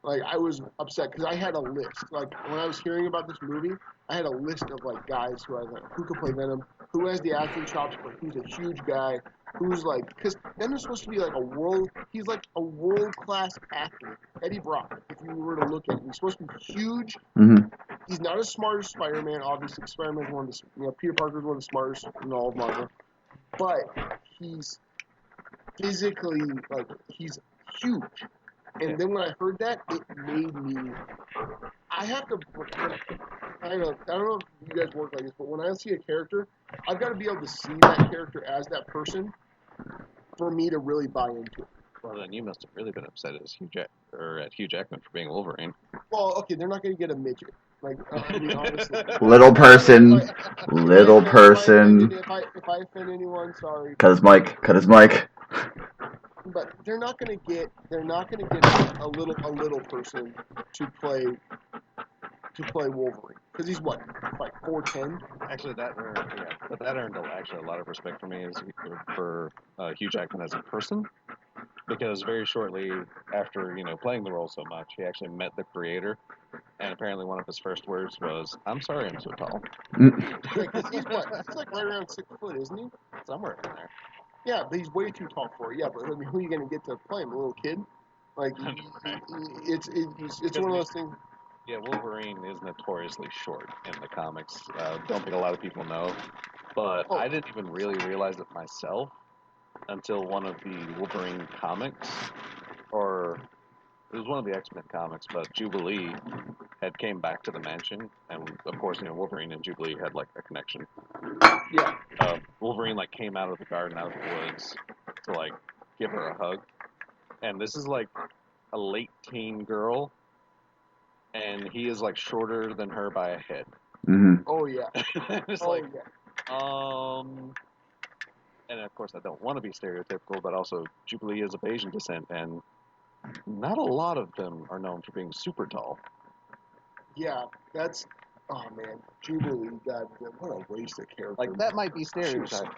Like I was upset because I had a list. Like when I was hearing about this movie, I had a list of like guys who could play Venom, who has the acting chops, but who's a huge guy, who's like, because Venom's supposed to be like he's like a world-class actor. Eddie Brock, if you were to look at him, he's supposed to be huge.
Mm-hmm.
He's not as smart as Spider-Man. Obviously, Spider-Man's one of the, Peter Parker's one of the smartest in all of Marvel, but he's physically like he's huge. And then when I heard that, it made me. I don't know if you guys work like this, but when I see a character, I've got to be able to see that character as that person for me to really buy into it.
Well, then you must have really been upset at Hugh Jackman for being Wolverine.
Well, okay, they're not going to get a midget. Like, I mean, honestly.
Little person.
If I offend anyone, sorry.
Cut his mic.
But they're not going to get a little person to play to play Wolverine? Because he's what, like 4'10"?
Actually, that earned actually a lot of respect for me for Hugh Jackman as a person, because very shortly after playing the role so much, he actually met the creator, and apparently one of his first words was, "I'm sorry, I'm so tall."
Yeah, because he's what? He's like right around 6 foot, isn't he?
Somewhere in there.
Yeah, but he's way too tall for it. Yeah, but I mean, who are you gonna get to play him? A little kid? Like,
Right.
it's one of those things.
Yeah, Wolverine is notoriously short in the comics. Don't think a lot of people know, but I didn't even really realize it myself until one of the Wolverine comics, or it was one of the X-Men comics, but Jubilee had came back to the mansion, and of course, Wolverine and Jubilee had like a connection.
Yeah.
Wolverine like came out of the garden, out of the woods, to like give her a hug, and this is like a late teen girl, and he is like shorter than her by a head.
Mm-hmm.
Oh yeah.
It's
oh
like,
yeah.
and of course I don't want to be stereotypical, but also Jubilee is of Asian descent, and not a lot of them are known for being super tall.
Yeah, that's. Oh man, Jubilee. God, what a waste of character.
Like that might be stereotype.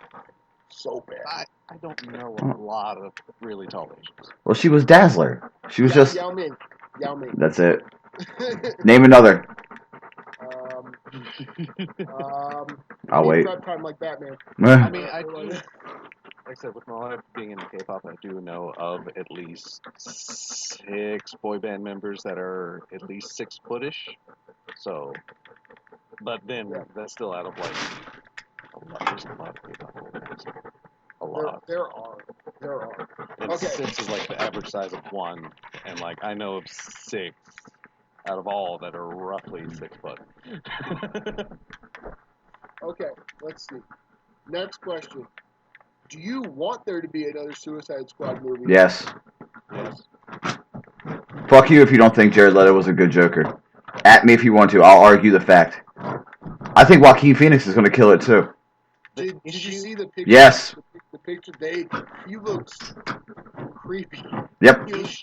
So bad.
I don't know a lot of really tall Asians.
Well, she was Dazzler. She was just.
Yao Ming.
That's it. Name another. I'll wait.
Prep time like Batman.
I mean, like I said, with my life being into K-pop, I do know of at least 6 boy band members that are at least 6 footish. So, but then that's still out of like there's a lot of K-pop boy bands. A lot.
There are.
And 6 is like the average size of 1, and like I know of 6 out of all that are roughly 6 foot.
Okay, let's see. Next question. Do you want there to be another Suicide Squad movie?
Yes.
Yes.
Fuck you if you don't think Jared Leto was a good Joker. At me if you want to. I'll argue the fact. I think Joaquin Phoenix is going to kill it too.
Did you see the picture?
Yes.
The picture. He looks creepy.
Yep.
He looks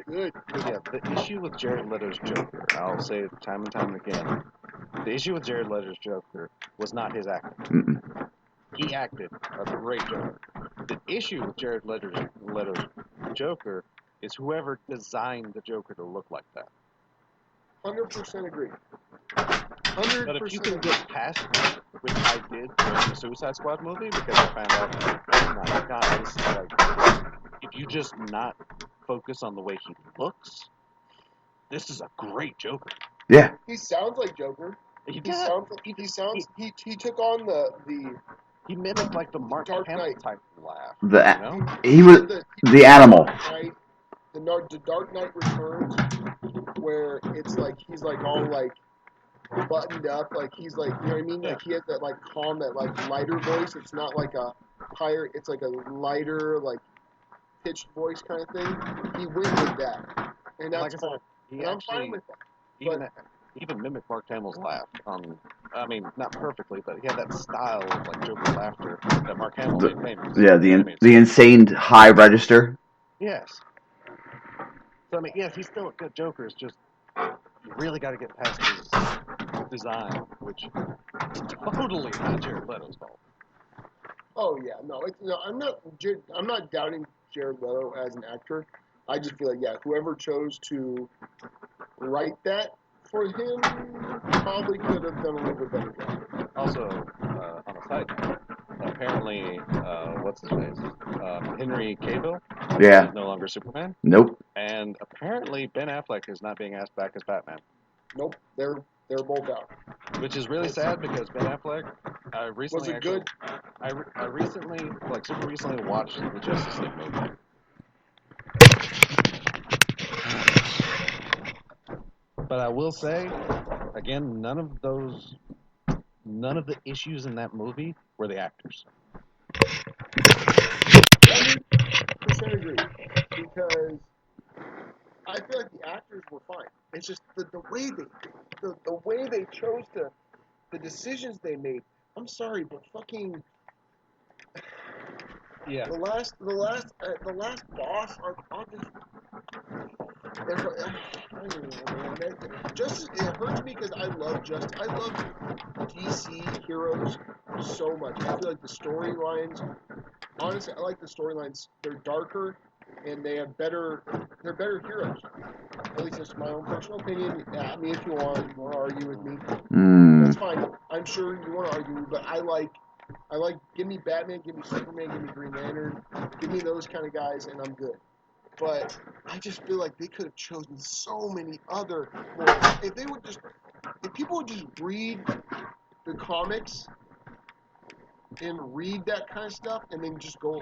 good.
Yeah, the issue with Jared Leto's Joker, I'll say it time and time again, the issue with Jared Leto's Joker was not his acting.
Mm-mm.
He acted a great Joker. The issue with Jared Leto's Joker is whoever designed the Joker to look like that.
100% agree.
100%. But if you can get past that, which I did during the Suicide Squad movie, because I found out, oh my god, this is like, if you just not focus on the way he looks, this is a great Joker.
Yeah.
He sounds like Joker.
He
took on the
he mimicked like the Mark Hamill type laugh.
He was the animal.
The Dark Knight Returns, where it's like he's like all like buttoned up, like he's like, you know what I mean? Like he has that like calm, that like lighter voice. It's not like a higher, it's like a lighter, like pitched voice kind of thing. He went with that, and that's
like
fine. And I'm fine with that.
Even mimicked Mark Hamill's laugh. I mean, not perfectly, but he had that style of like Joker laughter that Mark Hamill made famous.
Yeah, the insane high register.
Yes. So I mean, yes, he's still a good Joker. It's just you really got to get past his design, which is totally not Jared Leto's fault.
Oh yeah, no, I'm not doubting Jared Leto as an actor. I just feel like whoever chose to write that for him probably could have done a little bit better job.
Also, on a side note, apparently, what's his face? Henry Cavill is no longer Superman.
Nope.
And apparently, Ben Affleck is not being asked back as Batman.
Nope, they're both out.
Which is really sad because Ben Affleck, I recently super recently watched the Justice League movie. But I will say, again, none of the issues in that movie were the actors.
100% agree, because I feel like the actors were fine. It's just the way they chose to, the decisions they made. I'm sorry, but fucking the last boss are just don't even know, man. It hurts me because I love DC heroes so much. I feel like the storylines, honestly, I like the storylines. They're darker and they're better heroes. At least that's my own personal opinion. At me if you want to argue with me. That's fine. I'm sure you want to argue, but I like, give me Batman, give me Superman, give me Green Lantern, give me those kind of guys, and I'm good. But I just feel like they could have chosen so many other more. If people would just read the comics and read that kind of stuff, and then just go.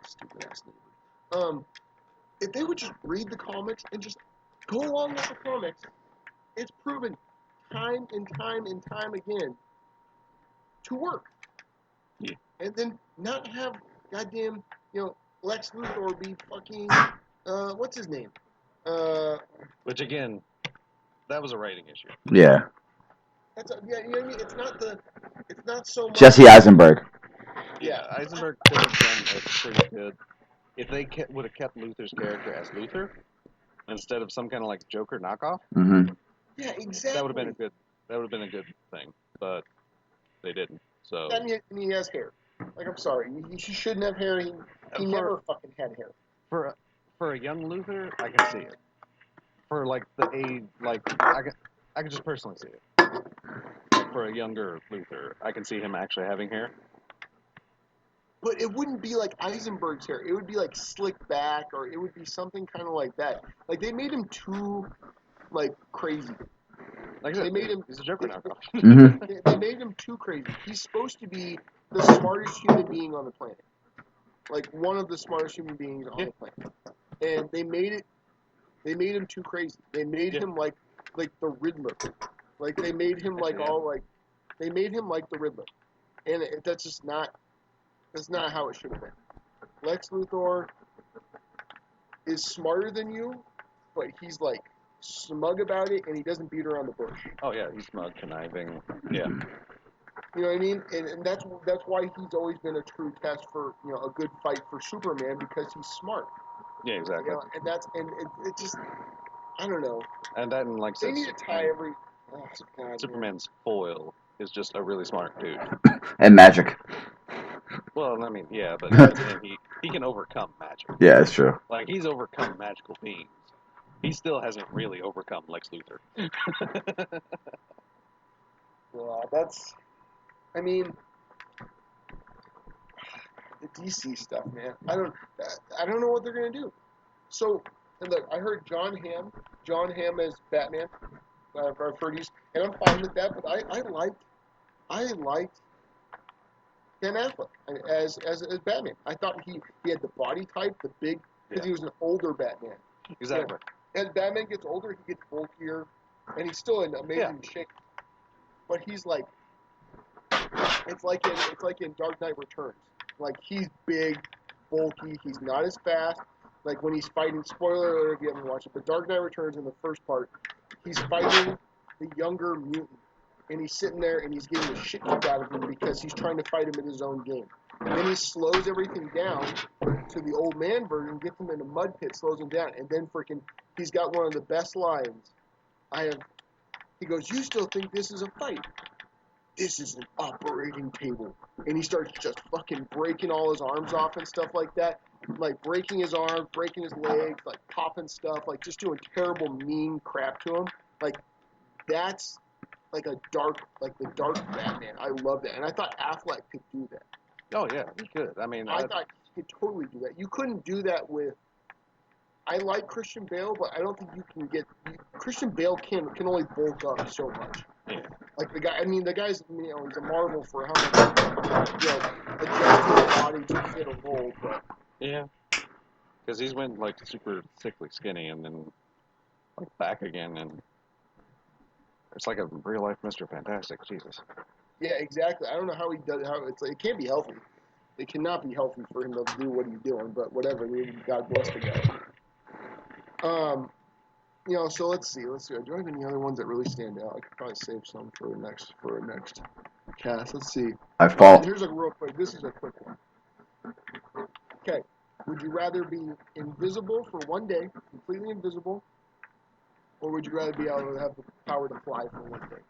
Stupid ass neighbor. If they would just read the comics and just go along with the comics, it's proven time and time and time again to work.
Yeah.
And then not have goddamn, Lex Luthor be fucking, what's his name?
Which again, that was a writing issue.
Yeah.
Yeah, you know what I mean? It's not so much.
Jesse Eisenberg.
Yeah, Eisenberg could have done a pretty good. If they would have kept Luthor's character as Luthor instead of some kind of like Joker knockoff.
Mm-hmm.
Yeah, exactly.
That would have been a good thing, but they didn't. So.
And he has hair. Like, I'm sorry, he shouldn't have hair. He never fucking had hair.
For a young Luthor, I can see it. For like I can just personally see it. For a younger Luthor, I can see him actually having hair.
But it wouldn't be like Eisenberg's hair. It would be like slicked back, or it would be something kind of like that. Like, they made him too, like, crazy.
Like I said, he's a Joker knockoff.
Mm-hmm.
They made him too crazy. He's supposed to be the smartest human being on the planet. Like, one of the smartest human beings on the planet. And they made him too crazy. They made him like the Riddler. Like, they made him like they made him like the Riddler. And that's not how it should have been. Lex Luthor is smarter than you, but he's like smug about it, and he doesn't beat around the bush.
Oh yeah, he's smug, conniving. Yeah.
You know what I mean? And that's why he's always been a true test for a good fight for Superman, because he's smart.
Yeah, exactly.
And it just, I don't know.
And then like
they need to tie every. Oh, God,
Superman's foil is just a really smart dude.
And magic.
Well, I mean, yeah, but he can overcome magic.
Yeah, it's true.
Like, he's overcome magical beings. He still hasn't really overcome Lex Luthor.
Yeah, I mean, the DC stuff, man. I don't know what they're gonna do. So, and look, I heard John Hamm as Batman, for these, and I'm fine with that. But I liked Ben Affleck as Batman. I thought he had the body type, the big, because he was an older Batman.
Exactly.
As Batman gets older, he gets bulkier, and he's still in amazing shape. But he's like, it's like in Dark Knight Returns. Like, he's big, bulky. He's not as fast. Like, when he's fighting, spoiler alert if you haven't watched it, but Dark Knight Returns in the first part, he's fighting the younger mutant. And he's sitting there and he's getting the shit kicked out of him because he's trying to fight him in his own game. And then he slows everything down to the old man version, gets him in a mud pit, slows him down, and then he's got one of the best lines he goes, "You still think this is a fight? This is an operating table." And he starts just fucking breaking all his arms off and stuff like that. Like, breaking his arms, breaking his legs, like popping stuff, like just doing terrible, mean crap to him. Like, that's like the dark Batman. I love that. And I thought Affleck could do that.
Oh, yeah, he could. I mean,
I thought he could totally do that. You couldn't do that with... I like Christian Bale, but I don't think you can get... Christian Bale can only bulk up so much.
Yeah.
Like, the guy's, he's a marvel for how much, adjusting his body to fit a role, but...
Yeah. Because he's went, like, super sickly skinny and then, like, back again, and... It's like a real-life Mr. Fantastic. Jesus.
Yeah, exactly. I don't know how he does it. It can't be healthy. It cannot be healthy for him to do what he's doing, but whatever. God bless the guy. So let's see. Do I have any other ones that really stand out? I could probably save some for a next cast. Let's see.
I fall.
Here's a real quick. This is a quick one. Okay. Would you rather be invisible for one day, completely invisible, or would you rather be able to have the power to fly for one day?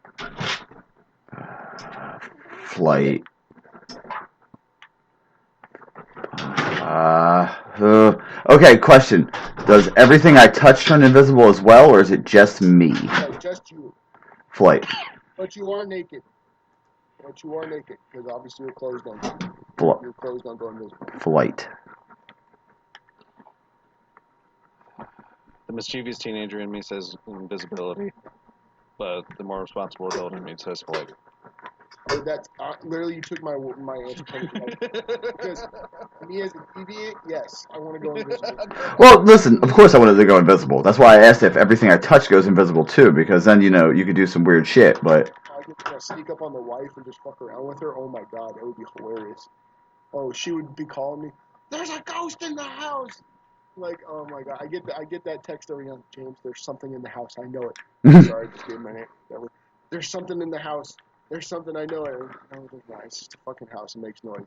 Flight. Okay, question. Does everything I touch turn invisible as well, or is it just me?
No, just you.
Flight.
But you are naked. Because obviously your clothes don't. Your clothes don't go invisible.
Flight.
The mischievous teenager in me says invisibility, but the more responsible adult in me says flight.
Oh, that's literally you took my answer from me. Because me as a deviant, yes, I want to go invisible.
Well, listen, of course I wanted to go invisible. That's why I asked if everything I touch goes invisible too, because then, you could do some weird shit, but...
I could sneak up on the wife and just fuck around with her. Oh my god, that would be hilarious. Oh, she would be calling me, "There's a ghost in the house!" Like, oh my god, I get that text every night. James, there's something in the house. I know it. Sorry, I just gave my name. There's something in the house. There's something, I know it. No, there's not. It's just a fucking house. It makes noise.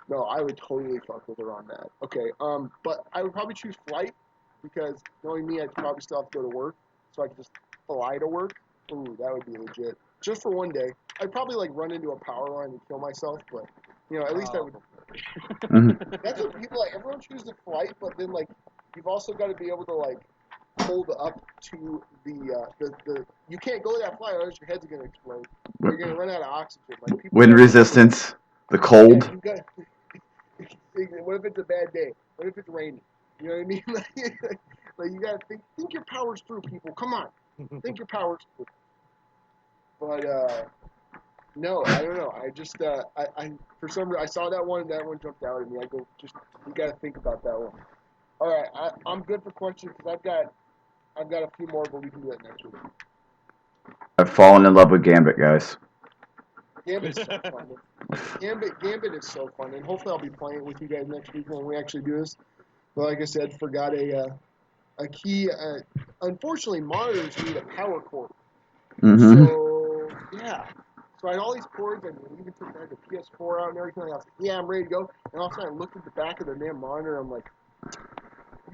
No, I would totally fuck with her on that. Okay, but I would probably choose flight because knowing me, I'd probably still have to go to work, so I could just fly to work. Ooh, that would be legit. Just for one day. I'd probably like run into a power line and kill myself, but at least I would. That's what people like. Everyone chooses flight, but then like you've also got to be able to like hold up to the. You can't go that fly, otherwise your head's gonna explode. Or you're gonna run out of oxygen. Like people.
Wind resistance, the cold.
Yeah, you got. What if it's a bad day? What if it's raining? You know what I mean? Like you gotta think your powers through, people. Come on, think your powers through. But no, I don't know. I just I for some reason I saw that one and that one jumped out at me. I go, just you got to think about that one. All right, I'm good for questions because I've got a few more, but we can do that next week.
I've fallen in love with Gambit, guys.
Gambit's so fun. Gambit is so fun, and hopefully I'll be playing it with you guys next week when we actually do this. But like I said, forgot a key. Unfortunately, monitors need a power cord.
Mm-hmm.
So yeah. So I had all these cords, and we even took the PS4 out and everything. I was like, yeah, I'm ready to go. And all of a sudden, I looked at the back of the damn monitor. I'm like,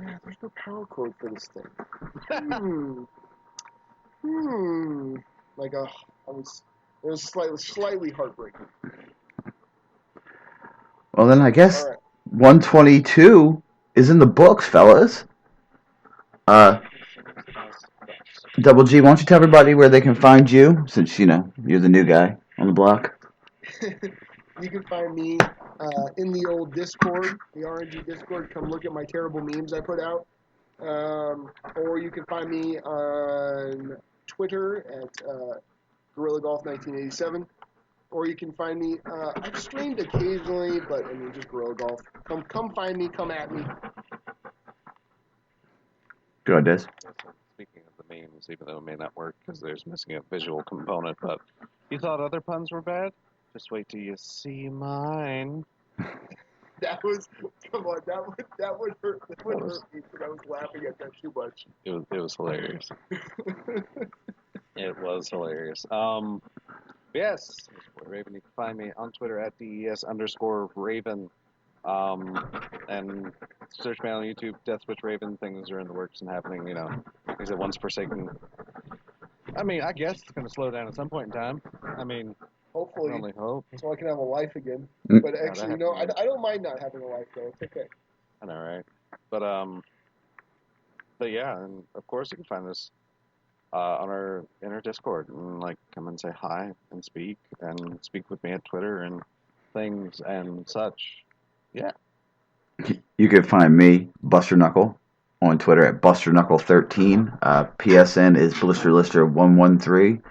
yeah, there's no power cord for this thing. Like, it was slightly heartbreaking.
Well, then I guess 122 is in the books, fellas. Double G, why don't you tell everybody where they can find you, since, you're the new guy on the block.
You can find me in the old Discord, the RNG Discord. Come look at my terrible memes I put out. Or you can find me on Twitter at Gorilla Golf 1987. Or you can find me. I've streamed occasionally, but I mean just Gorilla Golf. Come find me. Come at me.
Go ahead, Des.
Speaking of the memes, even though it may not work because there's missing a visual component, but you thought other puns were bad? Just wait till you see mine.
That was, come on, that would hurt. That would hurt me because I was laughing at that too much.
It was hilarious. It was hilarious. Yes, Raven. You can find me on Twitter at DES_Raven. And search me on YouTube, Death Switch Raven. Things are in the works and happening. Like I said, once Forsaken. I mean, I guess it's going to slow down at some point in time. I mean,
hopefully,
only hope.
So I can have a life again. But actually, I don't mind not having a life though. It's okay.
I know, right? But yeah, and of course you can find this on our inner Discord and come and say hi and speak with me at Twitter and things and such. Yeah.
You can find me, Buster Knuckle, on Twitter at BusterKnuckle13. PSN is BlisterLister113.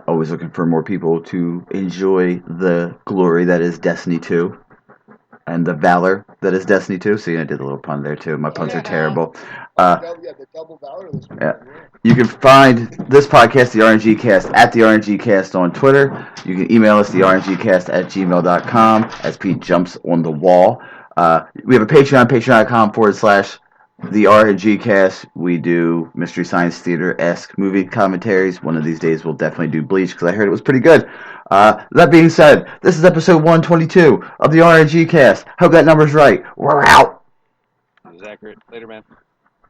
Always looking for more people to enjoy the glory that is Destiny 2 and the valor that is Destiny 2. See, I did a little pun there too. My puns are terrible.
The double valor this week.
Yeah. You can find this podcast, the RNGCast, at the RNGCast on Twitter. You can email us, the RNGCast at gmail.com, as Pete jumps on the wall. We have a Patreon, patreon.com/the RNGCast. We do Mystery Science Theater-esque movie commentaries. One of these days we'll definitely do Bleach, because I heard it was pretty good. That being said, this is episode 122 of the RNGCast. Hope that number's right. We're out.
It is accurate. Later, man.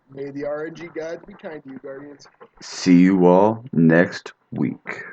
May the RNG gods be kind to you, Guardians.
See you all next week.